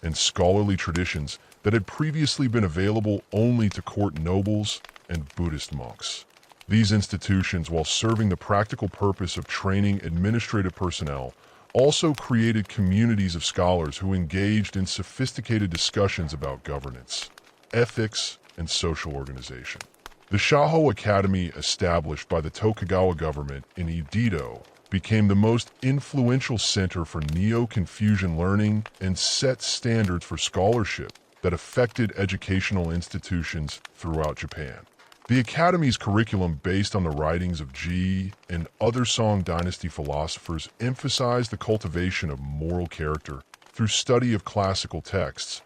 Speaker 1: and scholarly traditions that had previously been available only to court nobles and Buddhist monks. These institutions, while serving the practical purpose of training administrative personnel, also created communities of scholars who engaged in sophisticated discussions about governance, ethics, and social organization. The Shaho Academy, established by the Tokugawa government in Edo, became the most influential center for Neo-Confucian learning and set standards for scholarship that affected educational institutions throughout Japan. The Academy's curriculum, based on the writings of Ji and other Song Dynasty philosophers, emphasized the cultivation of moral character through study of classical texts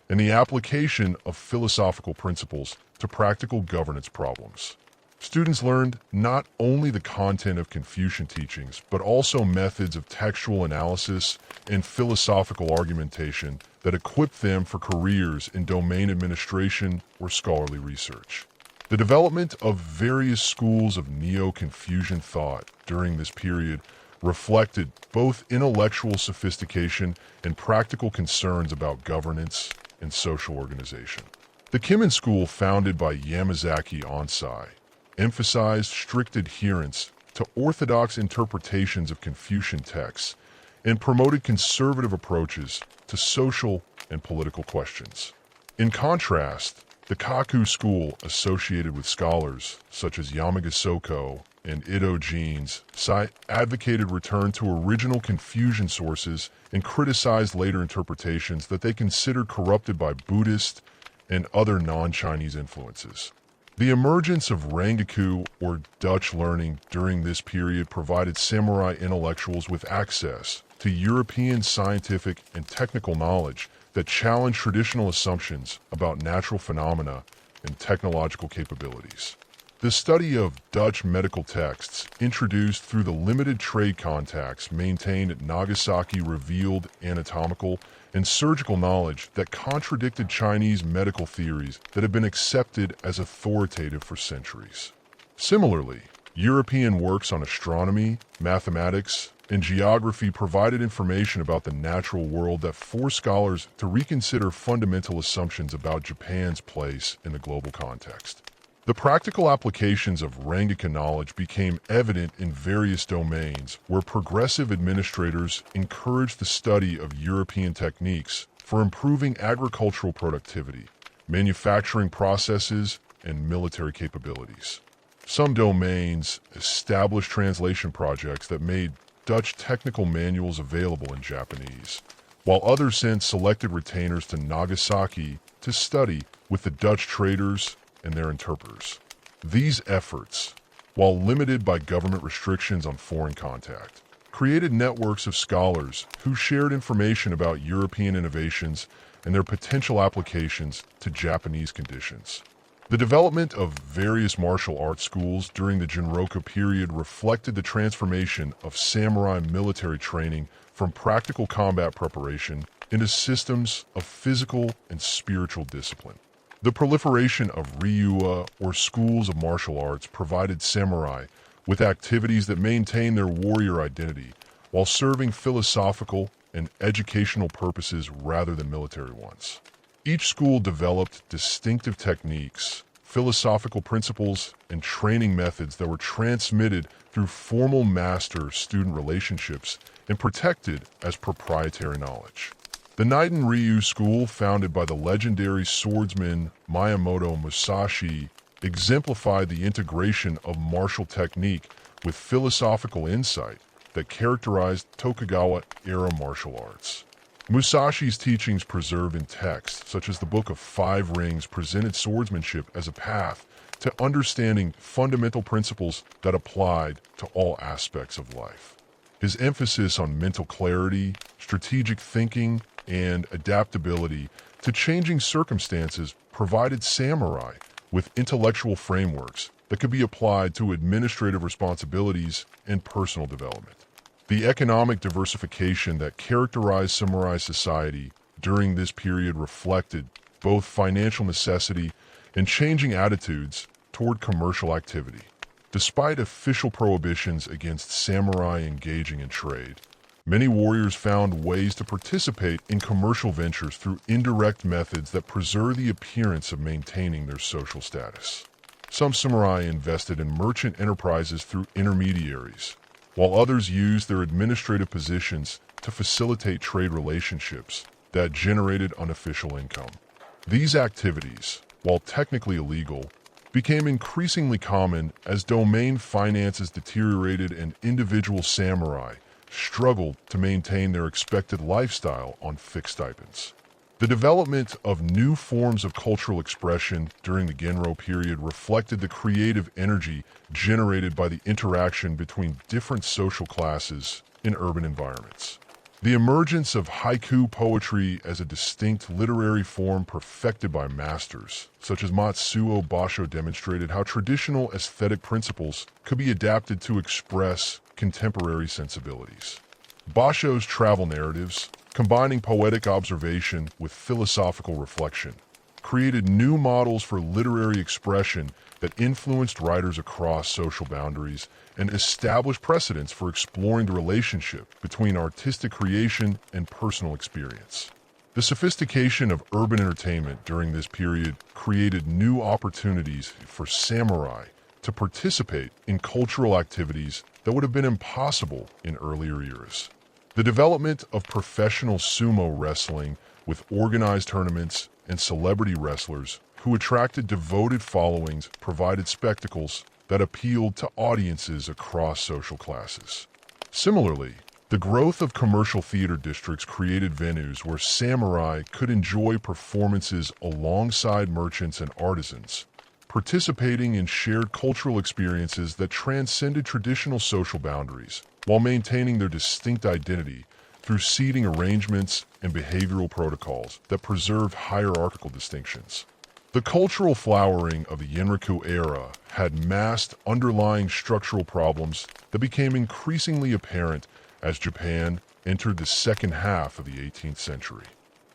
Speaker 1: and the application of philosophical principles to practical governance problems. Students learned not only the content of Confucian teachings, but also methods of textual analysis and philosophical argumentation that equipped them for careers in domain administration or scholarly research. The development of various schools of Neo-Confucian thought during this period reflected both intellectual sophistication and practical concerns about governance and social organization. The Kimen school, founded by Yamazaki Onsai, emphasized strict adherence to orthodox interpretations of Confucian texts and promoted conservative approaches to social and political questions. In contrast, the Kaku school, associated with scholars such as Yamaga Soko and Ito Jeans, advocated return to original Confucian sources and criticized later interpretations that they considered corrupted by Buddhist and other non-Chinese influences. The emergence of Rangaku, or Dutch learning, during this period provided samurai intellectuals with access to European scientific and technical knowledge that challenged traditional assumptions about natural phenomena and technological capabilities. The study of Dutch medical texts, introduced through the limited trade contacts maintained at Nagasaki, revealed anatomical and surgical knowledge that contradicted Chinese medical theories that had been accepted as authoritative for centuries. Similarly, European works on astronomy, mathematics, and geography provided information about the natural world that forced scholars to reconsider fundamental assumptions about Japan's place in the global context. The practical applications of Rangaku knowledge became evident in various domains where progressive administrators encouraged the study of European techniques for improving agricultural productivity, manufacturing processes, and military capabilities. Some domains established translation projects that made Dutch technical manuals available in Japanese, while others sent selected retainers to Nagasaki to study with the Dutch traders and their interpreters. These efforts, while limited by government restrictions on foreign contact, created networks of scholars who shared information about European innovations and their potential applications to Japanese conditions. The development of various martial arts schools during the Jinroku period reflected the transformation of samurai military training from practical combat preparation into systems of physical and spiritual discipline. The proliferation of ryuha, or schools of martial arts, provided samurai with activities that maintained their warrior identity while serving philosophical and educational purposes rather than military ones. Each school developed distinctive techniques, philosophical principles, and training methods that were transmitted through formal master-student relationships and protected as proprietary knowledge. The Naiten Ryu school, founded by the legendary swordsman Miyamoto Musashi, exemplified the integration of martial technique with philosophical insight that characterized Tokugawa-era martial arts. Musashi's teachings, preserved in text, such as the Book of Five Rings, presented swordsmanship as a path to understanding fundamental principles that applied to all aspects of life. His emphasis on mental clarity, strategic thinking, and adaptability to changing circumstances provided samurai with intellectual frameworks that could be applied to administrative responsibilities and personal development. The economic diversification that characterized samurai society during this period reflected both financial necessity and changing attitudes toward commercial activity. Despite official prohibitions against samurai engaging in trade, many warriors found ways to participate in commercial ventures through indirect methods that preserve the appearance of maintaining their social status. Some samurai invested in merchant enterprises through intermediaries, while others used their administrative positions to facilitate trade relationships that generated unofficial income. These activities, while technically illegal, became increasingly common as domain finances deteriorated and individual samurai struggled to maintain their expected lifestyle on fixed stipends. The development of new forms of cultural expression during the Genro period reflected the creative energy generated by the interaction between different social classes in urban environments. The emergence of haiku poetry as a distinct literary form perfected by masters, such as Matsuo Basho, demonstrated how traditional aesthetic principles could be adapted to express contemporary sensibilities. Basho's travel narratives, combining poetic observation with philosophical reflection, created new models for literary expression that influenced writers across social boundaries and established precedents for exploring the relationship between artistic creation and personal experience. The sophistication of urban entertainment during this period created new opportunities for samurai to participate in cultural activities that would have been impossible in earlier eras. The development of professional sumo wrestling with organized tournaments and celebrity wrestlers who attracted devoted followings provided spectacles that appealed to audiences across social classes. Similarly, the growth of commercial theater districts created venues where samurai could enjoy performances alongside merchants and artisans, participating in shared cultural experiences that transcended traditional social boundaries while maintaining their distinct identity through seating arrangements and behavioral protocols that preserved hierarchical distinctions. The cultural flowering of the Yenroku era had masked underlying structural problems that became increasingly apparent as Japan entered the second half of the 18th century.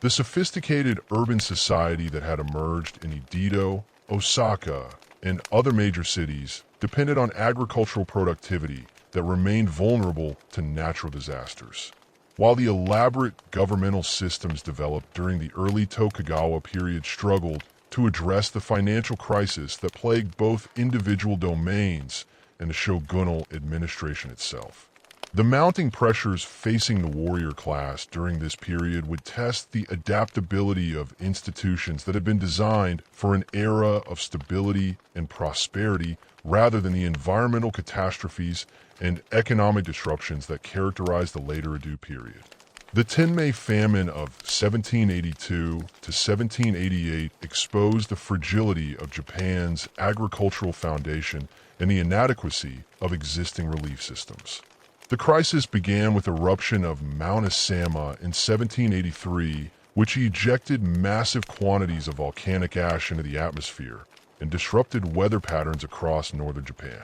Speaker 1: The sophisticated urban society that had emerged in Edo, Osaka, and other major cities depended on agricultural productivity that remained vulnerable to natural disasters. While the elaborate governmental systems developed during the early Tokugawa period struggled to address the financial crisis that plagued both individual domains and the shogunal administration itself. The mounting pressures facing the warrior class during this period would test the adaptability of institutions that had been designed for an era of stability and prosperity rather than the environmental catastrophes and economic disruptions that characterized the later Edo period. The Tenmei famine of 1782 to 1788 exposed the fragility of Japan's agricultural foundation and the inadequacy of existing relief systems. The crisis began with the eruption of Mount Asama in 1783, which ejected massive quantities of volcanic ash into the atmosphere and disrupted weather patterns across northern Japan.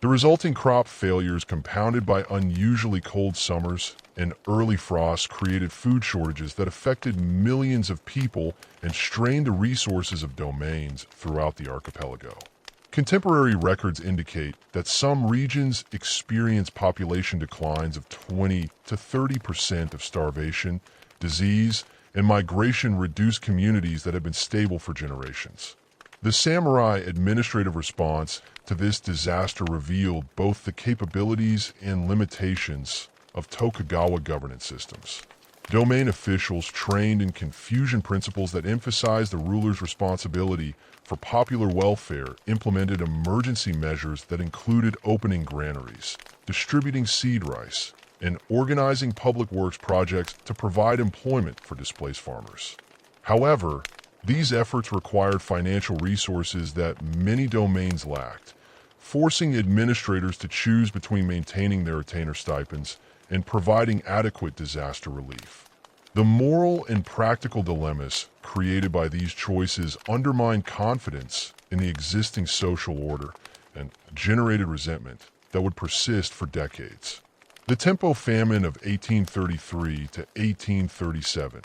Speaker 1: The resulting crop failures, compounded by unusually cold summers and early frosts, created food shortages that affected millions of people and strained the resources of domains throughout the archipelago. Contemporary records indicate that some regions experienced population declines of 20 to 30% of starvation, disease, and migration reduced communities that had been stable for generations. The samurai administrative response to this disaster revealed both the capabilities and limitations of Tokugawa governance systems. Domain officials trained in Confucian principles that emphasized the ruler's responsibility for popular welfare implemented emergency measures that included opening granaries, distributing seed rice, and organizing public works projects to provide employment for displaced farmers. However, these efforts required financial resources that many domains lacked, forcing administrators to choose between maintaining their retainer stipends and providing adequate disaster relief. The moral and practical dilemmas created by these choices undermined confidence in the existing social order and generated resentment that would persist for decades. The Tempo famine of 1833 to 1837,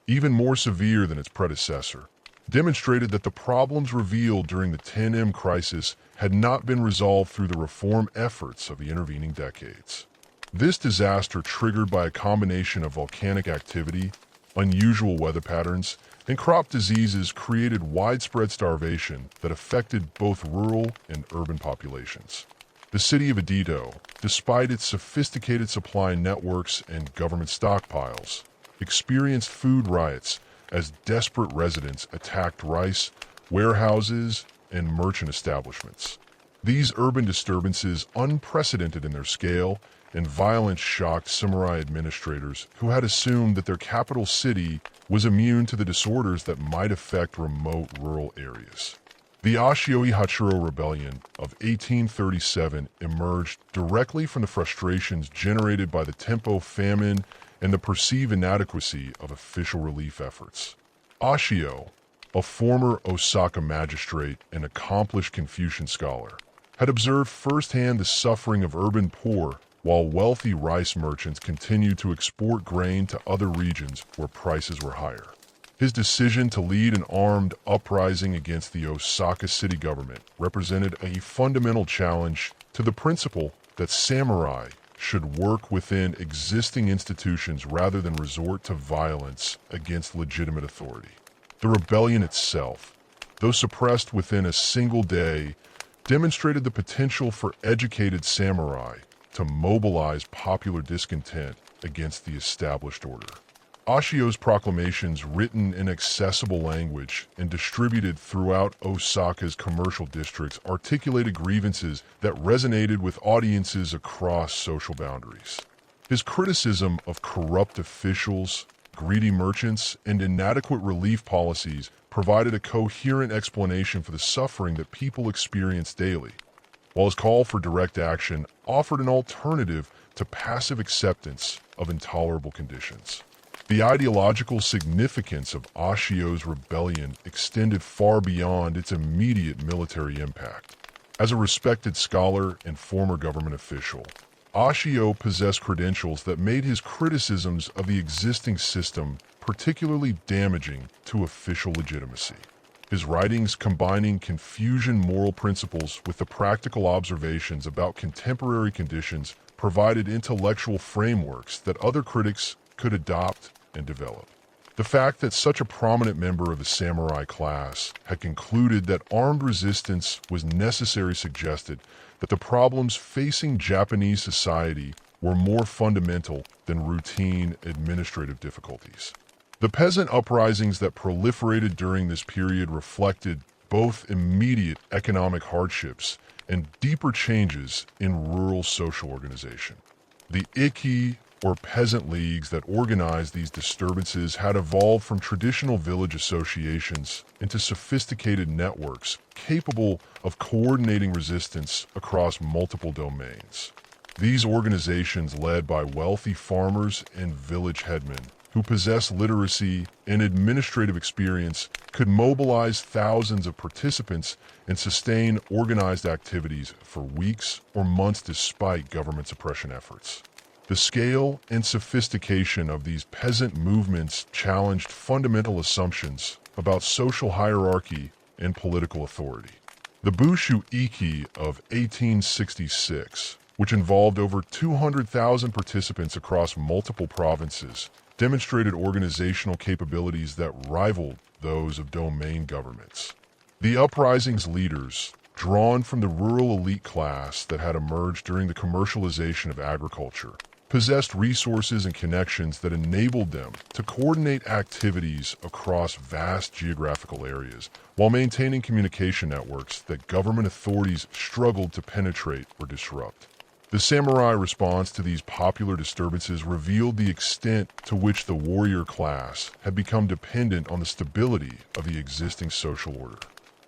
Speaker 1: even more severe than its predecessor, demonstrated that the problems revealed during the 10M crisis had not been resolved through the reform efforts of the intervening decades. This disaster, triggered by a combination of volcanic activity, unusual weather patterns, and crop diseases, created widespread starvation that affected both rural and urban populations. The city of Bushido, despite its sophisticated supply networks and government stockpiles, experienced food riots as desperate residents attacked rice, warehouses, and merchant establishments. These urban disturbances, unprecedented in their scale and violence, shocked samurai administrators who had assumed that their capital city was immune to the disorders that might affect remote rural areas. The Ashio Hachiro Rebellion of 1837 emerged directly from the frustrations generated by the Tempo famine and the perceived inadequacy of official relief efforts. Ashio, a former Osaka magistrate and accomplished Confucian scholar, had observed firsthand the suffering of urban poor while wealthy rice merchants continued to export grain to other regions where prices were higher. His decision to lead an armed uprising against the Osaka city government represented a fundamental challenge to the principle that samurai should work within existing institutions rather than resort to violence against legitimate authority. The rebellion itself, though suppressed within a single day, demonstrated the potential for educated samurai to mobilize popular discontent against the established order. Ashio's proclamations, written in accessible language and distributed throughout Osaka's commercial districts, articulated grievances that resonated with audiences across social boundaries. His criticism of corrupt officials, greedy merchants, and inadequate relief policies provided a coherent explanation for the suffering that people experience daily, while his call for direct action offered an alternative to passive acceptance of intolerable conditions. The ideological significance of Ashio's rebellion extended far beyond its immediate military impact. As a respected scholar and former government official, Ashio possessed credentials that made his criticisms of the existing system particularly damaging to official legitimacy. His writings, combining Confucian moral principles with the practical observations about contemporary conditions, provided intellectual frameworks that other critics could adopt and develop. The fact that such a prominent member of the samurai class had concluded that armed resistance was necessary suggested that the problems facing Japanese society were more fundamental than routine administrative difficulties. The peasant uprisings that proliferated during this period reflected both immediate economic hardships and deeper changes in rural social organization. The Ikki, or peasant leagues that organized these disturbances, had evolved from traditional village associations into sophisticated networks capable of coordinating resistance across multiple domains. These organizations, led by wealthy farmers and village headmen who possessed literacy and administrative experience, could mobilize thousands of participants and sustain organized activities for weeks or months despite government suppression efforts. The scale and sophistication of these peasant movements challenged fundamental assumptions about social hierarchy and political authority. The Bushu Ikki of 1866, which involved over 200,000 participants across multiple provinces, demonstrated organizational capabilities that rivaled those of domain governments. The uprising's leaders, drawn from the rural elite class that had emerged during the commercialization of agriculture, possessed resources and connections that enabled them to coordinate activities across vast geographical areas while maintaining communication networks that government authorities struggled to penetrate or disrupt. The samurai response to these popular disturbances revealed the extent to which the warrior class had become dependent on the stability of the existing social order.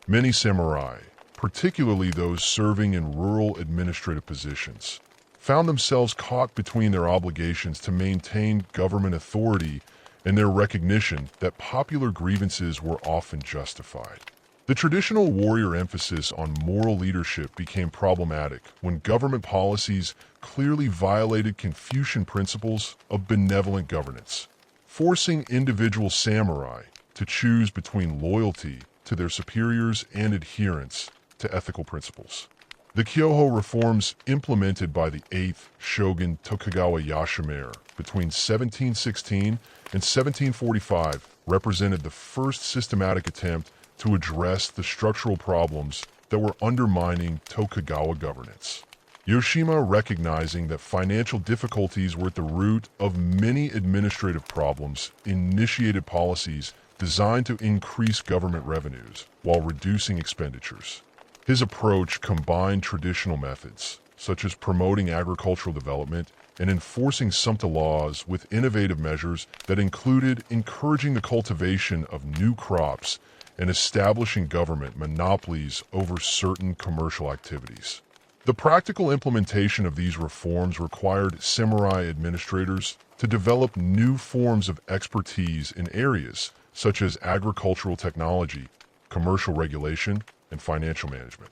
Speaker 1: Many samurai, particularly those serving in rural administrative positions, found themselves caught between their obligations to maintain government authority and their recognition that popular grievances were often justified. The traditional warrior emphasis on moral leadership became problematic when government policies clearly violated Confucian principles of benevolent governance, forcing individual samurai to choose between loyalty to their superiors and adherence to ethical principles. The Kyoho reforms implemented by the 8th shogun Tokugawa Yashamare between 1716 and 1745 represented the first systematic attempt to address the structural problems that were undermining Tokugawa governance. Yoshima, recognizing that financial difficulties were at the root of many administrative problems, initiated policies designed to increase government revenues while reducing expenditures. His approach combined traditional methods, such as promoting agricultural development and enforcing sumpta laws, with innovative measures that included encouraging the cultivation of new crops and establishing government monopolies over certain commercial activities. The practical implementation of these reforms required samurai administrators to develop new forms of expertise in areas such as agricultural technology, commercial regulation, and financial management.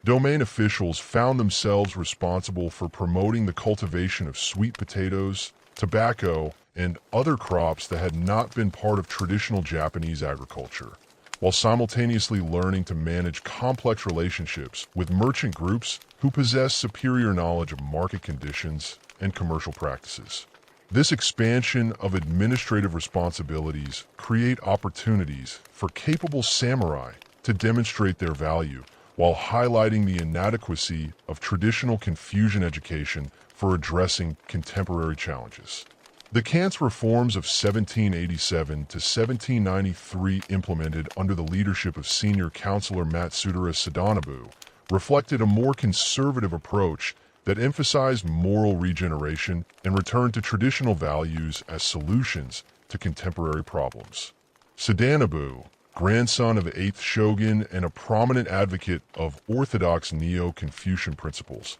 Speaker 1: Domain officials found themselves responsible for promoting the cultivation of sweet potatoes, tobacco, and other crops that had not been part of traditional Japanese agriculture, while simultaneously learning to manage complex relationships with merchant groups who possess superior knowledge of market conditions and commercial practices. This expansion of administrative responsibilities create opportunities for capable samurai to demonstrate their value while highlighting the inadequacy of traditional Confucian education for addressing contemporary challenges. The Kant's reforms of 1787 to 1793, implemented under the leadership of senior counselor Matsudaira Sadanobu, reflected a more conservative approach that emphasized moral regeneration and returned to traditional values as solutions to contemporary problems. Sadanobu, grandson of the 8th shogun and a prominent advocate of orthodox Neo-Confucian principles,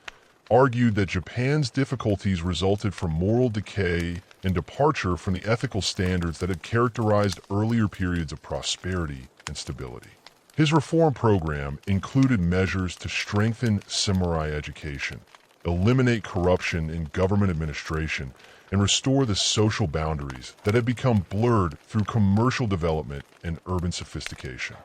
Speaker 1: argued that Japan's difficulties resulted from moral decay and departure from the ethical standards that had characterized earlier periods of prosperity and stability. His reform program included measures to strengthen samurai education, eliminate corruption in government administration, and restore the social boundaries that had become blurred through commercial development and urban sophistication.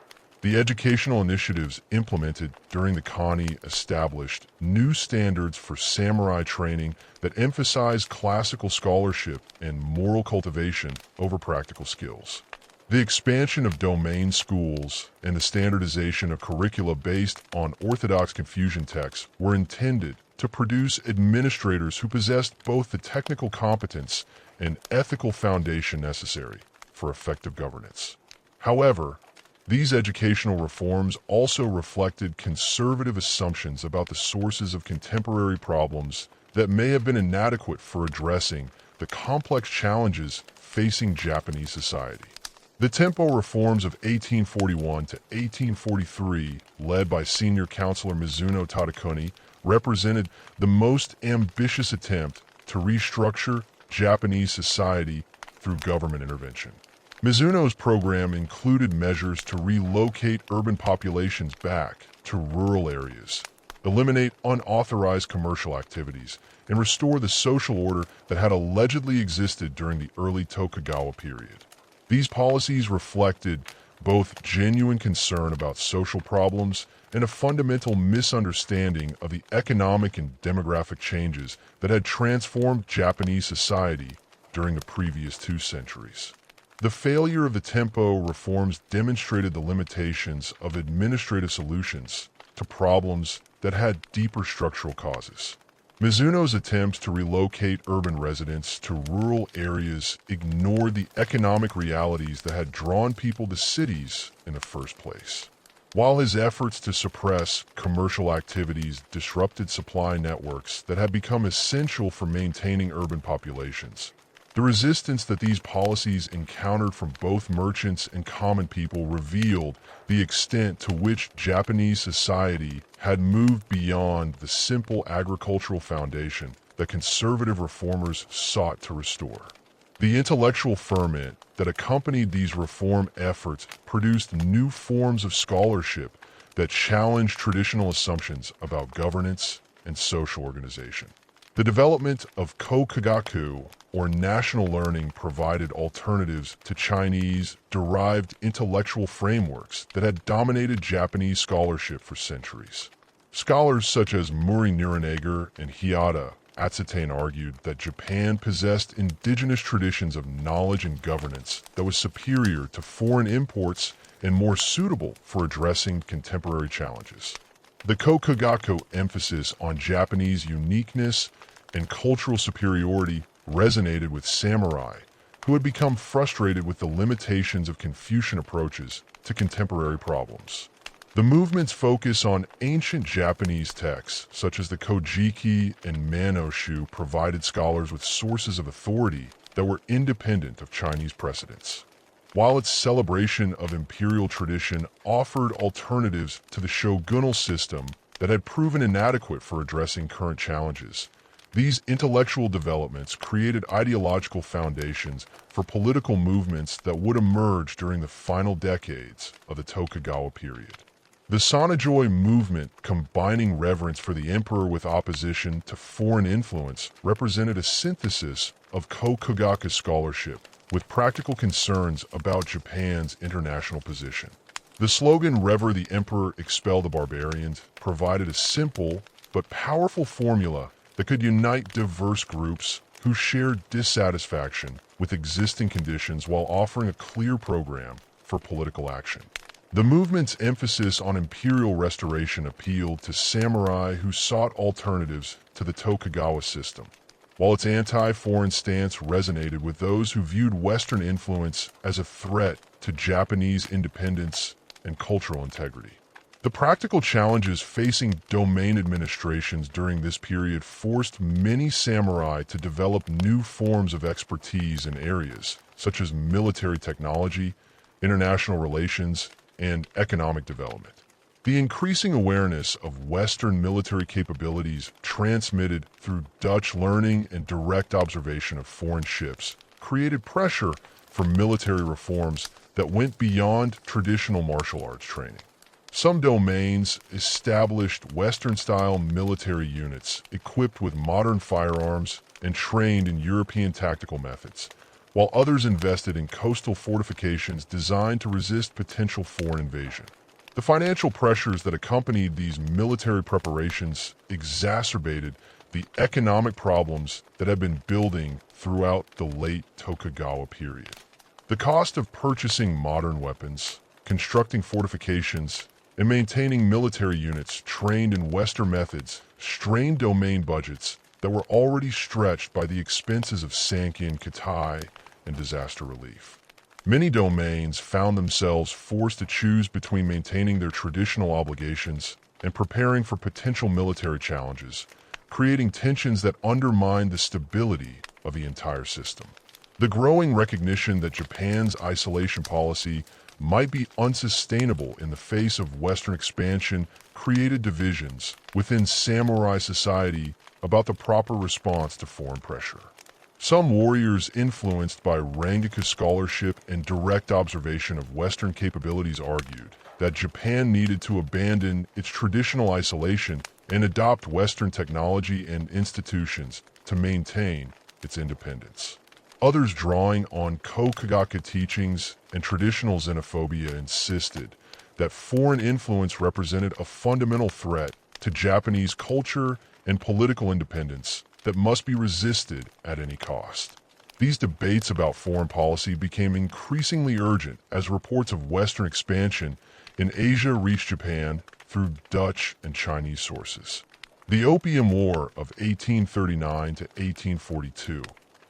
Speaker 1: The educational initiatives implemented during the Kani established new standards for samurai training that emphasized classical scholarship and moral cultivation over practical skills. The expansion of domain schools and the standardization of curricula based on orthodox Confucian texts were intended to produce administrators who possessed both the technical competence and ethical foundation necessary for effective governance. However, these educational reforms also reflected conservative assumptions about the sources of contemporary problems that may have been inadequate for addressing the complex challenges facing Japanese society. The tempo reforms of 1841 to 1843, led by senior counselor Mizuno Tadakuni, represented the most ambitious attempt to restructure Japanese society through government intervention. Mizuno's program included measures to relocate urban populations back to rural areas, eliminate unauthorized commercial activities, and restore the social order that had allegedly existed during the early Tokugawa period. These policies reflected both genuine concern about social problems and a fundamental misunderstanding of the economic and demographic changes that had transformed Japanese society during the previous 2 centuries. The failure of the tempo reforms demonstrated the limitations of administrative solutions to problems that had deeper structural causes. Mizuno's attempts to relocate urban residents to rural areas ignored the economic realities that had drawn people to cities in the first place. While his efforts to suppress commercial activities disrupted supply networks that had become essential for maintaining urban populations, the resistance that these policies encountered from both merchants and common people revealed the extent to which Japanese society had moved beyond the simple agricultural foundation that conservative reformers sought to restore. The intellectual ferment that accompanied these reform efforts produced new forms of scholarship that challenged traditional assumptions about governance and social organization. The development of Kokagaku, or national learning, provided alternatives to Chinese-derived intellectual frameworks that had dominated Japanese scholarship for centuries. Scholars such as Muri Nirenegger and Hiata Atsutane argued that Japan possessed indigenous traditions of knowledge and governance that was superior to foreign imports and more suitable for addressing contemporary challenges. The Kokagaku emphasis on Japanese uniqueness and cultural superiority resonated with samurai, who had become frustrated with the limitations of Confucian approaches to contemporary problems. The movement's focus on ancient Japanese texts, such as the Kojiki and Manoshu, provided scholars with sources of authority that were independent of Chinese precedents. While its celebration of imperial tradition offered alternatives to the shogunal system that had proven inadequate for addressing current challenges, these intellectual developments created ideological foundations for political movements that would emerge during the final decades of the Tokugawa period. The Sanajoy movement, combining reverence for the emperor with opposition to foreign influence, represented a synthesis of Kokugaku scholarship with practical concerns about Japan's international position. The slogan "Revere the Emperor, Expel the Barbarians" provided a simple but powerful formula that could unite diverse groups who shared dissatisfaction with existing conditions while offering a clear program for political action. The movement's emphasis on imperial restoration appealed to samurai who sought alternatives to the Tokugawa system, while its anti-foreign stance resonated with those who viewed Western influence as a threat to Japanese independence and cultural integrity. The practical challenges facing domain administrations during this period forced many samurai to develop new forms of expertise in areas such as military technology, international relations, and economic development. The increasing awareness of Western military capabilities transmitted through Dutch learning and direct observation of foreign ships created pressure for military reforms that went beyond traditional martial arts training. Some domains established Western-style military units equipped with modern firearms and trained in European tactical methods, while others invested in coastal fortifications designed to resist potential foreign invasion. The financial pressures that accompanied these military preparations exacerbated the economic problems that had been building throughout the late Tokugawa period. The cost of purchasing modern weapons, constructing fortifications, and maintaining military units trained in Western methods strained domain budgets that were already stretched by the expenses of Sankin, Katai, and disaster relief. Many domains found themselves forced to choose between maintaining their traditional obligations and preparing for potential military challenges, creating tensions that undermined the stability of the entire system. The growing recognition that Japan's isolation policy might be unsustainable in the face of Western expansion created divisions within samurai society about the proper response to foreign pressure. Some warriors influenced by Rangaku scholarship and direct observation of Western capabilities argued that Japan needed to abandon its traditional isolation and adopt Western technology and institutions to maintain its independence. Others, drawing on Kokagaku teachings and traditional xenophobia, insisted that foreign influence represented a fundamental threat to Japanese culture and political independence that must be resisted at any cost. These debates about foreign policy became increasingly urgent as reports of Western expansion in Asia reached Japan through Dutch and Chinese sources. The Opium War of 1839 to 1842,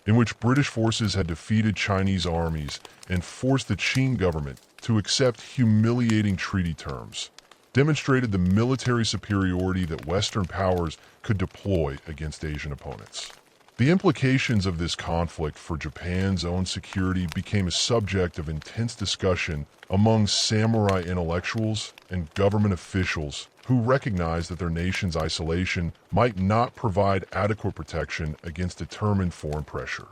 Speaker 1: in which British forces had defeated Chinese armies and forced the Qing government to accept humiliating treaty terms, demonstrated the military superiority that Western powers could deploy against Asian opponents. The implications of this conflict for Japan's own security became a subject of intense discussion among samurai intellectuals and government officials who recognized that their nation's isolation might not provide adequate protection against determined foreign pressure.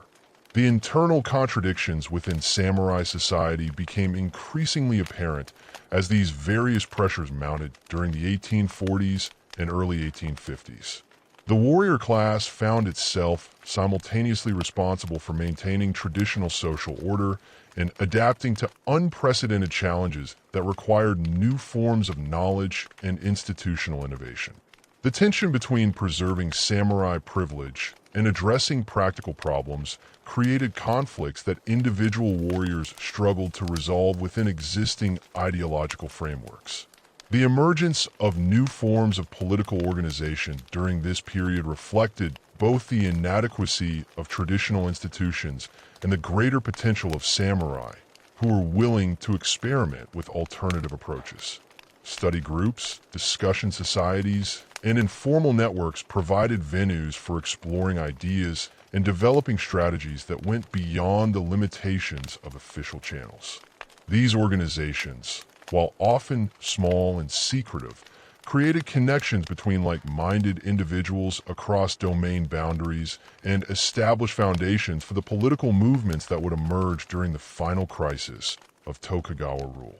Speaker 1: The internal contradictions within samurai society became increasingly apparent as these various pressures mounted during the 1840s and early 1850s. The warrior class found itself simultaneously responsible for maintaining traditional social order and adapting to unprecedented challenges that required new forms of knowledge and institutional innovation. The tension between preserving samurai privilege and addressing practical problems created conflicts that individual warriors struggled to resolve within existing ideological frameworks. The emergence of new forms of political organization during this period reflected both the inadequacy of traditional institutions and the greater potential of samurai, who were willing to experiment with alternative approaches. Study groups, discussion societies, and informal networks provided venues for exploring ideas and developing strategies that went beyond the limitations of official channels. These organizations, while often small and secretive, created connections between like-minded individuals across domain boundaries and established foundations for the political movements that would emerge during the final crisis of Tokugawa rule.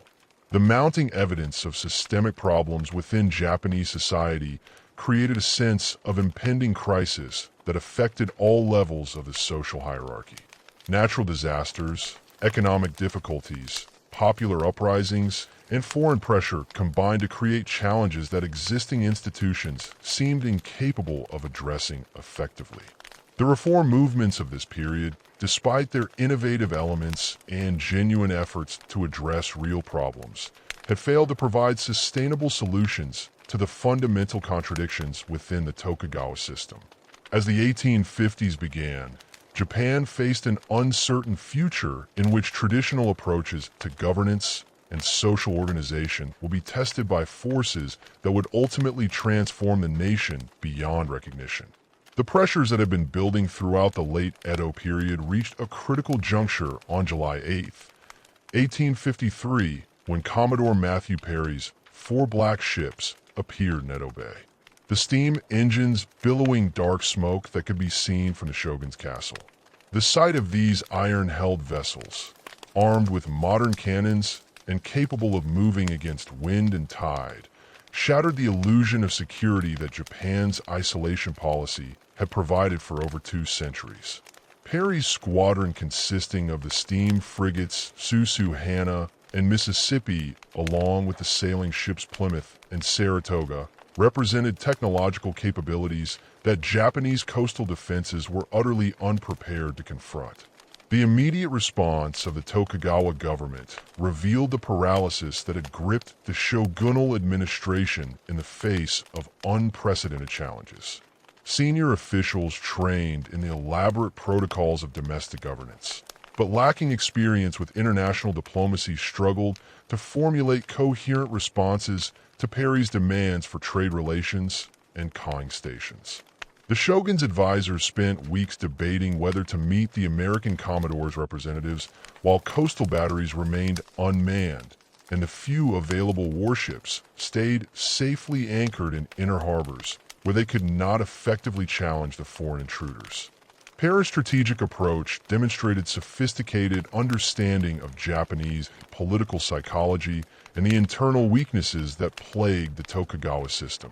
Speaker 1: The mounting evidence of systemic problems within Japanese society created a sense of impending crisis that affected all levels of the social hierarchy. Natural disasters, economic difficulties, popular uprisings, and foreign pressure combined to create challenges that existing institutions seemed incapable of addressing effectively. The reform movements of this period, despite their innovative elements and genuine efforts to address real problems, had failed to provide sustainable solutions to the fundamental contradictions within the Tokugawa system. As the 1850s began, Japan faced an uncertain future in which traditional approaches to governance and social organization will be tested by forces that would ultimately transform the nation beyond recognition. The pressures that had been building throughout the late Edo period reached a critical juncture on July 8th, 1853, when Commodore Matthew Perry's 4 black ships appeared in Edo Bay. The steam engines billowing dark smoke that could be seen from the shogun's castle. The sight of these iron-held vessels, armed with modern cannons and capable of moving against wind and tide, shattered the illusion of security that Japan's isolation policy had provided for over 2 centuries. Perry's squadron, consisting of the steam frigates Susquehanna and Mississippi, along with the sailing ships Plymouth and Saratoga, represented technological capabilities that Japanese coastal defenses were utterly unprepared to confront. The immediate response of the Tokugawa government revealed the paralysis that had gripped the shogunal administration in the face of unprecedented challenges. Senior officials trained in the elaborate protocols of domestic governance, but lacking experience with international diplomacy, struggled to formulate coherent responses to Perry's demands for trade relations and conning stations. The shogun's advisors spent weeks debating whether to meet the American Commodore's representatives while coastal batteries remained unmanned, and the few available warships stayed safely anchored in inner harbors where they could not effectively challenge the foreign intruders. Perry's strategic approach demonstrated sophisticated understanding of Japanese political psychology and the internal weaknesses that plagued the Tokugawa system.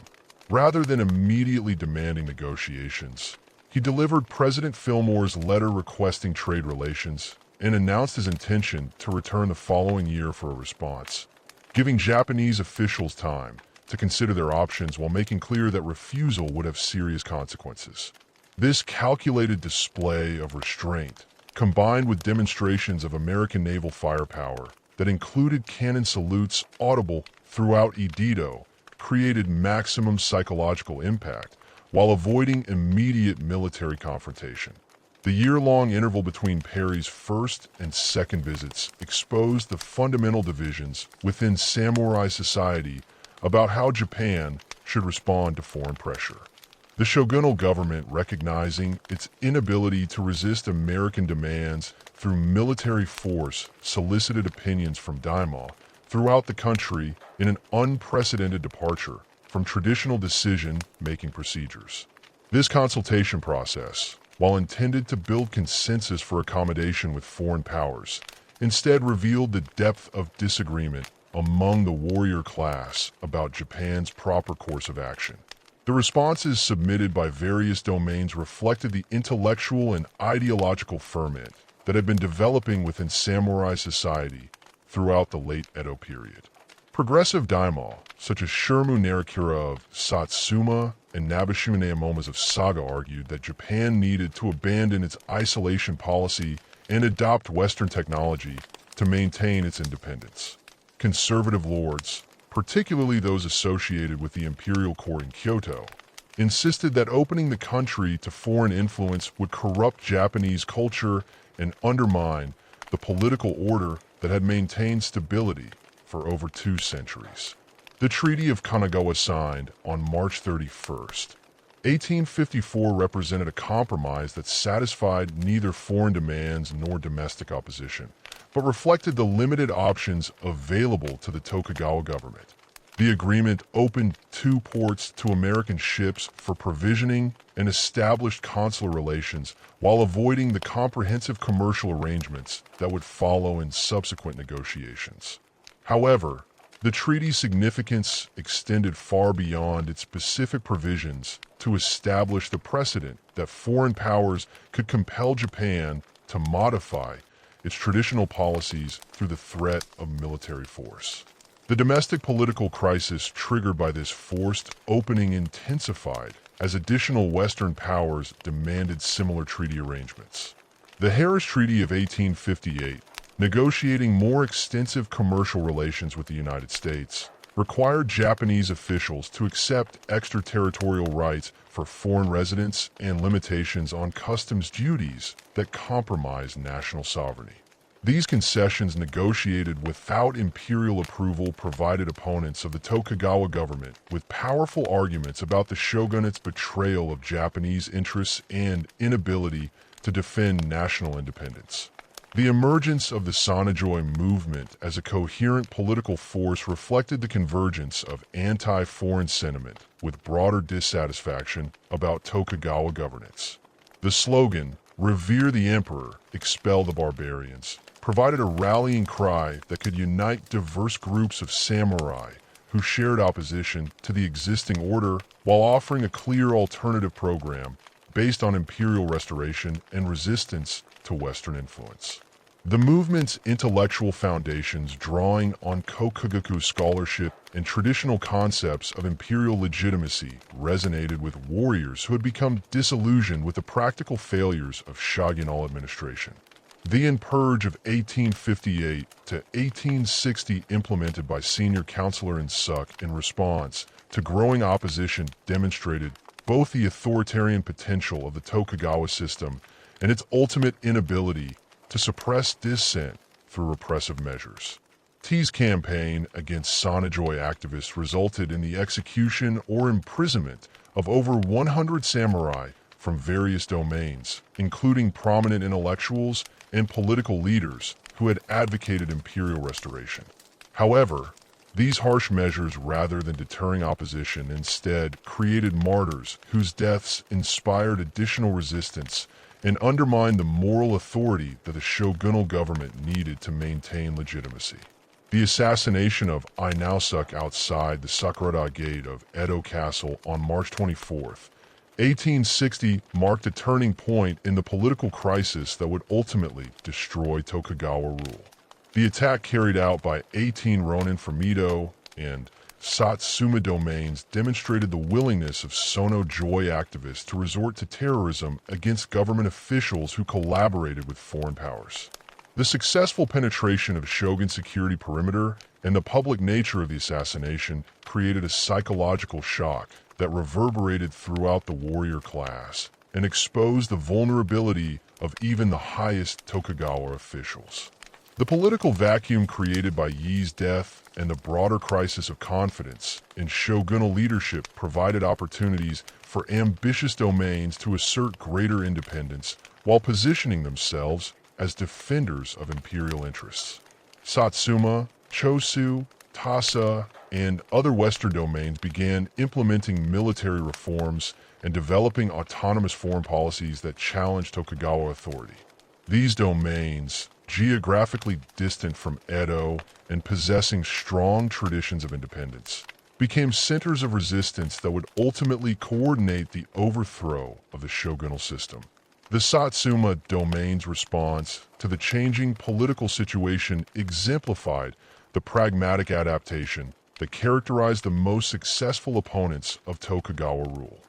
Speaker 1: Rather than immediately demanding negotiations, he delivered President Fillmore's letter requesting trade relations and announced his intention to return the following year for a response, giving Japanese officials time to consider their options while making clear that refusal would have serious consequences. This calculated display of restraint, combined with demonstrations of American naval firepower that included cannon salutes audible throughout Edo, created maximum psychological impact while avoiding immediate military confrontation. The year-long interval between Perry's first and second visits exposed the fundamental divisions within samurai society about how Japan should respond to foreign pressure. The shogunal government, recognizing its inability to resist American demands through military force, solicited opinions from daimyo throughout the country in an unprecedented departure from traditional decision-making procedures. This consultation process, while intended to build consensus for accommodation with foreign powers, instead revealed the depth of disagreement among the warrior class about Japan's proper course of action. The responses submitted by various domains reflected the intellectual and ideological ferment that had been developing within samurai society throughout the late Edo period. Progressive daimyo, such as Shirmu Narakura of Satsuma and Nabeshima Neomomas of Saga, argued that Japan needed to abandon its isolation policy and adopt Western technology to maintain its independence. Conservative lords, particularly those associated with the imperial court in Kyoto, insisted that opening the country to foreign influence would corrupt Japanese culture and undermine the political order that had maintained stability for over 2 centuries. The Treaty of Kanagawa, signed on March 31st, 1854, represented a compromise that satisfied neither foreign demands nor domestic opposition, but reflected the limited options available to the Tokugawa government. The agreement opened 2 ports to American ships for provisioning and established consular relations while avoiding the comprehensive commercial arrangements that would follow in subsequent negotiations. However, the treaty's significance extended far beyond its specific provisions to establish the precedent that foreign powers could compel Japan to modify its traditional policies through the threat of military force. The domestic political crisis triggered by this forced opening intensified as additional Western powers demanded similar treaty arrangements. The Harris Treaty of 1858, negotiating more extensive commercial relations with the United States, required Japanese officials to accept extraterritorial rights for foreign residents and limitations on customs duties that compromised national sovereignty. These concessions, negotiated without imperial approval, provided opponents of the Tokugawa government with powerful arguments about the shogunate's betrayal of Japanese interests and inability to defend national independence. The emergence of the Sonojoi movement as a coherent political force reflected the convergence of anti-foreign sentiment with broader dissatisfaction about Tokugawa governance. The slogan, "Revere the Emperor, expel the barbarians," provided a rallying cry that could unite diverse groups of samurai who shared opposition to the existing order while offering a clear alternative program based on imperial restoration and resistance to Western influence. The movement's intellectual foundations, drawing on Kokugaku scholarship and traditional concepts of imperial legitimacy, resonated with warriors who had become disillusioned with the practical failures of shogunal administration. The Yen Purge of 1858 to 1860, implemented by senior counselor in Suk in response to growing opposition, demonstrated both the authoritarian potential of the Tokugawa system and its ultimate inability to suppress dissent through repressive measures. T's campaign against Sonojoi activists resulted in the execution or imprisonment of over 100 samurai from various domains, including prominent intellectuals and political leaders who had advocated imperial restoration. However, these harsh measures, rather than deterring opposition, instead created martyrs whose deaths inspired additional resistance and undermined the moral authority that the shogunal government needed to maintain legitimacy. The assassination of Inaosuke outside the Sakurada Gate of Edo Castle on March 24th, 1860 marked a turning point in the political crisis that would ultimately destroy Tokugawa rule. The attack, carried out by 18 Ronin from Edo and Satsuma domains, demonstrated the willingness of Sonojoi activists to resort to terrorism against government officials who collaborated with foreign powers. The successful penetration of Shogun security perimeter and the public nature of the assassination created a psychological shock that reverberated throughout the warrior class and exposed the vulnerability of even the highest Tokugawa officials. The political vacuum created by Yi's death and the broader crisis of confidence in shogunal leadership provided opportunities for ambitious domains to assert greater independence while positioning themselves as defenders of imperial interests. Satsuma, Chosu, Tasa, and other Western domains began implementing military reforms and developing autonomous foreign policies that challenged Tokugawa authority. These domains, geographically distant from Edo and possessing strong traditions of independence, became centers of resistance that would ultimately coordinate the overthrow of the shogunal system. The Satsuma domain's response to the changing political situation exemplified the pragmatic adaptation that characterized the most successful opponents of Tokugawa rule.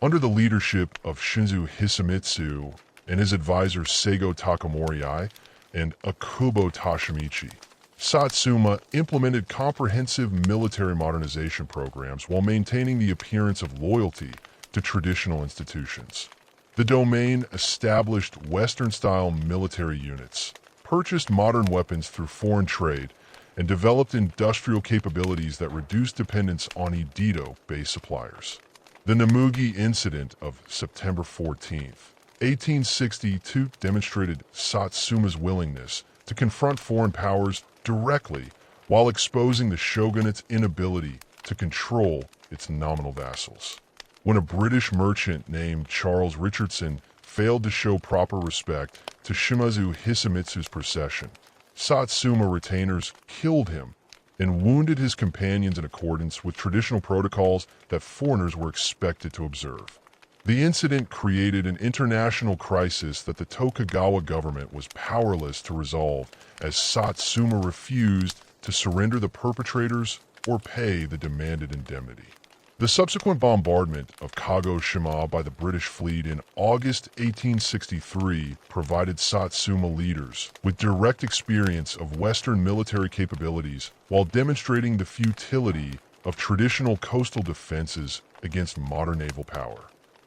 Speaker 1: Under the leadership of Shinzo Hisamitsu and his advisors Seigo Takamori and Akubo Toshimichi, Satsuma implemented comprehensive military modernization programs while maintaining the appearance of loyalty to traditional institutions. The domain established Western-style military units, purchased modern weapons through foreign trade, and developed industrial capabilities that reduced dependence on Edo-based suppliers. The Namugi Incident of September 14, 1862 demonstrated Satsuma's willingness to confront foreign powers directly while exposing the shogunate's inability to control its nominal vassals. When a British merchant named Charles Richardson failed to show proper respect to Shimazu Hisamitsu's procession, Satsuma retainers killed him and wounded his companions in accordance with traditional protocols that foreigners were expected to observe. The incident created an international crisis that the Tokugawa government was powerless to resolve, as Satsuma refused to surrender the perpetrators or pay the demanded indemnity. The subsequent bombardment of Kagoshima by the British fleet in August 1863 provided Satsuma leaders with direct experience of Western military capabilities while demonstrating the futility of traditional coastal defenses against modern naval power.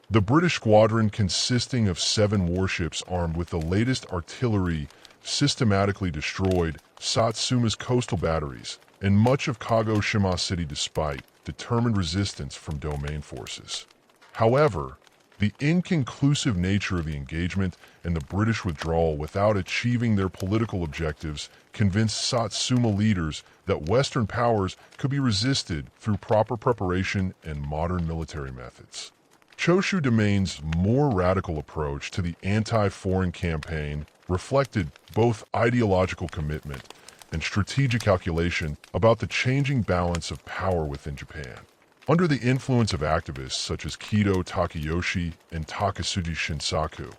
Speaker 1: The British squadron, consisting of 7 warships armed with the latest artillery, systematically destroyed Satsuma's coastal batteries and much of Kagoshima City despite determined resistance from domain forces. However, the inconclusive nature of the engagement and the British withdrawal without achieving their political objectives convinced Satsuma leaders that Western powers could be resisted through proper preparation and modern military methods. Choshu domain's more radical approach to the anti-foreign campaign reflected both ideological commitment and strategic calculation about the changing balance of power within Japan. Under the influence of activists such as Kido Takayoshi and Takasugi Shinsaku,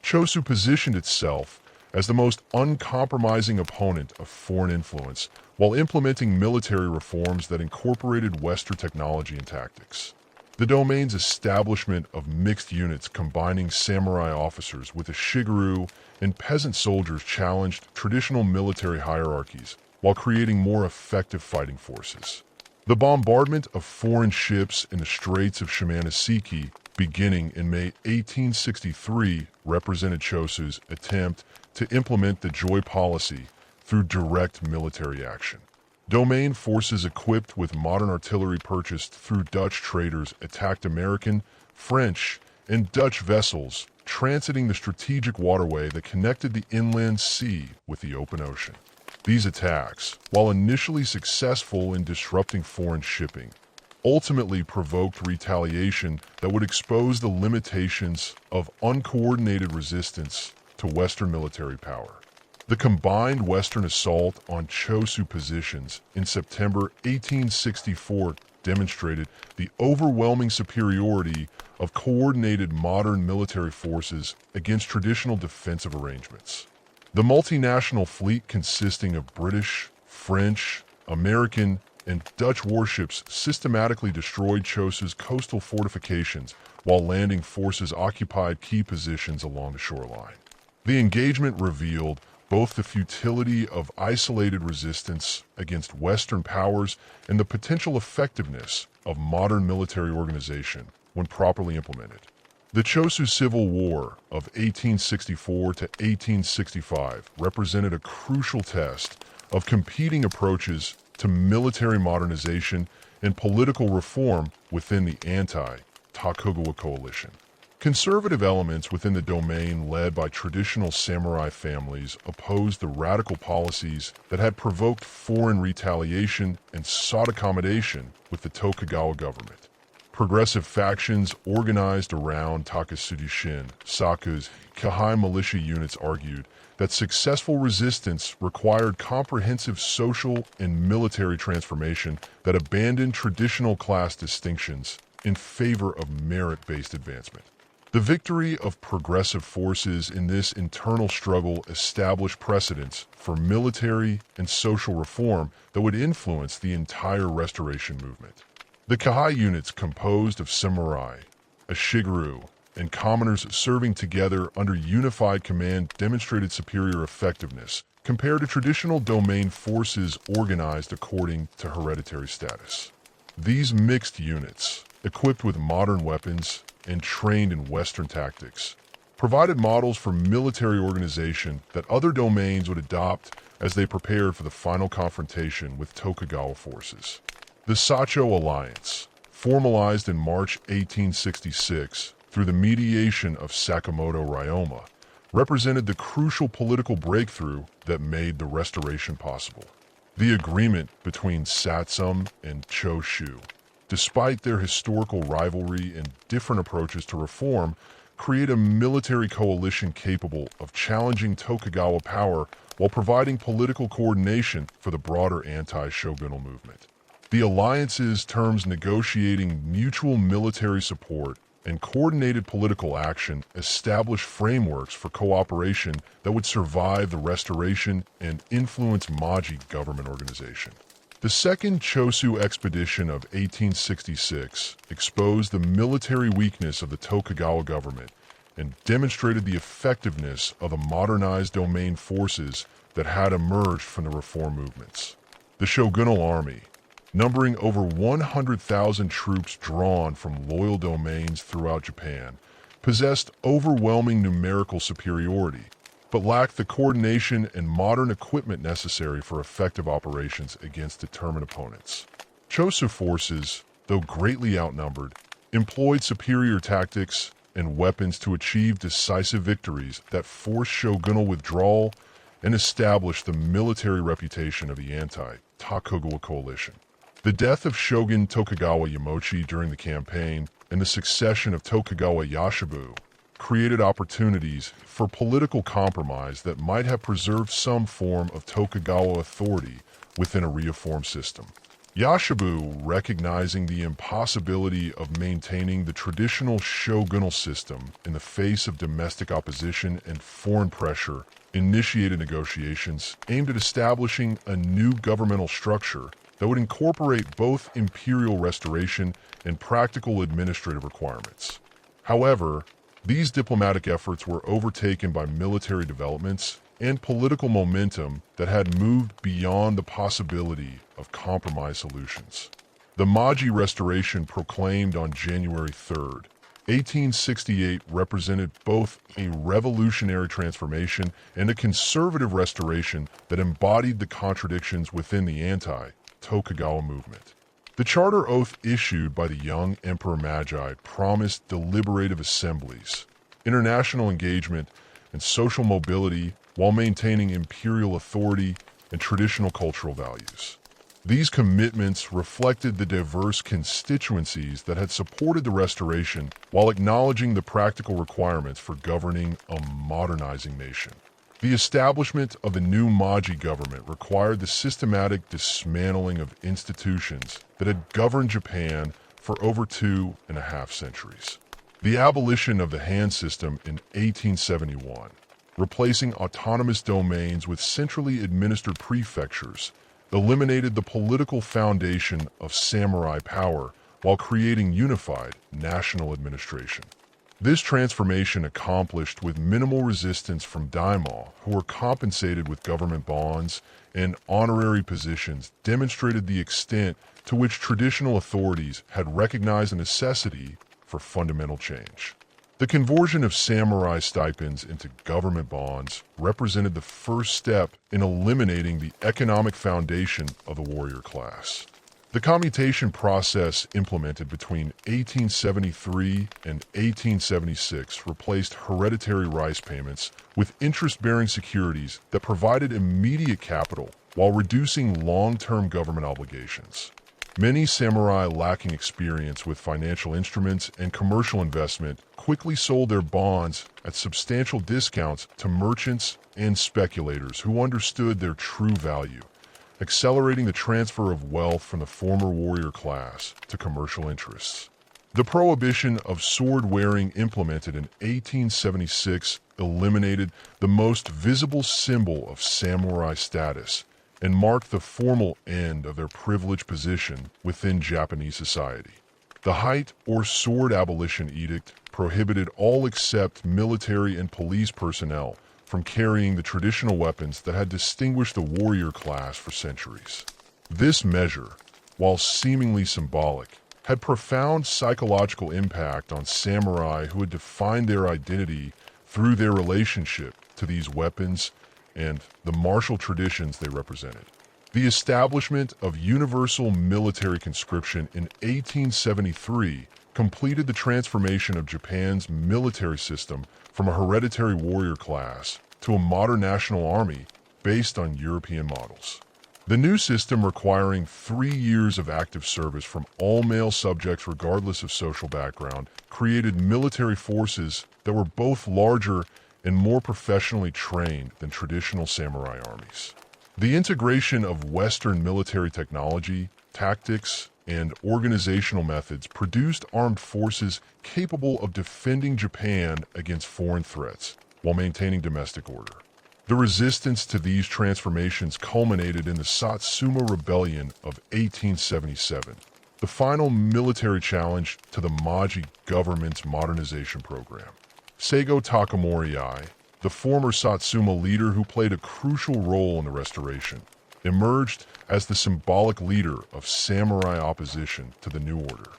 Speaker 1: Chosu positioned itself as the most uncompromising opponent of foreign influence while implementing military reforms that incorporated Western technology and tactics. The domain's establishment of mixed units combining samurai officers with the Shigeru and peasant soldiers challenged traditional military hierarchies while creating more effective fighting forces. The bombardment of foreign ships in the Straits of Shimonoseki beginning in May 1863 represented Chosu's attempt to implement the Joy policy through direct military action. Domain forces equipped with modern artillery purchased through Dutch traders attacked American, French, and Dutch vessels transiting the strategic waterway that connected the inland sea with the open ocean. These attacks, while initially successful in disrupting foreign shipping, ultimately provoked retaliation that would expose the limitations of uncoordinated resistance to Western military power. The combined Western assault on Chosu positions in September 1864 demonstrated the overwhelming superiority of coordinated modern military forces against traditional defensive arrangements. The multinational fleet consisting of British, French, American, and Dutch warships systematically destroyed Chosu's coastal fortifications while landing forces occupied key positions along the shoreline. The engagement revealed both the futility of isolated resistance against Western powers and the potential effectiveness of modern military organization when properly implemented. The Chosu Civil War of 1864 to 1865 represented a crucial test of competing approaches to military modernization and political reform within the anti-Tokugawa coalition. Conservative elements within the domain led by traditional samurai families opposed the radical policies that had provoked foreign retaliation and sought accommodation with the Tokugawa government. Progressive factions organized around Takasudishin, Saku's Kahai militia units argued that successful resistance required comprehensive social and military transformation that abandoned traditional class distinctions in favor of merit-based advancement. The victory of progressive forces in this internal struggle established precedents for military and social reform that would influence the entire restoration movement. The Kahai units, composed of samurai, a shigeru, and commoners serving together under unified command, demonstrated superior effectiveness compared to traditional domain forces organized according to hereditary status. These mixed units, equipped with modern weapons and trained in Western tactics, provided models for military organization that other domains would adopt as they prepared for the final confrontation with Tokugawa forces. The Sacho Alliance, formalized in March 1866 through the mediation of Sakamoto Ryoma, represented the crucial political breakthrough that made the restoration possible. The agreement between Satsum and Choshu, despite their historical rivalry and different approaches to reform, create a military coalition capable of challenging Tokugawa power while providing political coordination for the broader anti-shogunal movement. The alliance's terms negotiating mutual military support and coordinated political action established frameworks for cooperation that would survive the restoration and influence Meiji government organization. The Second Chosu Expedition of 1866 exposed the military weakness of the Tokugawa government and demonstrated the effectiveness of the modernized domain forces that had emerged from the reform movements. The shogunal army, numbering over 100,000 troops drawn from loyal domains throughout Japan, possessed overwhelming numerical superiority, but lacked the coordination and modern equipment necessary for effective operations against determined opponents. Chosu forces, though greatly outnumbered, employed superior tactics and weapons to achieve decisive victories that forced shogunal withdrawal and established the military reputation of the anti-Tokugawa coalition. The death of Shogun Tokugawa Yamochi during the campaign and the succession of Tokugawa Yashibu created opportunities for political compromise that might have preserved some form of Tokugawa authority within a reform system. Yashibu, recognizing the impossibility of maintaining the traditional shogunal system in the face of domestic opposition and foreign pressure, initiated negotiations aimed at establishing a new governmental structure that would incorporate both imperial restoration and practical administrative requirements. However, these diplomatic efforts were overtaken by military developments and political momentum that had moved beyond the possibility of compromise solutions. The Meiji Restoration, proclaimed on January 3rd, 1868, represented both a revolutionary transformation and a conservative restoration that embodied the contradictions within the anti-Tokugawa movement. The charter oath issued by the young Emperor Meiji promised deliberative assemblies, international engagement, and social mobility while maintaining imperial authority and traditional cultural values. These commitments reflected the diverse constituencies that had supported the restoration while acknowledging the practical requirements for governing a modernizing nation. The establishment of the new Meiji government required the systematic dismantling of institutions that had governed Japan for over 2.5 centuries. The abolition of the Han system in 1871, replacing autonomous domains with centrally administered prefectures, eliminated the political foundation of samurai power while creating unified national administration. This transformation, accomplished with minimal resistance from daimyo, who were compensated with government bonds and honorary positions, demonstrated the extent to which traditional authorities had recognized the necessity for fundamental change. The conversion of samurai stipends into government bonds represented the first step in eliminating the economic foundation of the warrior class. The commutation process implemented between 1873 and 1876 replaced hereditary rice payments with interest-bearing securities that provided immediate capital while reducing long-term government obligations. Many samurai lacking experience with financial instruments and commercial investment quickly sold their bonds at substantial discounts to merchants and speculators who understood their true value, accelerating the transfer of wealth from the former warrior class to commercial interests. The prohibition of sword-wearing implemented in 1876 eliminated the most visible symbol of samurai status and marked the formal end of their privileged position within Japanese society. The Height or Sword Abolition Edict prohibited all except military and police personnel from carrying the traditional weapons that had distinguished the warrior class for centuries. This measure, while seemingly symbolic, had profound psychological impact on samurai who had defined their identity through their relationship to these weapons and the martial traditions they represented. The establishment of universal military conscription in 1873 completed the transformation of Japan's military system from a hereditary warrior class to a modern national army based on European models. The new system, requiring 3 years of active service from all male subjects regardless of social background, created military forces that were both larger and more professionally trained than traditional samurai armies. The integration of Western military technology, tactics, and organizational methods produced armed forces capable of defending Japan against foreign threats while maintaining domestic order. The resistance to these transformations culminated in the Satsuma Rebellion of 1877, the final military challenge to the Meiji government's modernization program. Seigo Takamori, the former Satsuma leader who played a crucial role in the restoration, emerged as the symbolic leader of samurai opposition to the new order.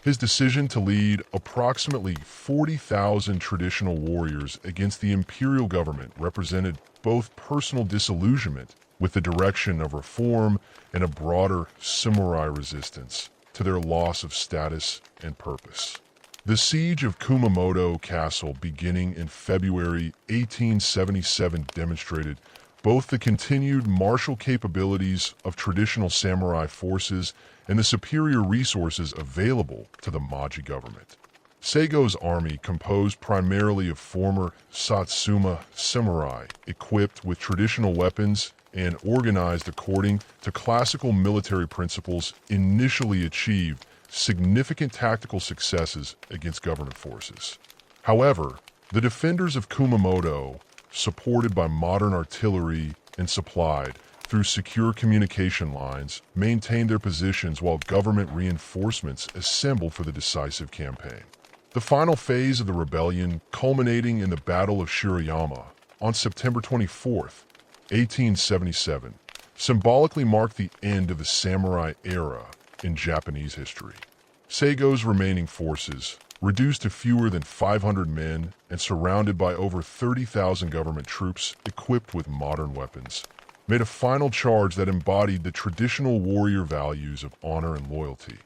Speaker 1: His decision to lead approximately 40,000 traditional warriors against the imperial government represented both personal disillusionment with the direction of reform and a broader samurai resistance to their loss of status and purpose. The siege of Kumamoto Castle beginning in February 1877 demonstrated both the continued martial capabilities of traditional samurai forces and the superior resources available to the Meiji government. Seigo's army, composed primarily of former Satsuma samurai, equipped with traditional weapons and organized according to classical military principles, initially achieved significant tactical successes against government forces. However, the defenders of Kumamoto, supported by modern artillery and supplied through secure communication lines, maintained their positions while government reinforcements assembled for the decisive campaign. The final phase of the rebellion, culminating in the Battle of Shirayama on September 24th, 1877, symbolically marked the end of the samurai era in Japanese history. Seigo's remaining forces, reduced to fewer than 500 men and surrounded by over 30,000 government troops equipped with modern weapons, made a final charge that embodied the traditional warrior values of honor and loyalty,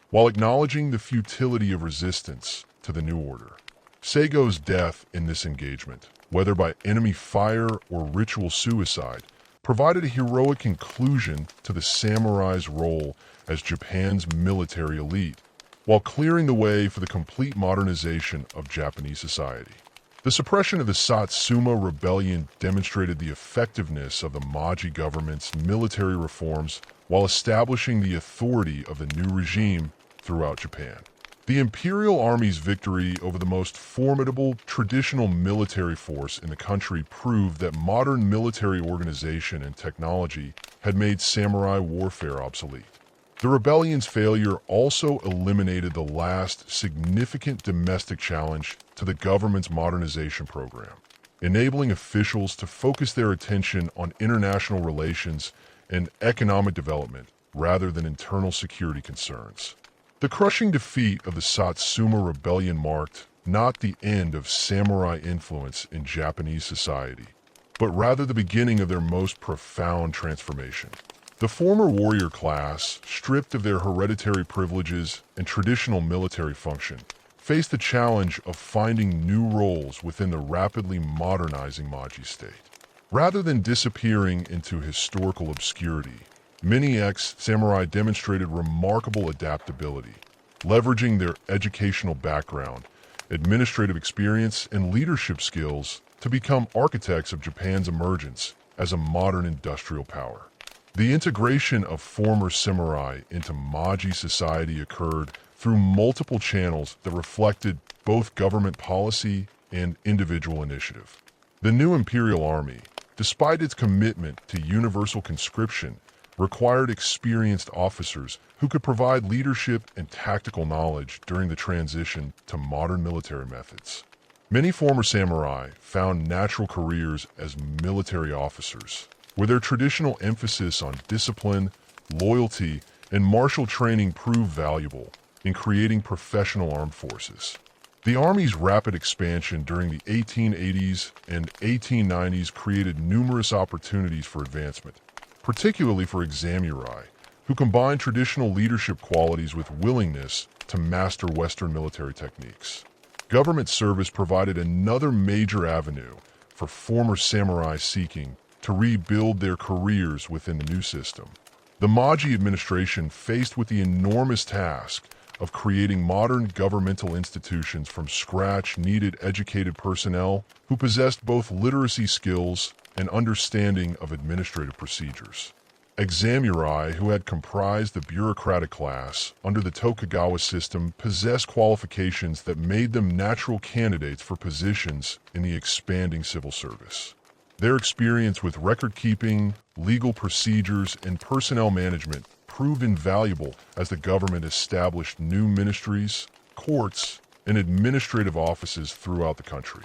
Speaker 1: while acknowledging the futility of resistance to the new order. Seigo's death in this engagement, whether by enemy fire or ritual suicide, provided a heroic conclusion to the samurai's role as Japan's military elite, while clearing the way for the complete modernization of Japanese society. The suppression of the Satsuma Rebellion demonstrated the effectiveness of the Meiji government's military reforms while establishing the authority of the new regime throughout Japan. The Imperial Army's victory over the most formidable traditional military force in the country proved that modern military organization and technology had made samurai warfare obsolete. The rebellion's failure also eliminated the last significant domestic challenge to the government's modernization program, enabling officials to focus their attention on international relations and economic development rather than internal security concerns. The crushing defeat of the Satsuma Rebellion marked not the end of samurai influence in Japanese society, but rather the beginning of their most profound transformation. The former warrior class, stripped of their hereditary privileges and traditional military function, faced the challenge of finding new roles within the rapidly modernizing Meiji state. Rather than disappearing into historical obscurity, Many ex-samurai demonstrated remarkable adaptability, leveraging their educational background, administrative experience, and leadership skills to become architects of Japan's emergence as a modern industrial power. The integration of former samurai into Meiji society occurred through multiple channels that reflected both government policy and individual initiative. The new imperial army, despite its commitment to universal conscription, required experienced officers who could provide leadership and tactical knowledge during the transition to modern military methods. Many former samurai found natural careers as military officers, where their traditional emphasis on discipline, loyalty, and martial training proved valuable in creating professional armed forces. The Army's rapid expansion during the 1880s and 1890s created numerous opportunities for advancement, particularly for samurai, who combined traditional leadership qualities with willingness to master Western military techniques. Government service provided another major avenue for former samurai seeking to rebuild their careers within the new system. The Meiji administration, faced with the enormous task of creating modern governmental institutions from scratch, needed educated personnel who possessed both literacy skills and understanding of administrative procedures. Samurai, who had comprised the bureaucratic class under the Tokugawa system, possessed qualifications that made them natural candidates for positions in the expanding civil service. Their experience with record-keeping, legal procedures, and personnel management proved invaluable as the government established new ministries, courts, and administrative offices throughout the country.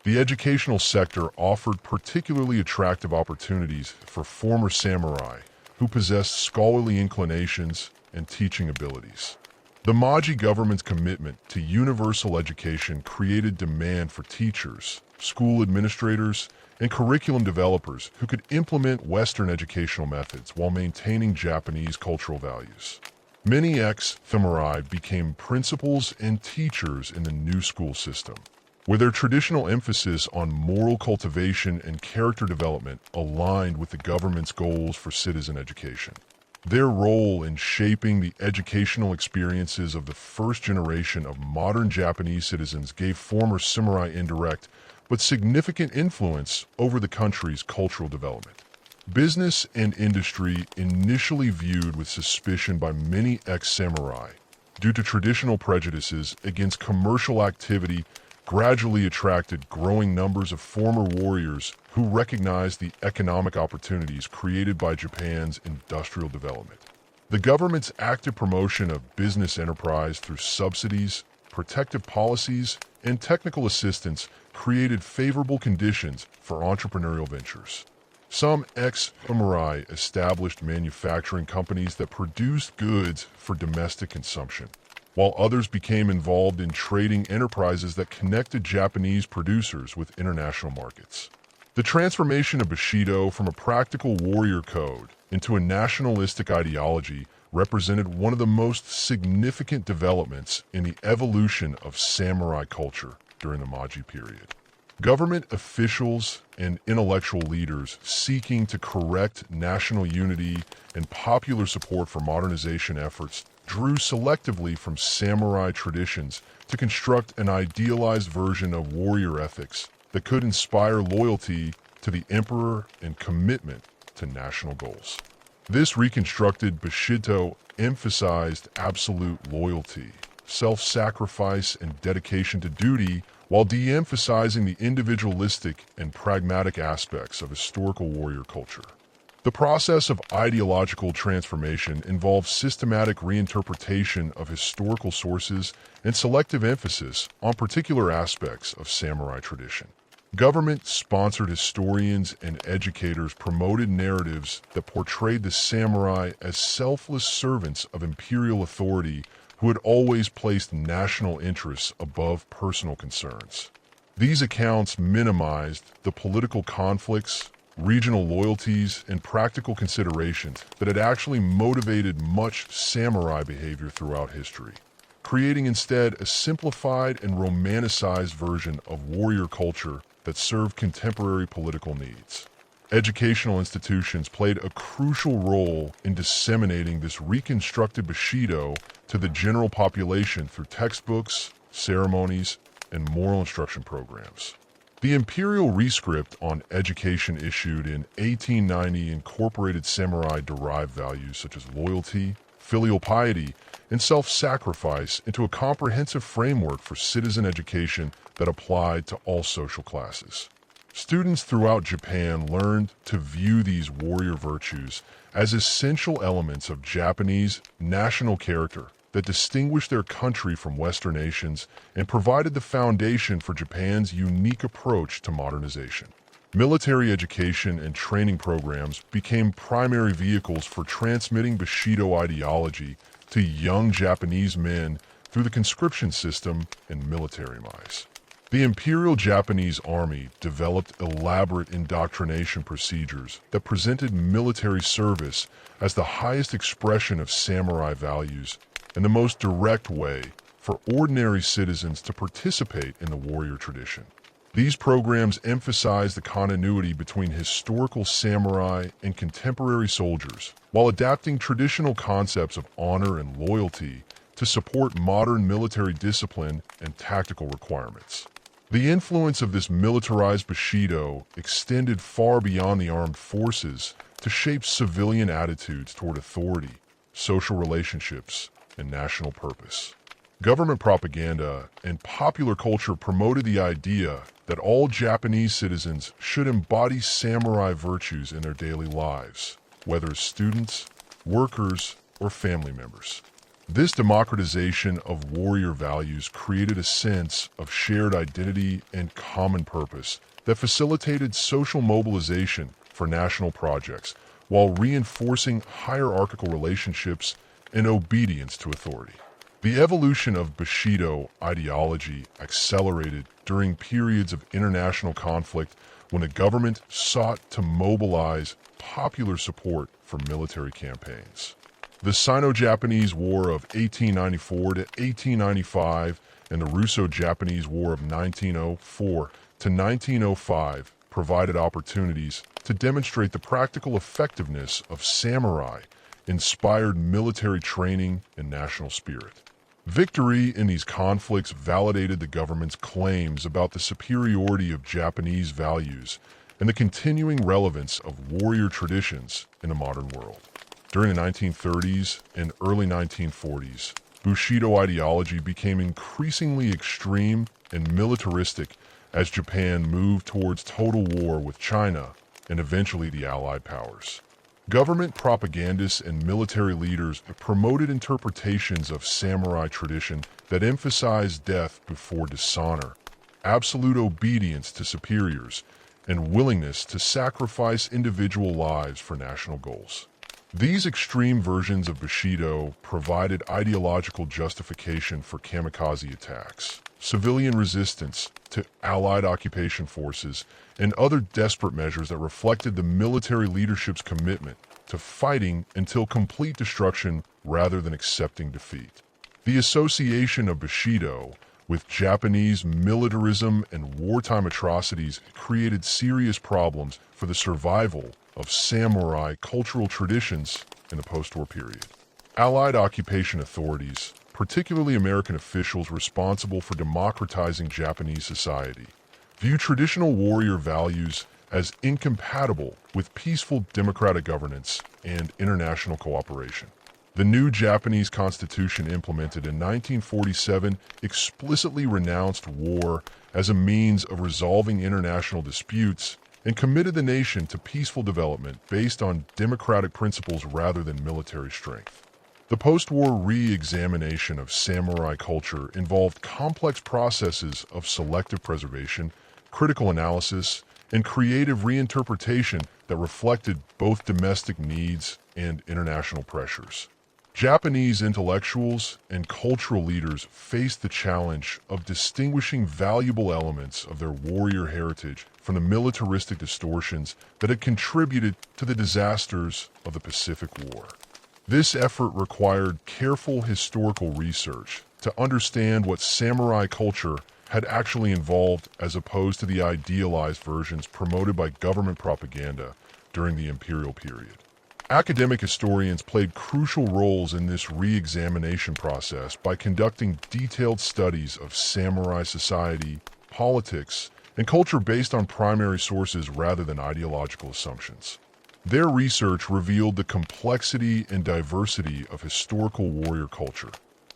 Speaker 1: The educational sector offered particularly attractive opportunities for former samurai who possessed scholarly inclinations and teaching abilities. The Meiji government's commitment to universal education created demand for teachers, school administrators, and curriculum developers who could implement Western educational methods while maintaining Japanese cultural values. Many ex-samurai became principals and teachers in the new school system, where their traditional emphasis on moral cultivation and character development aligned with the government's goals for citizen education. Their role in shaping the educational experiences of the first generation of modern Japanese citizens gave former samurai indirect but significant influence over the country's cultural development. Business and industry, initially viewed with suspicion by many ex-samurai due to traditional prejudices against commercial activity, gradually attracted growing numbers of former warriors who recognized the economic opportunities created by Japan's industrial development. The government's active promotion of business enterprise through subsidies, protective policies, and technical assistance created favorable conditions for entrepreneurial ventures. Some ex-samurai established manufacturing companies that produced goods for domestic consumption, while others became involved in trading enterprises that connected Japanese producers with international markets. The transformation of Bushido from a practical warrior code into a nationalistic ideology represented one of the most significant developments in the evolution of samurai culture during the Meiji period. Government officials and intellectual leaders seeking to correct national unity and popular support for modernization efforts drew selectively from samurai traditions to construct an idealized version of warrior ethics that could inspire loyalty to the emperor and commitment to national goals. This reconstructed Bushido emphasized absolute loyalty, self-sacrifice, and dedication to duty, while de-emphasizing the individualistic and pragmatic aspects of historical warrior culture. The process of ideological transformation involves systematic reinterpretation of historical sources and selective emphasis on particular aspects of samurai tradition. Government-sponsored historians and educators promoted narratives that portrayed the samurai as selfless servants of imperial authority who had always placed national interests above personal concerns. These accounts minimized the political conflicts, regional loyalties, and practical considerations that had actually motivated much samurai behavior throughout history, creating instead a simplified and romanticized version of warrior culture that served contemporary political needs. Educational institutions played a crucial role in disseminating this reconstructed Bushido to the general population through textbooks, ceremonies, and moral instruction programs. The imperial rescript on education issued in 1890 incorporated samurai-derived values such as loyalty, filial piety, and self-sacrifice into a comprehensive framework for citizen education that applied to all social classes. Students throughout Japan learned to view these warrior virtues as essential elements of Japanese national character that distinguished their country from Western nations and provided the foundation for Japan's unique approach to modernization. Military education and training programs became primary vehicles for transmitting Bushido ideology to young Japanese men through the conscription system and military mice. The Imperial Japanese Army developed elaborate indoctrination procedures that presented military service as the highest expression of samurai values and the most direct way for ordinary citizens to participate in the warrior tradition. These programs emphasize the continuity between historical samurai and contemporary soldiers, while adapting traditional concepts of honor and loyalty to support modern military discipline and tactical requirements. The influence of this militarized Bushido extended far beyond the armed forces to shape civilian attitudes toward authority, social relationships, and national purpose. Government propaganda and popular culture promoted the idea that all Japanese citizens should embody samurai virtues in their daily lives, whether as students, workers, or family members. This democratization of warrior values created a sense of shared identity and common purpose that facilitated social mobilization for national projects while reinforcing hierarchical relationships and obedience to authority. The evolution of Bushido ideology accelerated during periods of international conflict when the government sought to mobilize popular support for military campaigns. The Sino-Japanese War of 1894 to 1895 and the Russo-Japanese War of 1904 to 1905 provided opportunities to demonstrate the practical effectiveness of samurai-inspired military training and national spirit. Victory in these conflicts validated the government's claims about the superiority of Japanese values and the continuing relevance of warrior traditions in the modern world. During the 1930s and early 1940s, Bushido ideology became increasingly extreme and militaristic as Japan moved towards total war with China and eventually the Allied powers. Government propagandists and military leaders promoted interpretations of samurai tradition that emphasized death before dishonor, absolute obedience to superiors, and willingness to sacrifice individual lives for national goals. These extreme versions of Bushido provided ideological justification for kamikaze attacks, civilian resistance to Allied occupation forces, and other desperate measures that reflected the military leadership's commitment to fighting until complete destruction rather than accepting defeat. The association of Bushido with Japanese militarism and wartime atrocities created serious problems for the survival of samurai cultural traditions in the post-war period. Allied occupation authorities, particularly American officials responsible for democratizing Japanese society, view traditional warrior values as incompatible with peaceful democratic governance and international cooperation. The new Japanese constitution implemented in 1947 explicitly renounced war as a means of resolving international disputes and committed the nation to peaceful development based on democratic principles rather than military strength. The post-war re-examination of samurai culture involved complex processes of selective preservation, critical analysis, and creative reinterpretation that reflected both domestic needs and international pressures. Japanese intellectuals and cultural leaders faced the challenge of distinguishing valuable elements of their warrior heritage from the militaristic distortions that had contributed to the disasters of the Pacific War. This effort required careful historical research to understand what samurai culture had actually evolved as opposed to the idealized versions promoted by government propaganda during the imperial period. Academic historians played crucial roles in this re-examination process by conducting detailed studies of samurai society, politics, and culture based on primary sources rather than ideological assumptions. Their research revealed the complexity and diversity of historical warrior culture,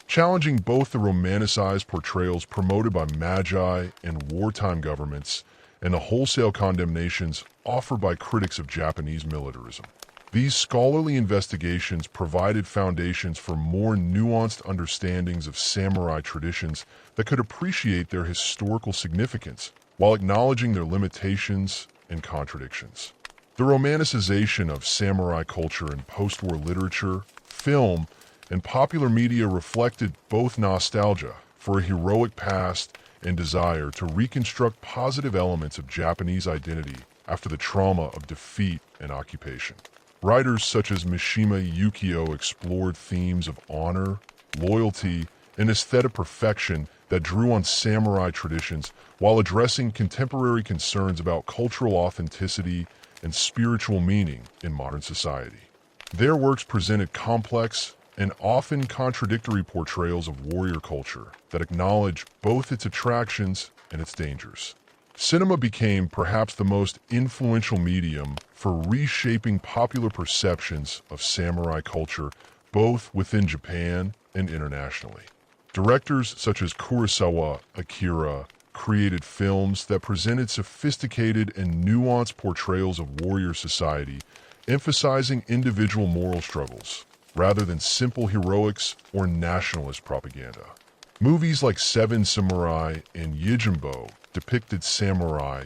Speaker 1: challenging both the romanticized portrayals promoted by magi and wartime governments and the wholesale condemnations offered by critics of Japanese militarism. These scholarly investigations provided foundations for more nuanced understandings of samurai traditions that could appreciate their historical significance while acknowledging their limitations and contradictions. The romanticization of samurai culture in post-war literature, film, and popular media reflected both nostalgia for a heroic past and desire to reconstruct positive elements of Japanese identity after the trauma of defeat and occupation. Writers such as Mishima Yukio explored themes of honor, loyalty, and aesthetic perfection that drew on samurai traditions while addressing contemporary concerns about cultural authenticity and spiritual meaning in modern society. Their works presented complex and often contradictory portrayals of warrior culture that acknowledge both its attractions and its dangers. Cinema became perhaps the most influential medium for reshaping popular perceptions of samurai culture both within Japan and internationally. Directors such as Kurosawa Akira created films that presented sophisticated and nuanced portrayals of warrior society, emphasizing individual moral struggles rather than simple heroics or nationalist propaganda. Movies like Seven Samurai and Yojimbo depicted samurai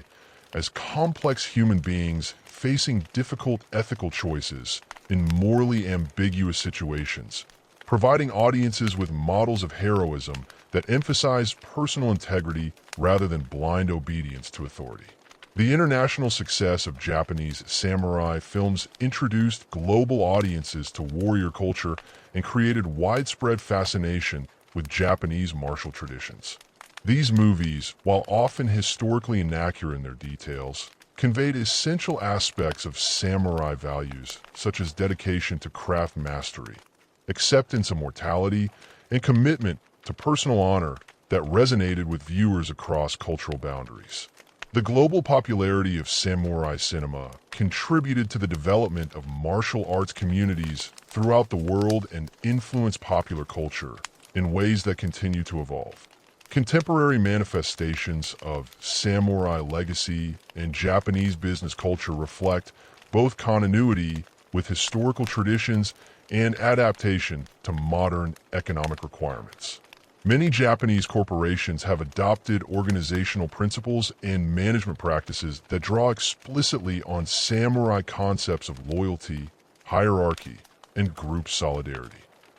Speaker 1: as complex human beings facing difficult ethical choices in morally ambiguous situations, providing audiences with models of heroism that emphasize personal integrity rather than blind obedience to authority. The international success of Japanese samurai films introduced global audiences to warrior culture and created widespread fascination with Japanese martial traditions. These movies, while often historically inaccurate in their details, conveyed essential aspects of samurai values such as dedication to craft mastery, acceptance of mortality, and commitment to personal honor that resonated with viewers across cultural boundaries. The global popularity of samurai cinema contributed to the development of martial arts communities throughout the world and influenced popular culture in ways that continue to evolve. Contemporary manifestations of samurai legacy and Japanese business culture reflect both continuity with historical traditions and adaptation to modern economic requirements. Many Japanese corporations have adopted organizational principles and management practices that draw explicitly on samurai concepts of loyalty, hierarchy, and group solidarity.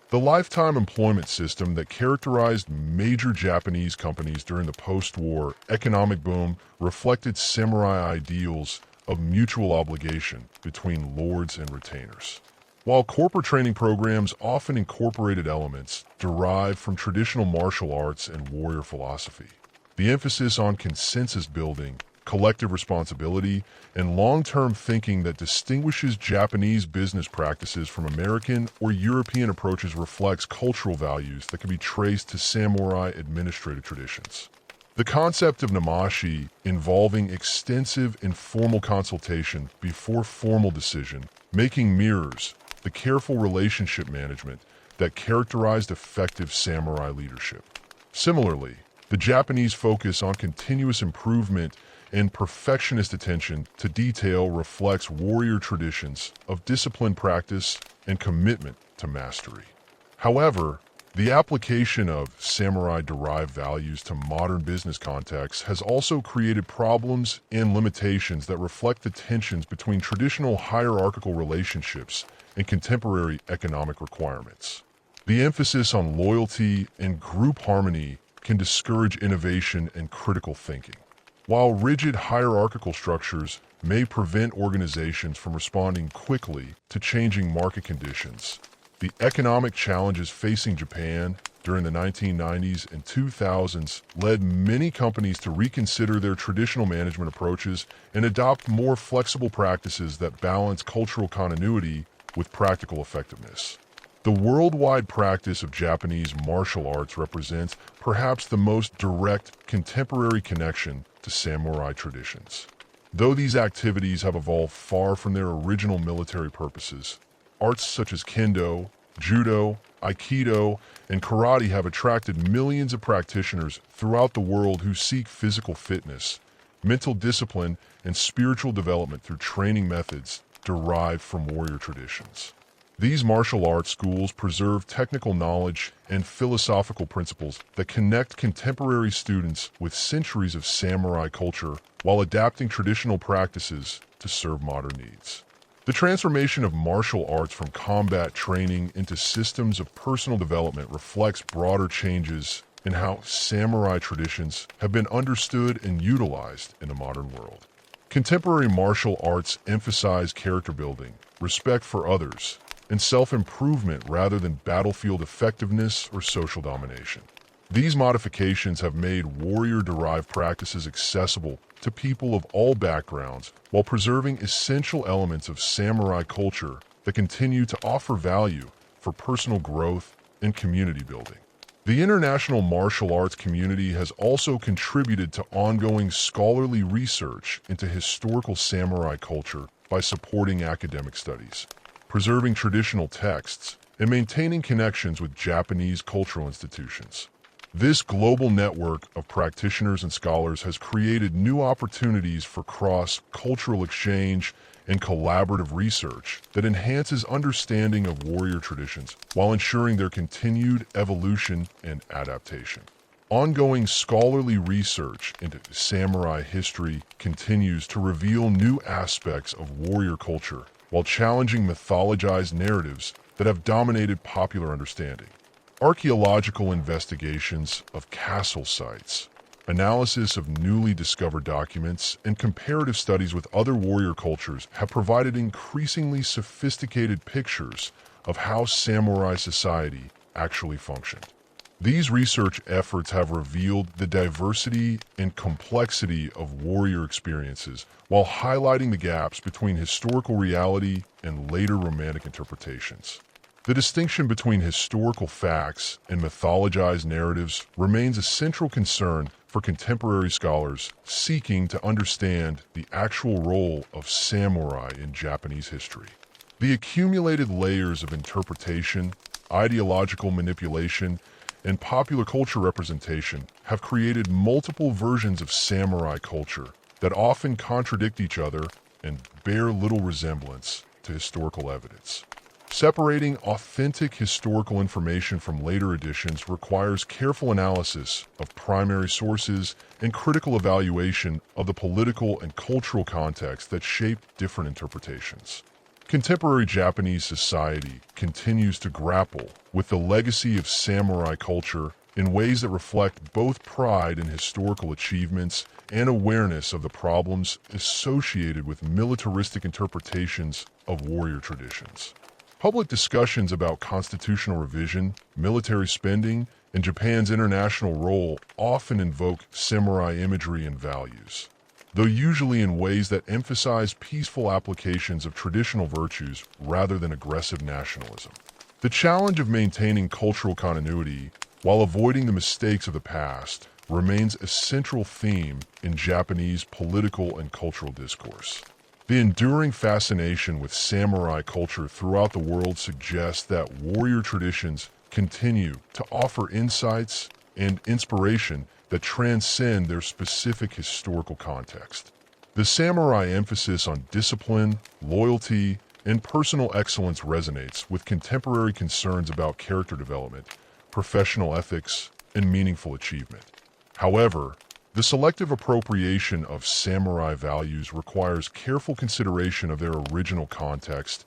Speaker 1: The lifetime employment system that characterized major Japanese companies during the post-war economic boom reflected samurai ideals of mutual obligation between lords and retainers. While corporate training programs often incorporated elements derived from traditional martial arts and warrior philosophy, the emphasis on consensus building, collective responsibility, and long-term thinking that distinguishes Japanese business practices from American or European approaches reflects cultural values that can be traced to samurai administrative traditions. The concept of namashi, involving extensive informal consultation before formal decision, making mirrors the careful relationship management that characterized effective samurai leadership. Similarly, the Japanese focus on continuous improvement and perfectionist attention to detail reflects warrior traditions of disciplined practice and commitment to mastery. However, the application of samurai-derived values to modern business contexts has also created problems and limitations that reflect the tensions between traditional hierarchical relationships and contemporary economic requirements. The emphasis on loyalty and group harmony can discourage innovation and critical thinking. While rigid hierarchical structures may prevent organizations from responding quickly to changing market conditions, the economic challenges facing Japan during the 1990s and 2000s led many companies to reconsider their traditional management approaches and adopt more flexible practices that balance cultural continuity with practical effectiveness. The worldwide practice of Japanese martial arts represents perhaps the most direct contemporary connection to samurai traditions. Though these activities have evolved far from their original military purposes, arts such as kendo, judo, aikido, and karate have attracted millions of practitioners throughout the world who seek physical fitness, mental discipline, and spiritual development through training methods derived from warrior traditions. These martial arts schools preserve technical knowledge and philosophical principles that connect contemporary students with centuries of samurai culture while adapting traditional practices to serve modern needs. The transformation of martial arts from combat training into systems of personal development reflects broader changes in how samurai traditions have been understood and utilized in the modern world. Contemporary martial arts emphasize character building, respect for others, and self-improvement rather than battlefield effectiveness or social domination. These modifications have made warrior-derived practices accessible to people of all backgrounds while preserving essential elements of samurai culture that continue to offer value for personal growth and community building. The international martial arts community has also contributed to ongoing scholarly research into historical samurai culture by supporting academic studies, preserving traditional texts, and maintaining connections with Japanese cultural institutions. This global network of practitioners and scholars has created new opportunities for cross-cultural exchange and collaborative research that enhances understanding of warrior traditions while ensuring their continued evolution and adaptation. Ongoing scholarly research into samurai history continues to reveal new aspects of warrior culture while challenging mythologized narratives that have dominated popular understanding. Archaeological investigations of castle sites, analysis of newly discovered documents, and comparative studies with other warrior cultures have provided increasingly sophisticated pictures of how samurai society actually functioned. These research efforts have revealed the diversity and complexity of warrior experiences while highlighting the gaps between historical reality and later romantic interpretations. The distinction between historical facts and mythologized narratives remains a central concern for contemporary scholars seeking to understand the actual role of samurai in Japanese history. The accumulated layers of interpretation, ideological manipulation, and popular culture representation have created multiple versions of samurai culture that often contradict each other and bear little resemblance to historical evidence. Separating authentic historical information from later editions requires careful analysis of primary sources and critical evaluation of the political and cultural context that shaped different interpretations. Contemporary Japanese society continues to grapple with the legacy of samurai culture in ways that reflect both pride in historical achievements and awareness of the problems associated with militaristic interpretations of warrior traditions. Public discussions about constitutional revision, military spending, and Japan's international role often invoke samurai imagery and values, though usually in ways that emphasize peaceful applications of traditional virtues rather than aggressive nationalism. The challenge of maintaining cultural continuity while avoiding the mistakes of the past remains a central theme in Japanese political and cultural discourse. The enduring fascination with samurai culture throughout the world suggests that warrior traditions continue to offer insights and inspiration that transcend their specific historical context. The samurai emphasis on discipline, loyalty, and personal excellence resonates with contemporary concerns about character development, professional ethics, and meaningful achievement. However, the selective appropriation of samurai values requires careful consideration of their original context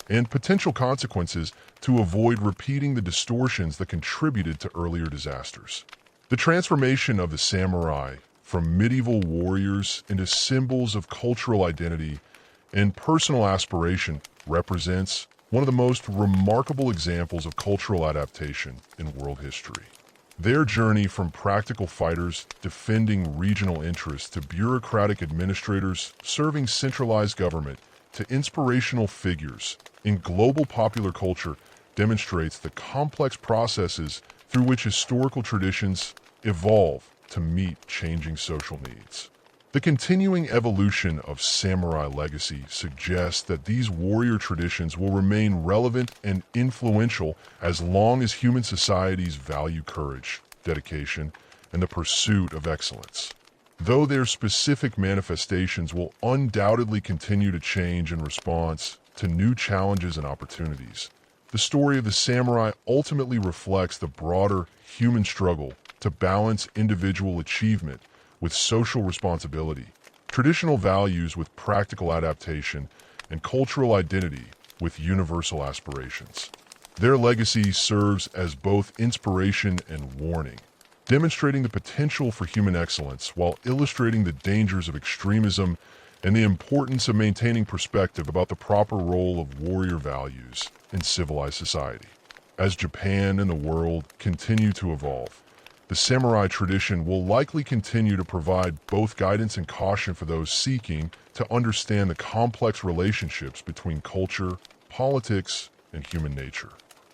Speaker 1: and potential consequences to avoid repeating the distortions that contributed to earlier disasters. The transformation of the samurai from medieval warriors into symbols of cultural identity and personal aspiration represents one of the most remarkable examples of cultural adaptation in world history. Their journey from practical fighters defending regional interests to bureaucratic administrators serving centralized government to inspirational figures in global popular culture demonstrates the complex processes through which historical traditions evolve to meet changing social needs. The continuing evolution of samurai legacy suggests that these warrior traditions will remain relevant and influential as long as human societies value courage, dedication, and the pursuit of excellence. Though their specific manifestations will undoubtedly continue to change in response to new challenges and opportunities, the story of the samurai ultimately reflects the broader human struggle to balance individual achievement with social responsibility, traditional values with practical adaptation, and cultural identity with universal aspirations. Their legacy serves as both inspiration and warning, demonstrating the potential for human excellence while illustrating the dangers of extremism and the importance of maintaining perspective about the proper role of warrior values in civilized society. As Japan and the world continue to evolve, the samurai tradition will likely continue to provide both guidance and caution for those seeking to understand the complex relationships between culture, politics, and human nature.